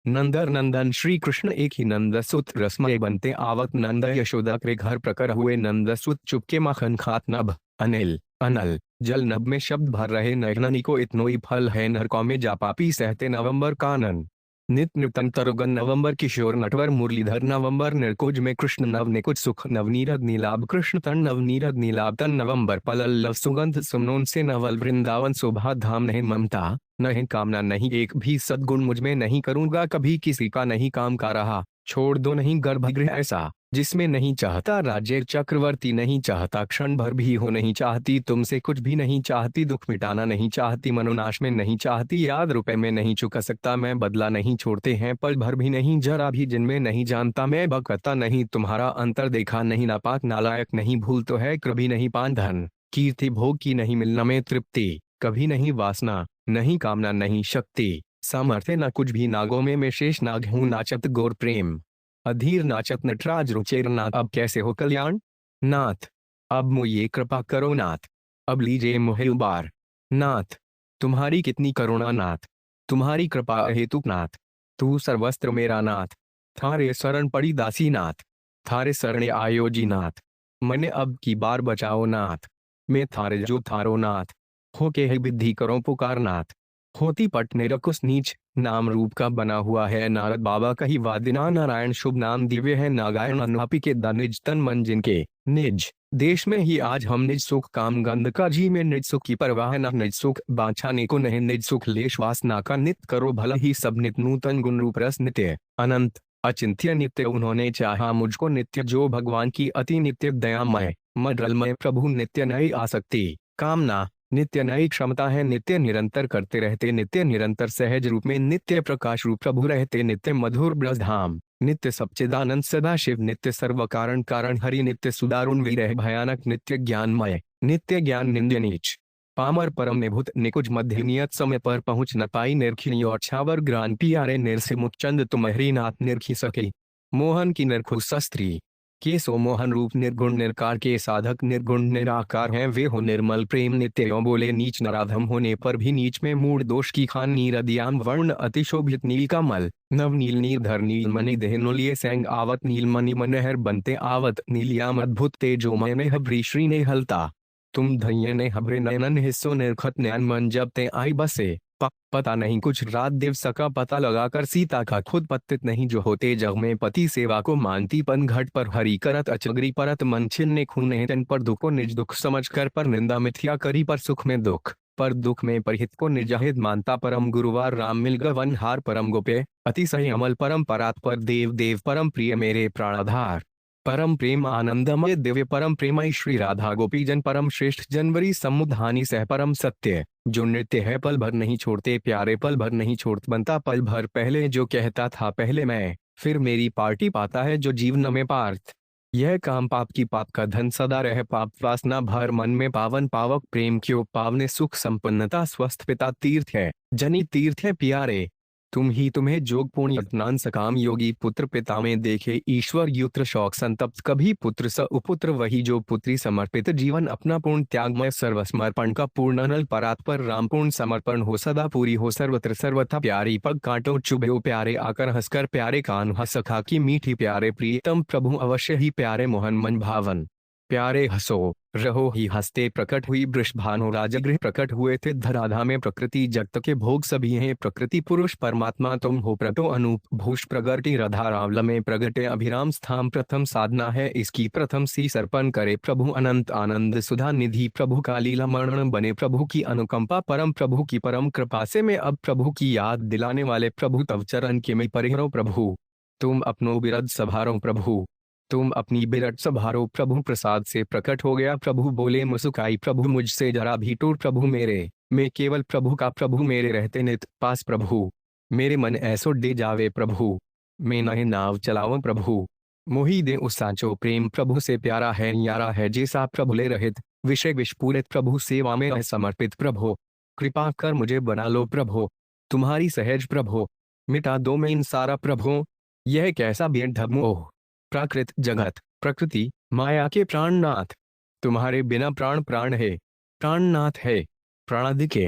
नंदर नंदन श्री कृष्ण एक ही नंदसुत रसमय बनते आवत नंद यशोदा के घर प्रकर हुए नंदसुत चुपके मखन खात नभ अनिल अनल जल नभ में शब्द भर रहे नरननी को इतनोई फल है नरकों में जापापी सहते नवंबर कानन नित नृतन तरुगन नवंबर किशोर नटवर मुरलीधर नवंबर निर्कुज में कृष्ण नव निकुज सुख नवनीरद नीलाभ कृष्ण तन नवनीरद नीलाभ तन नवंबर पलल लव सुगंध सुमनोन से नवल वृंदावन शोभा धाम नहीं ममता नहीं कामना नहीं एक भी सद्गुण मुझ में नहीं करूंगा कभी किसी का नहीं काम का रहा छोड़ दो नहीं गर्भगृह ऐसा जिसमें नहीं चाहता राज्य चक्रवर्ती नहीं चाहता क्षण भर भी हो नहीं चाहती तुमसे कुछ भी नहीं चाहती दुख मिटाना नहीं चाहती मनोनाश में नहीं चाहती याद रुपए में नहीं चुका सकता मैं बदला नहीं छोड़ते हैं पल भर भी नहीं जरा भी जिनमें नहीं जानता मैं बकता नहीं तुम्हारा अंतर देखा नहीं नापाक नालायक नहीं भूल तो है कभी नहीं पान धन कीर्ति भोग की नहीं मिलना में तृप्ति कभी नहीं वासना नहीं कामना नहीं शक्ति सामर्थ्य न कुछ भी नागों में मैं शेष नाग हूँ नाचत गौर प्रेम अधीर नाचत नटराज रुचेर नाथ अब कैसे हो कल्याण नाथ अब मुझे कृपा करो नाथ अब लीजिए मुहे उबार नाथ तुम्हारी कितनी करुणा नाथ तुम्हारी कृपा हेतु नाथ तू सर्वस्त्र मेरा नाथ थारे शरण पड़ी दासी नाथ थारे शरण आयोजी नाथ मने अब की बार बचाओ नाथ मैं थारे जो थारो नाथ हो के है विद्धि करो पुकार नाथ होती पट निरकुश नीच नाम रूप का बना हुआ है नारद बाबा का ही वादिना नारायण शुभ नाम दिव्य है नागायण अनुपी के निज तन मन जिनके निज देश में ही आज हम निज सुख काम गंध का जी में निज सुख की परवाह न निज सुख बांछाने को नहीं निज सुख लेश वासना का नित्य करो भला ही सब नित नूतन गुण रूप रस नित्य अनंत अचिंत्य नित्य उन्होंने चाहा मुझको नित्य जो भगवान की अति नित्य दयामय मडलमय प्रभु नित्य नई आसक्ति कामना नित्य नई क्षमता है नित्य निरंतर करते रहते नित्य निरंतर सहज रूप में नित्य प्रकाश रूप प्रभु रहते नित्य मधुर ब्रज धाम नित्य सच्चिदानंद सदा शिव नित्य सर्व कारण कारण हरि नित्य सुदारुण विरह भयानक नित्य ज्ञानमय नित्य ज्ञान निंद्य नीच पामर परम निभुत निकुज मध्य नियत समय पर पहुँच न पाई निर्खिणी और छावर ग्रान पियारे निर्से मुखचंद तुम्हारी नाथ निर्खी सके मोहन की निर्खुश स्त्री के सो मोहन रूप निर्गुण निर्कार के साधक निर्गुण निराकार हैं वे हो निर्मल प्रेम नित्य यो बोले नीच नराधम होने पर भी नीच में मूड दोष की खान नीरदियाम वर्ण अतिशोभित नील कमल नव नील नीरधर नील मणि देहनुलिये सैंग आवत नील मणि मनहर बनते आवत नीलियाम अद्भुत तेजोमय ने हब्री श्री ने हलता तुम धन्य ने हबरे नयनन हिस्सों निर्खत नयन मन जब ते आई बसे पता नहीं कुछ रात दिवस का पता लगाकर सीता का खुद पतित नहीं जो होते जग में पति सेवा को मानती पन घट पर हरी करत अचगरी परत मन छिन्ने खूने तन पर दुख को निज दुख समझ कर पर निंदा मिथ्या करी पर सुख में दुख पर दुख में परहित को निजाहिद मानता परम गुरुवार राम मिल गवन हार परम गोपे अति सही अमल परम परात पर देव देव परम प्रिय मेरे प्राणाधार परम प्रेम आनंदमय दिव्य परम प्रेमय श्री राधा गोपी जन परम श्रेष्ठ जनवरी समुद्धानी सह परम सत्य जो नृत्य है पल भर नहीं छोड़ते प्यारे पल भर नहीं छोड़ते बनता पल भर पहले जो कहता था पहले मैं फिर मेरी पार्टी पाता है जो जीवन में पार्थ यह काम पाप की पाप का धन सदा रह पाप वासना भर मन में पावन पावक प्रेम क्यों पावने सुख संपन्नता स्वस्थ पिता तीर्थ है जनी तीर्थ है प्यारे तुम ही तुम्हें जोगपूर्ण यत्नान सकाम योगी पुत्र पिता में देखे ईश्वर युत्र शौक संतप्त कभी पुत्र स उपुत्र वही जो पुत्री समर्पित जीवन अपना पूर्ण त्यागमय सर्वसमर्पण का पूर्ण नल परात्पर रामपूर्ण समर्पण हो सदा पूरी हो सर्वत्र सर्वथा प्यारी पग कांटो चुभो प्यारे आकर हंसकर प्यारे कान हंसखा की मीठी प्यारे प्रियतम प्रभु अवश्य ही प्यारे मोहन मन भावन प्यारे हंसो रहो ही हंसते प्रकट हुई वृषभानु राजगृह प्रकट हुए थे धराधा में प्रकृति जगत के भोग सभी हैं प्रकृति पुरुष परमात्मा तुम हो प्रतो अनूप भूष प्रगति रधा रावल में प्रगटे अभिराम स्थान प्रथम साधना है इसकी प्रथम सी सर्पण करे प्रभु अनंत आनंद सुधा निधि प्रभु का लीला मरण बने प्रभु की अनुकंपा परम प्रभु की परम कृपा से मैं अब प्रभु की याद दिलाने वाले प्रभु तव चरण के में परिहरो प्रभु तुम अपनो बिरद सभारो प्रभु तुम अपनी बिरट सभारो प्रभु प्रसाद से प्रकट हो गया प्रभु बोले मुस्काई प्रभु मुझसे जरा भी टूट प्रभु मेरे मैं केवल प्रभु का प्रभु मेरे रहते नित पास प्रभु मेरे मन ऐसो डे जावे प्रभु मैं नहे नाव चलाओ प्रभु मोही दे उस साचो प्रेम प्रभु से प्यारा है न्यारा है जैसा प्रभु ले रहित विषय विषपूरित प्रभु सेवा में रह समर्पित प्रभु कृपा कर मुझे बना लो प्रभु तुम्हारी सहज प्रभु मिटा दो मैं इन सारा प्रभु यह कैसा बेड धर्मोह प्राकृत जगत प्रकृति माया के प्राणनाथ तुम्हारे बिना प्राण प्राण है प्राणनाथ है प्राणाधिके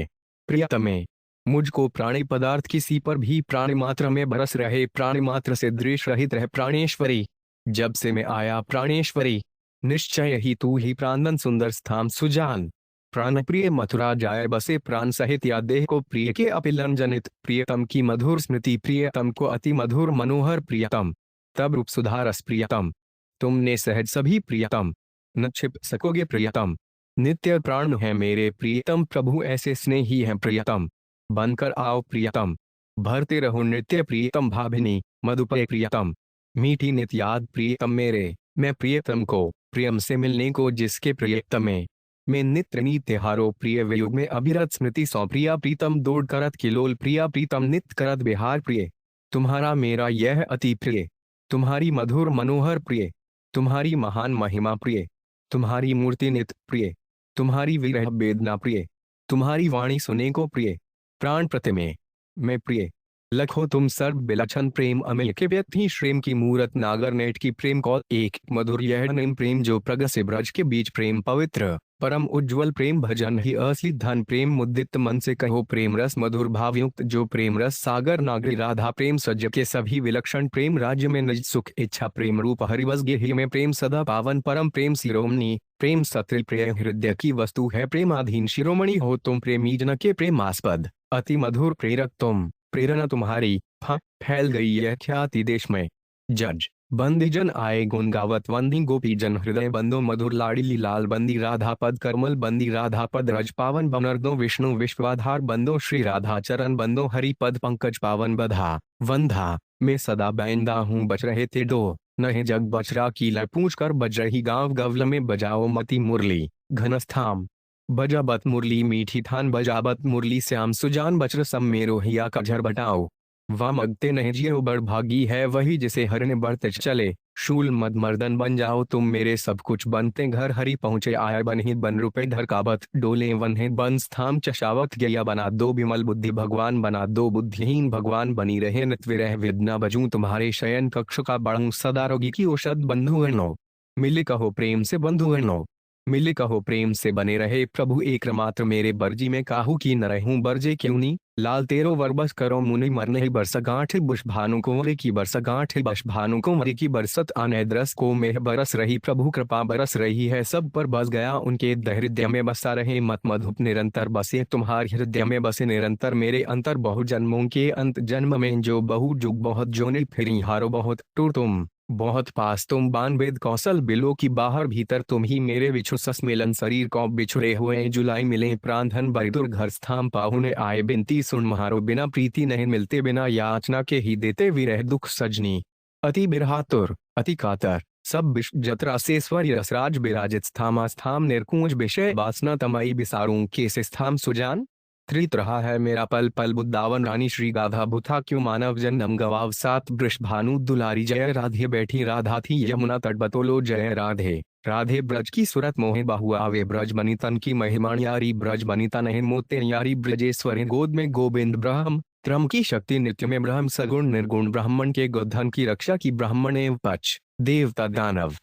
प्रियतमे मुझको प्राणी पदार्थ किसी पर भी प्राणी मात्र में बरस रहे प्राणी मात्र से द्वेष रहित रहे प्राणेश्वरी जब से मैं आया प्राणेश्वरी निश्चय ही तू ही प्राणन सुंदर स्थान सुजान प्राण प्रिय मथुरा जाए बसे प्राण सहित या देह को प्रिय के अपिलन जनित प्रियतम की मधुर स्मृति प्रियतम को अति मधुर मनोहर प्रियतम तब रूप सुधारस प्रियतम तुमने सहज सभी प्रियतम न छिप सकोगे प्रियतम नित्य प्राण है मेरे प्रियतम प्रभु ऐसे स्नेही है प्रियतम बनकर आओ प्रियतम भरते रहो नृत्य प्रियतम भाभिनी मधुपय प्रियतम मीठी नित्य याद प्रियतम मेरे मैं प्रियतम को प्रियम से मिलने को जिसके प्रियतमे मैं नित्य नित्य हारो प्रिय वियोग में अभिरत स्मृति सौ प्रिया प्रीतम दौड़ करत किलोल प्रिया प्रीतम नित्य करत बिहार प्रिय तुम्हारा मेरा यह अति प्रिय तुम्हारी मधुर मनोहर प्रिय तुम्हारी महान महिमा प्रिय तुम्हारी मूर्ति नित्य प्रिय तुम्हारी विरह वेदना प्रिय तुम्हारी वाणी सुने को प्रिय प्राण प्रतिमे मैं प्रिय लखो तुम सर्व बिलक्षण प्रेम अमिल के व्यक्ति श्रेम की मूरत नागर नेट की प्रेम कौल एक मधुर यह निम प्रेम जो प्रग से ब्रज के बीच प्रेम पवित्र परम उज्ज्वल प्रेम भजन ही असली धन प्रेम मुद्दित मन से कहो प्रेम रस मधुर भावयुक्त जो प्रेम रस सागर नागरी राधा प्रेम सज्ज के सभी विलक्षण प्रेम राज्य में निज सुख इच्छा प्रेम रूप हरिवस गिरि में प्रेम सदा पावन परम प्रेम शिरोमणि प्रेम सत्रिल प्रिय हृदय की वस्तु है प्रेमाधीन शिरोमणि हो तुम प्रेमी जन के प्रेमास्पद अति मधुर प्रेरक तुम प्रेरणा तुम्हारी फैल गई यह ख्याति देश में जज बंदीजन आए गुण गावत वंदी गोपी जन हृदय बंदो मधुर लाड़ी लाल बंदी राधा पद करमल बंदी राधा पद रज पावन बनर्दो विष्णु विश्वाधार बंदो श्री राधा चरण बंदो हरि पद पंकज पावन बधा वंधा मैं सदा बैंदा हूँ बच रहे थे दो नहे जग बचरा की लय पूछ कर बज रही गाँव गवल में बजाओ मती मुरली घनस्थाम बजाबत मुरली मीठी थान बजाबत मुरली श्याम सुजान बचर सम मेरो हिया का झर बटाओ वाम अगते नहीं जियो बड़ भागी है वही जिसे हरने बढ़ते चले शूल मद मर्दन बन जाओ तुम मेरे सब कुछ बनते घर हरि पहुँचे आया बन ही बन रुपए धरकावत डोले वन है बन स्थाम चशावत गया बना दो विमल बुद्धि भगवान बना दो बुद्धिहीन भगवान बनी रहे नित विरह वेदना बजूं तुम्हारे शयन कक्ष का बढ़ूं सदा रोगी की औषध बंधुगणो मिले कहो प्रेम से बंधुगणो मिले कहो प्रेम से बने रहे प्रभु एक मात्र मेरे बरजी में काहू की न रहूं बरजे क्यों नी लाल तेरो वरबस करो मुनि मरने ही बरस गांठ बुश भानु कुंवरे की बरस गांठ बश भानु कुंवरे की बरसत आने दरस को मेह बरस रही प्रभु कृपा बरस रही है सब पर बस गया उनके हृदय में बसा रहे मत मधुप निरंतर बसे तुम्हारे हृदय में बसे निरंतर मेरे अंतर बहु जन्मों के अंत जन्म में जो बहु जुग बहुत जोनि फिरी हारो बहुत टूर तुम बहुत पास तुम बान वेद कौशल बिलो की बाहर भीतर तुम ही मेरे विछु सस मिलन शरीर को बिछुड़े हुए जुलाई मिले प्राण धन बरिदुर घर स्थान पाहुने आए बिनती सुन महारो बिना प्रीति नहीं मिलते बिना याचना के ही देते विरह दुख सजनी अति बिरहातुर अति कातर सब विश्व जत्रा से स्वर्य रसराज बिराजित स्थामा स्थाम निर्कुंज विषय वासना तमई बिसारूं केस स्थाम सुजान त्रित रहा है मेरा पल पल बुद्धावन रानी श्री गाधा बुथा क्यों मानव जन्म गवाव सात वृषभानु दुलारी जय राधे बैठी राधा थी यमुना तट बतोलो जय राधे राधे ब्रज की सुरत मोहे बाहु आवे ब्रज बनी तन की महिमा यारी ब्रज बनीता नहीं मोते यारी ब्रजेश्वरी गोद में गोविंद ब्रह्म त्रम की शक्ति नित्य में ब्रह्म सगुण निर्गुण ब्राह्मण के गोधन की रक्षा की ब्राह्मण एवं पक्ष देवता दानव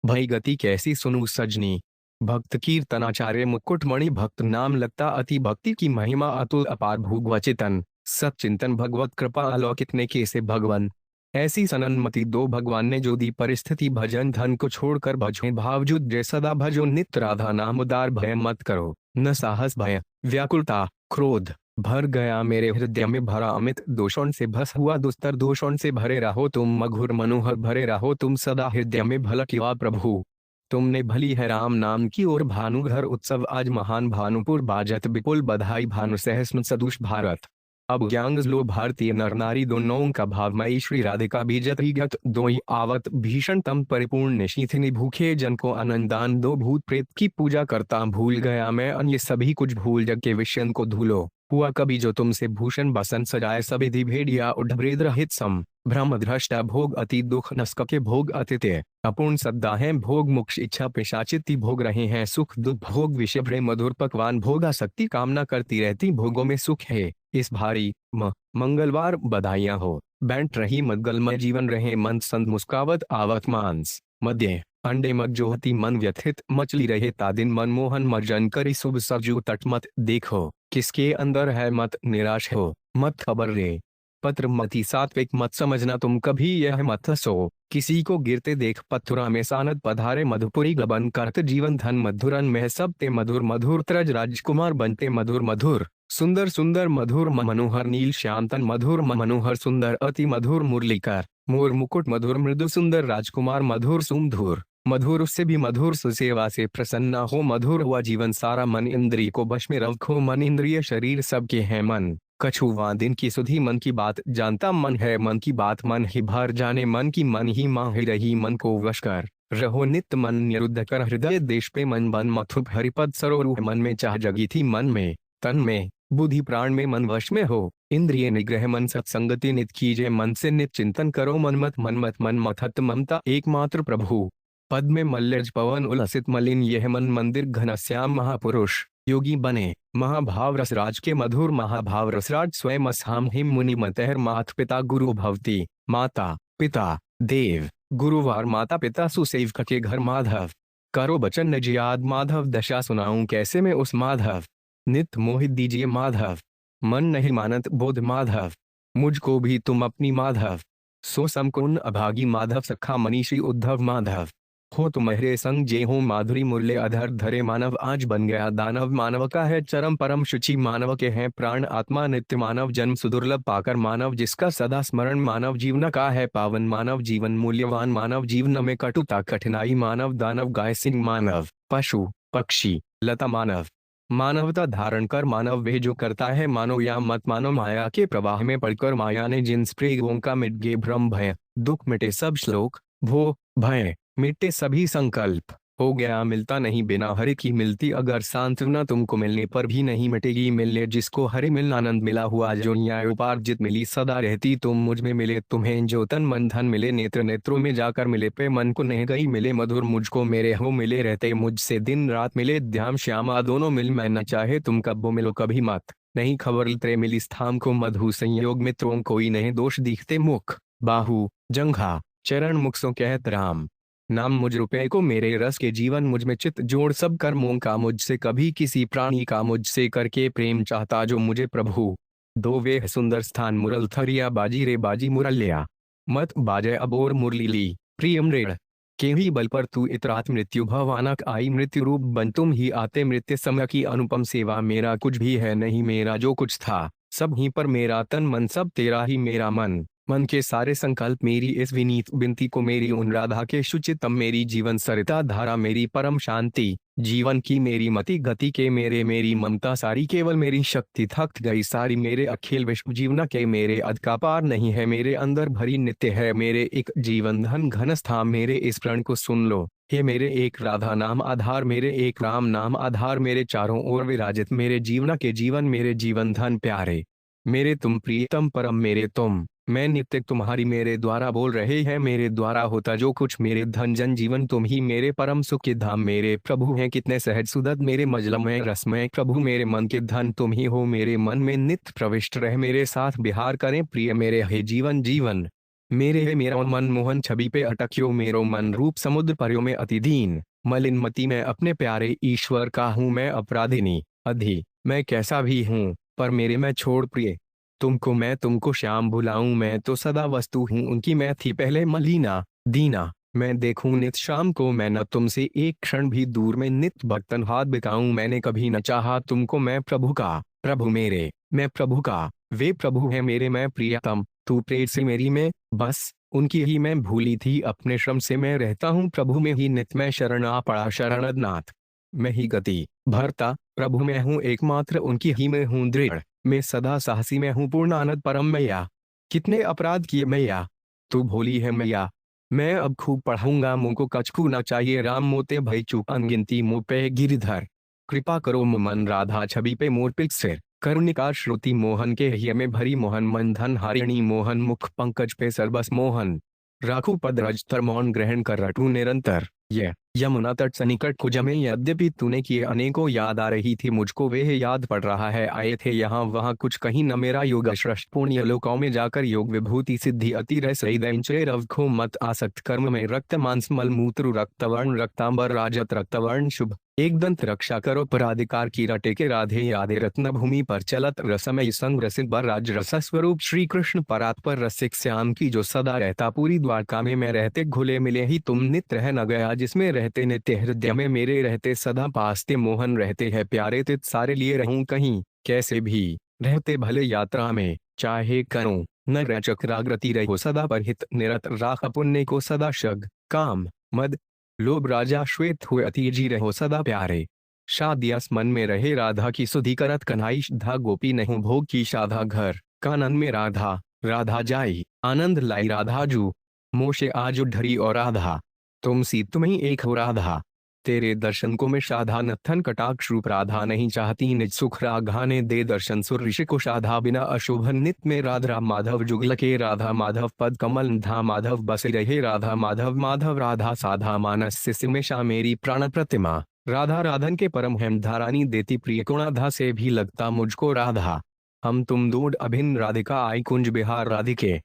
भय गति कैसी सुनु सजनी। भक्त कीर्तनाचार्य मुकुटमणि भक्त नाम लगता अति भक्ति की महिमा अतुल अपार भूगवचितन सचिंतन भगवत कृपा अलौकिक ने कैसे भगवान। ऐसी सननमति दो भगवान ने जो दी परिस्थिति भजन धन को छोड़कर भजो भावजुद जय सदा भजो नित्य राधा नाम उदार भय मत करो न साहस भय व्याकुलता क्रोध भर गया मेरे हृदय में भरा अमित दोषों से भस हुआ दुस्तर दोषों से भरे रहो तुम मधुर मनोहर भरे रहो तुम सदा हृदय में भला किया प्रभु। तुमने भली है राम नाम की और भानुघर उत्सव आज महान भानुपुर बाजत विपुल बधाई भानु सहस्म सदुष भारत। अब ज्ञांग लो भारतीय नर नारी दोनों का भावमयी श्री राधिका बीजत गत दोई आवत भीषण तम परिपूर्ण निशीथिनी भूखे जन को आनंदान दो भूत प्रेत की पूजा करता भूल गया मैं अन्य सभी कुछ भूल जग के विषयन को धूलो हुआ कभी जो तुमसे भूषण बसन सजाए सभी भेड़िया उड्भ्रेद रहित सम भ्रम दृष्टा भोग अति दुख नस्क के भोग अतिथ्य अपूर्ण सद्दा है भोग मुक्ष इच्छा पेशाचिति भोग रहे हैं सुख दुख भोग विषय भ्रे मधुर पकवान भोगासक्ति कामना करती रहती भोगों में सुख है इस भारी मंगलवार बधाइयां हो बैठ रही मदगलमय जीवन रहे मन संत मुस्कावत आवत मांस मध्य अंडे मत जोहती मन व्यथित मचली रहे तादिन मनमोहन मर्जन करी शुभ सजू तट मत देखो किसके अंदर है मत निराश हो मत खबर रे पत्र मती सात्विक मत समझना तुम कभी यह मत सो किसी को गिरते देख पथुरा में सानद पधारे मधुपुरी गबन करत जीवन धन मधुरन में सब ते मधुर मधुर त्रज राजकुमार बनते मधुर मधुर सुंदर सुंदर मधुर मनोहर नील श्यामतन मधुर मनोहर सुंदर अति मधुर मुरलीकर मोर मुकुट मधुर मृदु सुंदर राजकुमार मधुर सुमधुर मधुर उससे भी मधुर सुसेवा से प्रसन्न हो मधुर हुआ जीवन सारा मन इंद्रिय को वश में रखो मन इंद्रिय शरीर सबके हैं मन कछुआ दिन की सुधी मन की बात जानता मन है मन की बात मन ही भर जाने मन की मन ही माँ ही रही मन को वश कर रहो नित्य मन निरुद्ध कर हृदय देश पे मन बन मथुप हरिपद सरोरूह मन में चाह जगी थी मन में तन में बुद्धि प्राण में मन वश में हो इंद्रिय निग्रह मन सत्संगति नित कीजिए मन से नित चिंतन करो मनमत मन मथत ममता एकमात्र प्रभु पद में मल्लज पवन उलसित मलिन यह मन मंदिर घनश्याम महापुरुष योगी बने महाभाव रसराज के मधुर महाभाव रसराज स्वयं असहाम हिम मुनि मतहर मात पिता गुरु भवती माता पिता देव गुरुवार माता पिता सुसेवक के घर माधव करो बचन निज याद माधव दशा सुनाऊं कैसे मैं उस माधव नित मोहित दीजिए माधव मन नहीं मानत बोध माधव मुझको भी तुम अपनी माधव सो समकुन अभागी माधव सखा मनीषी उद्धव माधव हो तुम्हारे संग जे हो माधुरी मुरले अधर धरे मानव आज बन गया दानव मानव का है चरम परम शुचि मानव के हैं प्राण आत्मा नित्य मानव जन्म सुदुर्लभ पाकर मानव जिसका सदा स्मरण मानव जीवन का है पावन मानव जीवन मूल्यवान मानव जीवन में कटुता कठिनाई मानव दानव गाय सिंह मानव पशु पक्षी लता मानव मानवता धारण कर मानव वे जो करता है मानो या मत मानो माया के प्रवाह में पड़कर माया ने जिन स्प्रेगों का मिट गे भ्रम भय दुख मिटे सब श्लोक भो भय मिटे सभी संकल्प हो गया मिलता नहीं बिना हरि की मिलती अगर सांत्वना तुमको मिलने पर भी नहीं मिटेगी मिलने जिसको हरि मिल आनंद मिला हुआ जो न्याय उपार्जित मिली सदा रहती तुम मुझ में मिले तुम्हें जो तन मन धन मिले नेत्र नेत्रों में जाकर मिले पे मन को नहीं गई मिले मधुर मुझको मेरे हो मिले रहते मुझसे दिन रात मिले ध्यान श्यामा दोनों मिल मैं न चाहे तुम कब वो मिलो कभी मत नहीं खबर त्रे मिली स्थान को मधु संयोग मित्रों कोई नहीं दोष दिखते मुख बाहु जंघा चरण मुख सो कहत राम नाम मुझ रुपये को मेरे रस के जीवन मुझ में चित जोड़ सब कर्मों का मुझसे कभी किसी प्राणी का मुझसे करके प्रेम चाहता जो मुझे प्रभु दो वे सुंदर स्थान मुरल थरिया बाजी रे बाजी मुरल्या मत बाजे अब और मुरली ली प्रियम रेड़ के ही बल पर तू इतरात मृत्यु भवानक आई मृत्यु रूप बन तुम ही आते मृत्यु समय की अनुपम सेवा मेरा कुछ भी है नहीं मेरा जो कुछ था सब ही पर मेरा तन मन सब तेरा ही मेरा मन मन के सारे संकल्प मेरी इस विनीत विनती को मेरी उन राधा के शुचितम मेरी जीवन सरिता धारा मेरी परम शांति जीवन की मेरी मति गति के मेरे मेरी ममता सारी केवल मेरी शक्ति थक गई सारी मेरे अखिल विश्व जीवन के मेरे अध का पार नहीं है मेरे अंदर भरी नित्य है मेरे एक जीवन धन घन स्थान मेरे इस प्रण को सुन लो हे मेरे एक राधा नाम आधार मेरे एक राम नाम आधार मेरे चारों ओर विराजित मेरे जीवन के जीवन मेरे जीवन धन प्यारे मेरे तुम प्रियतम परम मेरे तुम, मैं नित्य तुम्हारी, मेरे द्वारा बोल रहे हैं, मेरे द्वारा होता जो कुछ, मेरे धन जन जीवन तुम ही, मेरे परम सुख के धाम मेरे प्रभु हैं, कितने सहज सुदत मेरे मजलमय रसमय प्रभु, मेरे मन के धन तुम ही हो, मेरे मन में नित्य प्रविष्ट रहे, मेरे साथ बिहार करें प्रिय मेरे हे जीवन जीवन मेरे है, मेरा मन मोहन छवि पे अटक्यो, मेरो मन रूप समुद्र पर्यो में अति दीन, मलिन मति मैं अपने प्यारे ईश्वर का हूँ, मैं अपराधिनी अधि, मैं कैसा भी हूँ पर मेरे मैं छोड़ प्रिय तुमको, मैं तुमको श्याम भुलाऊं, मैं तो सदा वस्तु हूँ उनकी, मैं थी पहले मलिना दीना, मैं देखूं नित शाम को, मैं न तुमसे एक क्षण भी दूर, में नित भक्तन हाथ बिकाऊं, मैंने कभी न चाहा तुमको, मैं प्रभु का प्रभु मेरे, मैं प्रभु का वे प्रभु है मेरे, मैं प्रियतम तू प्रेत से मेरी, मैं बस उनकी ही मैं भूली थी, अपने श्रम से मैं रहता हूँ प्रभु में ही नित, मैं शरण आ पड़ा शरणनाथ, मैं ही गति भरता प्रभु में हूँ एकमात्र, उनकी ही मैं हूँ दृढ़, मैं सदा साहसी में हूँ पूर्ण आनंद परम मैया, कितने अपराध किए मैया तू भोली है मैया, मैं अब खूब पढ़ूंगा, मुँह को कछू न चाहिए, राम मोते भई चूक अनगिनती मुँह पे गिरधर, कृपा करो मन राधा छवि पे मोर पिक सिर, करुणिका श्रुति मोहन के हिय में भरी, मोहन मन धन हारिणी मोहन, मुख पंकज पे सरबस मोहन, राखू पद रजतर मौन ग्रहण कर रटू निरंतर, यह यमुना तट सनिकट कुज में, यद्यपि तूने किए अनेकों याद आ रही थी मुझको, वे याद पड़ रहा है, आए थे यहाँ वहाँ कुछ कहीं न, मेरा योग श्रेष्ठ पुण्य लोकों में जाकर योग विभूति सिद्धि अति रस हृदय रवखो मत आसक्त, कर्म में रक्त मांस मल मूत्र रक्तवर्ण रक्तांबर राजत रक्तवर्ण शुभ, एक दंत रक्षा करो पराधिकार की रटे के राधे यादे, रत्न भूमि पर चलत रसमय संग रसिक बर राज रस स्वरूप, श्री कृष्ण परात्पर रसिक श्याम की जो सदा रहता, पूरी द्वारका में मैं रहते घुले मिले ही तुम, नित रह न गया जिसमें रहते नित्य, हृदय में मेरे रहते सदा पासते, मोहन रहते हैं प्यारे तित सारे, लिए रहूं कहीं कैसे भी रहते भले यात्रा में, चाहे करूं न चक्राग्रति रहो सदा परहित, निरत राख पुण्य को सदा शग काम मद लोभ राजा श्वेत हुए अति जी रहो सदा प्यारे, शादियास मन में रहे राधा की सुधि करत कन्हाई, धा गोपी नहीं भोग की शाधा, घर कानन में राधा राधा जाई आनंद लाई, राधा जू मोशे आज ढरी और राधा तुम सी तुम ही एक हो राधा, तेरे दर्शन को मैं शाधा, नथन कटाक्ष रूप राधा नहीं चाहती, निज सुख राघाने दे दर्शन, सुर ऋषि को शाधा बिना अशोभन, नित में राधा माधव जुगल के, राधा माधव पद कमल धा माधव बसे रहे, राधा माधव माधव राधा साधा, मानस से सिमेशा मेरी प्राण प्रतिमा, राधा राधन के परम हेम धारानी देती, प्रिय गुणाधा से भी लगता मुझको राधा, हम तुम दूड अभिन्न राधिका आई कुंज बिहार राधिके,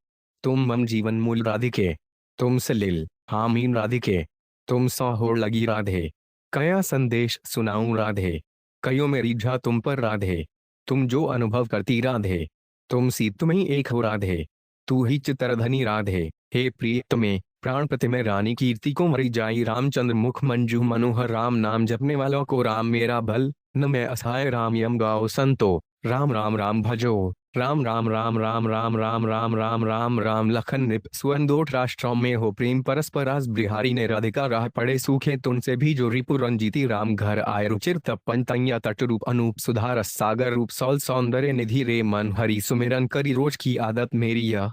तुम मम जीवन मूल राधिके, तुम सलिल हामीन राधिके, तुम सौहोड़ लगी राधे, कया संदेश सुनाऊं राधे, कयो में रिझा तुम पर राधे, तुम जो अनुभव करती राधे, तुम सी तुम ही एक हो राधे, तू ही चितरधनी राधे, हे प्रिय तुम्हें प्राण प्रतिमय रानी कीर्ति को मरी जाई, रामचंद्र मुख मंजू मनोहर, राम नाम जपने वालों को राम मेरा बल, न मैं असहाय राम यम गाओ संतो, राम राम राम भजो, राम राम राम राम राम राम राम राम राम राम, लखन निप सुवन दोठ राष्ट्रों में हो प्रेम परस्परास, बिहारी ने राधिका राह पड़े सूखे तुनसे भी, जो रिपु रंजीती राम घर आए, रुचिर तपन तैया तट रूप अनूप सुधा रस सागर रूप, सौल सौंदर्य निधि रे मन हरि सुमिरन करी रोज की आदत मेरी, यह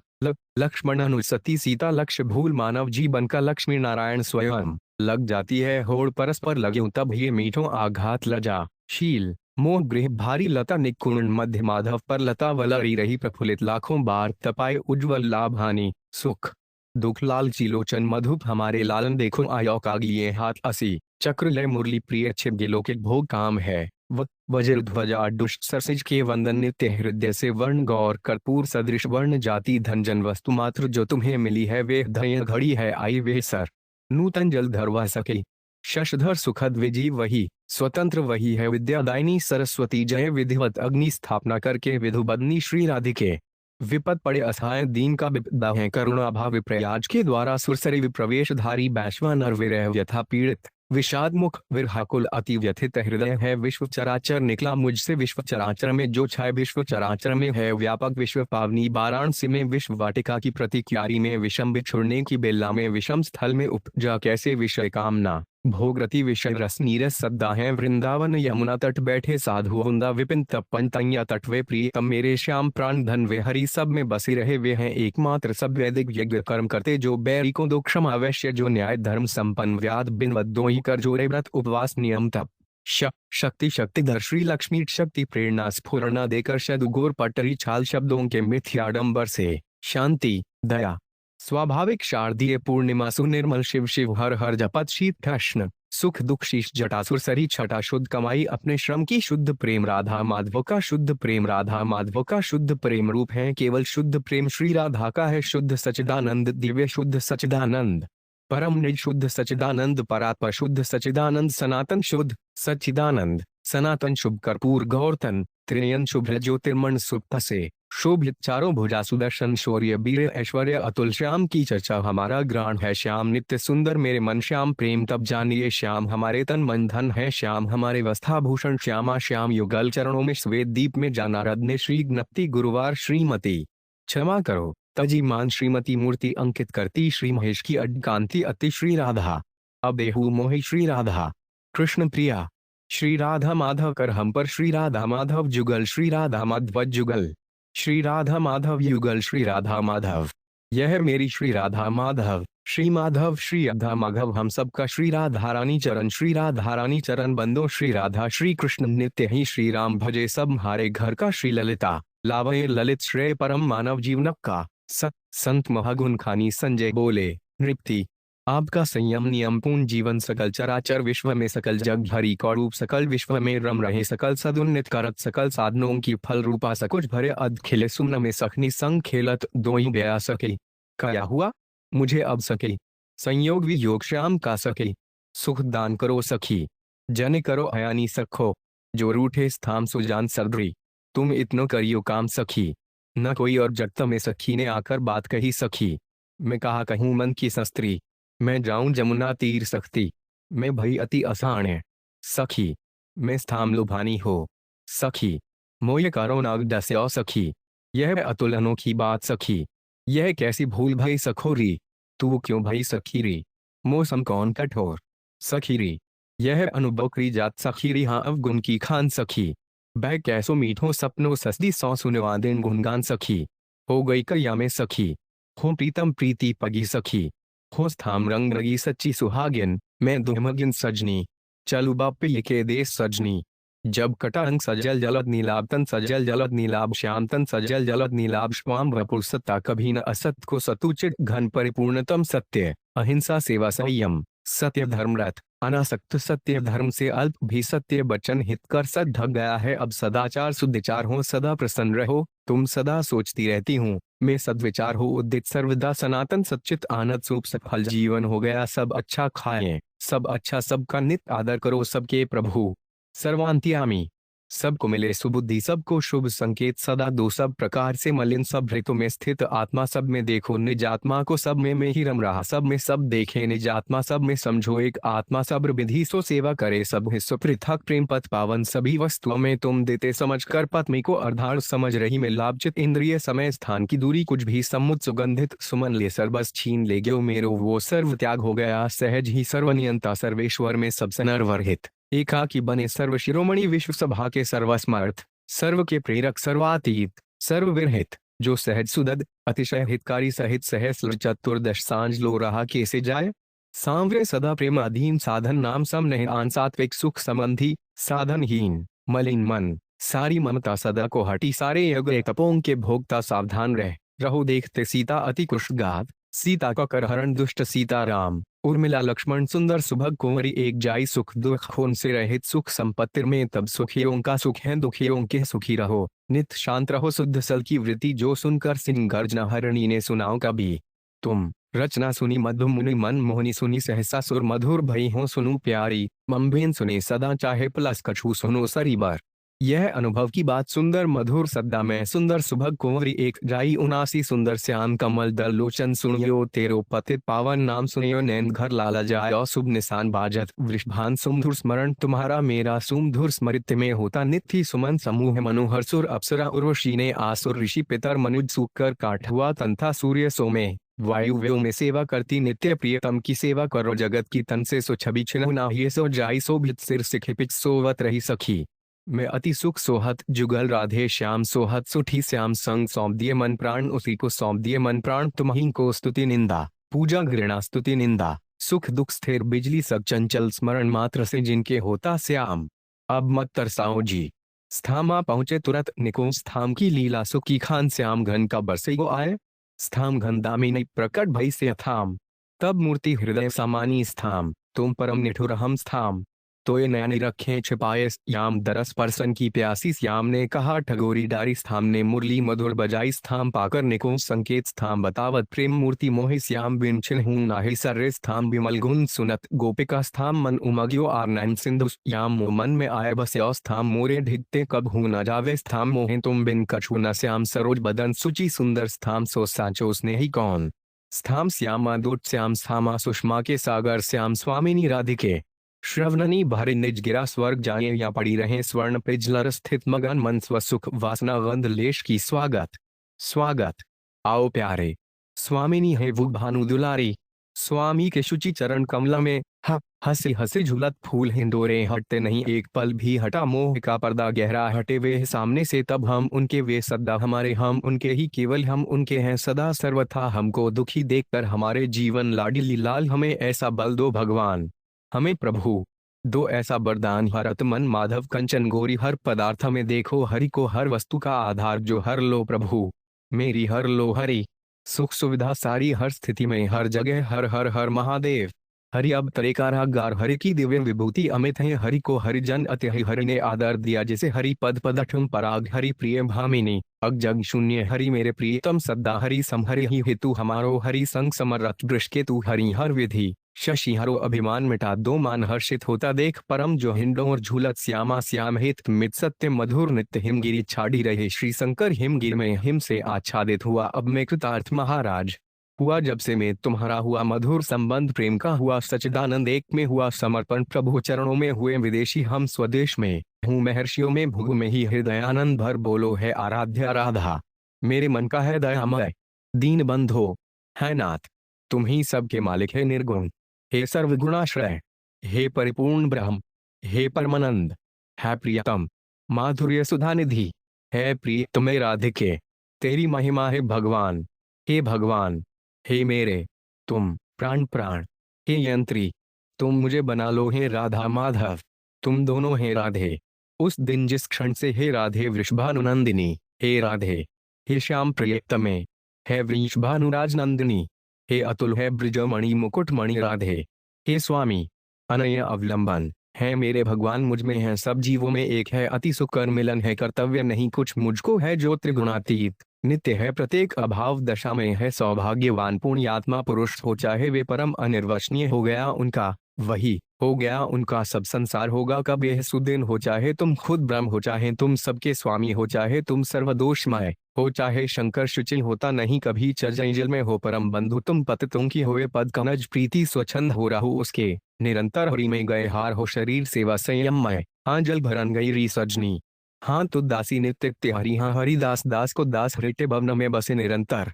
लक्ष्मण अनुसती सीता लक्ष्य भूल, मानव जीवन का लक्ष्मी नारायण स्वयं, लग जाती है होड़ परस्पर लगे तब ये मीठों आघात लजा शील, मोह गृह भारी लता निकुण मध्य माधव पर लता वलरी रही प्रफुल्लित, लाखों बार तपाए उज्ज्वल लाभ हानि सुख दुख, लाल चिलोचन मधुप हमारे लालन, देखो आयो कागिए हाथ असी, चक्र लय मुरली प्रिय छिप गिलो के भोग काम है, वज्र ध्वजा दुष्ट सरसिज के वंदन, नित्य हृदय से वर्ण गौर कर्पूर सदृश, वर्ण जाति धन जन वस्तु मात्र जो तुम्हें मिली है, वे धय घड़ी है आई वे सर, नूतन जल धरवा सके शशधर सुखद विजीव वही, स्वतंत्र वही है विद्यादायिनी सरस्वती, जय विधिवत अग्नि स्थापना करके विधु बदनी श्री राधिके, विपद पड़े असहाय दीन का विपदा है, करुणा भाव विप्रयाज के द्वारा सुरसरी विप्रवेशधारी, बैश्वा नर विरह व्यथा पीड़ित, विषाद मुख विरहाकुल अति व्यथित हृदय है, विश्व चराचर निकला मुझसे, विश्व चराचर में जो छाए विश्व चराचर में है व्यापक, विश्व पावनी वाराणसी में, विश्व वाटिका की प्रति क्यारी में, विषम बिछुड़ने की बेला में, विषम स्थल में उपजा कैसे विषय कामना, भोगरति विषय रस नीरस सद्दा है, वृंदावन यमुना तट बैठे साधु वृंदा, विपिन तपन तैया तट वे प्रियतम मेरे श्याम प्राण धन वे हरि, सब में बसे रहे वे हैं एकमात्र, सब वैदिक यज्ञ कर्म करते, जो बैरी को दो क्षमा अवश्य, जो न्याय धर्म संपन्न, व्याध बिन वद्दोही कर जोरे व्रत उपवास नियम तप। शक्ति शक्तिधर श्री लक्ष्मी शक्ति प्रेरणा स्फुरणा देकर शदुगोर पटरी छाल शब्दों के मिथ्याडंबर से शांति दया स्वाभाविक शारदीय पूर्णिमा सुनिर्मल शिव शिव हर हर जपत शीत कृष्ण सुख दुख शीश जटासुर सरी छटा शुद्ध कमाई अपने श्रम की शुद्ध प्रेम राधा माधव का शुद्ध प्रेम राधा माधव का शुद्ध प्रेम रूप है केवल शुद्ध प्रेम श्री राधा का है शुद्ध सच्चिदानंद दिव्य शुद्ध सच्चिदानंद परम निज शुद्ध सच्चिदानंद परात्पर शुद्ध सच्चिदानंद सनातन शुद्ध सच्चिदानंद सनातन शुभ कर्पूर गौरतन त्रिनयन शुभ्र ज्योतिर्मण सुप्त से शोभित चारों भुजा सुदर्शन शौर्य वीर ऐश्वर्य अतुल श्याम की चर्चा हमारा ग्राण है श्याम नित्य सुंदर मेरे मन श्याम प्रेम तब जानिए श्याम हमारे तन मन धन है श्याम हमारे वस्त्राभूषण श्यामा श्याम युगल चरणों में श्वेत दीप में जाना रद ने श्री ज्ञप्ति गुरुवार श्रीमती क्षमा करो तजी मान श्रीमती मूर्ति अंकित करती श्री महेश की अड्कांति अति श्री राधा अब देहु मोहि श्री राधा कृष्ण प्रिया श्री राधा माधव कर हम पर श्री राधा माधव जुगल श्री राधा माधव जुगल श्री राधा माधव युगल श्री राधा माधव यह मेरी श्री राधा माधव श्री माधव श्री राधा माधव हम सबका श्री राधा रानी चरण बंदो श्री राधा श्री कृष्ण नित्य ही श्री राम भजे सब हारे घर का श्री ललिता लावय ललित श्रेय परम मानव जीवन का संत महागुण खानी संजय बोले नृप्ति आपका संयम नियम पूर्ण जीवन सकल चराचर विश्व में सकल जग भरी कौरूप सकल विश्व में रम रहे सकल सदुन्नत करत सकल साधनों की फल रूपा सकुच भरे अध खिले सुमन में सखनी संग खेलत दोई गया सके क्या हुआ मुझे अब सके संयोग वियोग श्याम का सके सुख दान करो सखी जन करो अयानी सखो जो रूठे स्थाम सुजान सरद्री तुम इतनो करियो काम सखी न कोई और जगत में सखी ने आकर बात कही सखी मैं कहा कहूँ मन की शस्त्री मैं जाऊं जमुना तीर सख्ती मैं भई अति आसान है सखी मैं स्थाम लुभानी हो सखी मोय करो नाग दस्यो सखी यह अतुल अनोखी बात सखी यह कैसी भूल भई सखोरी तू क्यों भई सखी री मौसम कौन कठोर सखी री यह अनुभव करी जात सखी री हाँ अवगुण की खान सखी बै कैसो मीठो सपनों ससदी सौ सुनवा दिन गुणगान सखी हो गई कया में सखी हो प्रीतम प्रीति पगी सखी हो स्थाम रंग रगी सच्ची सुहागिन मैं दुहमगिन सजनी चलु बाप ये के देश सजनी जब कटा रंग सजल जलद नीलाभ तन सजल जलद नीलाभ श्याम तन सजल जलद नीलाभ श्वाम वपुर सत्ता कभी न असत को सतुचित घन परिपूर्णतम सत्य अहिंसा सेवा संयम सत्य धर्मरथ अनासक्त सत्य धर्म से अल्प भी सत्य बचन हित कर सद ढक गया है अब सदाचार शुद्धिचार हो सदा प्रसन्न रहो तुम सदा सोचती रहती हूँ मैं सद्विचार हो उदित सर्वदा सनातन सच्चित आनंद सूप सफल जीवन हो गया सब अच्छा खाएं सब अच्छा सबका नित आदर करो सबके प्रभु सर्वांतियामी सबको मिले सुबुद्धि सबको शुभ संकेत सदा दो सब प्रकार से मलिन सब ऋतु में स्थित आत्मा सब में देखो निज आत्मा को सब में ही रम रहा सब में सब देखे निज आत्मा सब में समझो एक आत्मा सब विधि सो सेवा करे सब हिस्सों पृथक प्रेम पथ पावन सभी वस्तुओं में तुम देते समझ कर पत्नी को अर्धार समझ रही में लाभचित इंद्रिय समय स्थान की दूरी कुछ भी समुद सुगंधित सुमन ले सर्वस छीन ले गयो मेरो वो सर्व त्याग हो गया सहज ही सर्वनियंता सर्वेश्वर में सबसे नरवरहित एकाकी बने सर्व शिरोमणि विश्व सभा के सर्वस्मर्थ सर्व के प्रेरक सर्वातीत सर्वविरहित जो सहज सुदद अतिशय हितकारी सहित सहस्र चतुर्दश सांझ लो रहा कैसे जाए सांवरे सदा प्रेम अधीन साधन नाम सम नहीं आन सात्विक सुख संबंधी साधनहीन मलिन मन सारी ममता सदा को हटी सारे यज्ञ तपों के भोगता सावधान रहो देखते सीता अति कुष्ठगात सीता का करहरण दुष्ट सीता राम उर्मिला लक्ष्मण सुंदर सुभग कुंवरी एक जाई सुख दुख खून से रहित सुख संपत्ति में तब सुखियों का सुख है दुखियों के सुखी रहो नित शांत रहो शुद्ध सल की वृत्ति जो सुनकर सिंह गर्जना हरणी ने सुनाओ कभी तुम रचना सुनी मधु मुनि मन मोहनी सुनी सहसा सुर मधुर भई हो सुनु प्यारी मम्बेन सुने सदा चाहे प्लस कछू सुनो सरीबर यह अनुभव की बात सुंदर मधुर सद्दा में सुंदर सुभग कुंवरी एक जाई 79 सुंदर श्याम कमल दल लोचन सुनियो तेरो पतित पावन नाम सुनियो नैन घर लाला जायो शुभ निशान बाजत वृषभान सुमधुर स्मरण तुम्हारा मेरा सुमधुर स्मृति में होता नित्य सुमन समूह मनोहर सुर अप्सरा उर्वशी ने आसुर ऋषि पितर मनुज सूकर काट हुआ तंथा सूर्य सोमे वायु व्यू में सेवा करती नित्य प्रियतम की सेवा करो जगत की तन से सो छवि छिन्न ना ये सो जाई सो भित सिर सिखे पिच सोवत रही सखी मैं अति सुख सोहत जुगल राधे श्याम सोहत सुठी श्याम संग सौंप दिए मन प्राण उसी को सौंप दिए मन प्राण तुम्हीं को स्तुति निंदा पूजा घृणा स्तुति निंदा सुख दुख स्थिर बिजली सब चंचल स्मरण मात्र से जिनके होता श्याम। अब मत तरसाओ जी, स्थामा पहुंचे तुरंत निकुंज स्थाम की लीला सुखी खान श्याम घन का बरसे गो आए। स्थाम घन दामिनी प्रकट भई से अथाम, तब मूर्ति हृदय समानी स्थाम, तुम परम निठुर हम स्थाम। तो ये नयन रखें छिपाए श्याम दरस परसन की प्यासी श्याम ने कहा ठगोरी डारी स्थाम ने मुरली मधुर बजाई स्थाम पाकर निकुंज संकेत स्थाम बतावत प्रेम मूर्ति मोहि श्याम बिन छिन्हु नाहि सर्रे स्थाम विमल गुण सुनत गोपिका स्थाम मन उमग्यो आर्नन सिंधु श्याम मो मन में आए बस्यो स्थाम मोरे ढिगते कब हूँ न जावे स्थाम मोहे तुम बिन कछु न श्याम सरोज बदन सुचि सुंदर स्थाम सो साचो स्नेही कौन। स्थाम श्यामा दूत श्याम स्थामा सुषमा के सागर श्याम स्वामिनी राधिके श्रवणनी भरे निज गिरा स्वर्ग जाए या पड़ी रहे स्वर्ण पिजलर स्थित मगन मन स्व सुख वासना गंध लेश की स्वागत स्वागत। आओ प्यारे स्वामिनी है वो भानु दुलारी, स्वामी के शुचि चरण कमला में हंसी हंसी झुलत फूल हिंडोरे हटते नहीं एक पल भी हटा मोह का पर्दा गहरा हटे वे सामने से तब हम उनके वे सदा हमारे हम उनके ही केवल हम उनके हैं सदा सर्वथा हमको दुखी देखकर हमारे जीवन लाडली लाल हमें ऐसा बल दो भगवान, हमें प्रभु दो ऐसा वरदान हरत मन माधव कंचन गौरी हर पदार्थ में देखो हरि को हर वस्तु का आधार जो हर लो प्रभु मेरी हर लो हरि सुख सुविधा सारी हर स्थिति में हर जगह हर हर हर महादेव हरि अब तरेकारागार हरि की दिव्य विभूति अमित है हरि को हरिजन अति हरि ने आदर दिया जैसे हरि पद पदठुम पराग हरि प्रिय भामिनी अग जग शून्य हरि मेरे प्रियतम सद्दा हरि समहरि ही हेतु हमारो हरि संग समरथ दृष्टि तू हरि हर विधि शशि हरो अभिमान मिटा दो मान हर्षित होता देख परम जो हिंडोर झूलत श्यामा श्याम हित मित सत्य मधुर नित्य हिमगिरी छाड़ी रहे श्री शंकर हिमगिर में हिम से आच्छादित हुआ अब मैं कृतार्थ महाराज हुआ जब से मैं तुम्हारा हुआ मधुर संबंध प्रेम का हुआ सच्चिदानंद एक में हुआ समर्पण प्रभु चरणों में हुए विदेशी हम स्वदेश में हूँ महर्षियों में भुगु में ही हृदयानंद भर बोलो है आराध्या राधा मेरे मन का है दयामय दीन बंधो है नाथ तुम ही सबके मालिक है निर्गुण हे सर्वगुणाश्रय हे परिपूर्ण ब्रह्म हे परमानंद है प्रियतम माधुर्य सुधा निधि है प्रिय तुम्हें राधिके तेरी महिमा है भगवान हे भगवान हे मेरे तुम प्राण प्राण हे यंत्री तुम मुझे बना लो हे राधा माधव तुम दोनों हे राधे उस दिन जिस क्षण से हे राधे वृषभानुनंदिनी हे राधे हे श्याम प्रियतमे है वृषभानुराज नंदिनी हे अतुल है ब्रजमणि मुकुटमणि राधे हे स्वामी अनय अवलंबन है मेरे भगवान मुझ में है सब जीवों में एक है अति सुकर मिलन है कर्तव्य नहीं कुछ मुझको है जो त्रिगुणातीत नित्य है प्रत्येक अभाव दशा में है सौभाग्यवान पुण्यात्मा पुरुष हो चाहे वे परम अनिर्वचनीय हो गया उनका वही हो गया उनका सब संसार होगा कब यह सुदिन हो चाहे तुम खुद ब्रह्म हो चाहे तुम सबके स्वामी हो चाहे तुम सर्वदोषमय हो चाहे शंकर शुचिल होता नहीं कभी चर्जल में हो परम बंधु तुम पतितों की होए पद कनज प्रीति स्वच्छंद हो रहु उसके निरंतर हरि में गए हार हो शरीर सेवा संयममय हाँ जल भरन गई री सजनी हाँ तो दासी नित्य त्यारी हाँ हरिदास दास को दास हृत्य भवन में बसे निरंतर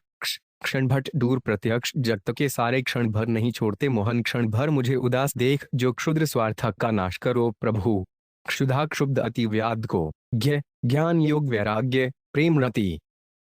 क्षण भट दूर प्रत्यक्ष जगत के सारे क्षण भर नहीं छोड़ते मोहन क्षण भर मुझे उदास देख जो क्षुद्र स्वार्थक का नाश करो प्रभु क्षुधा क्षुब्ध अति व्याध को ज्ञान योग वैराग्य प्रेम रति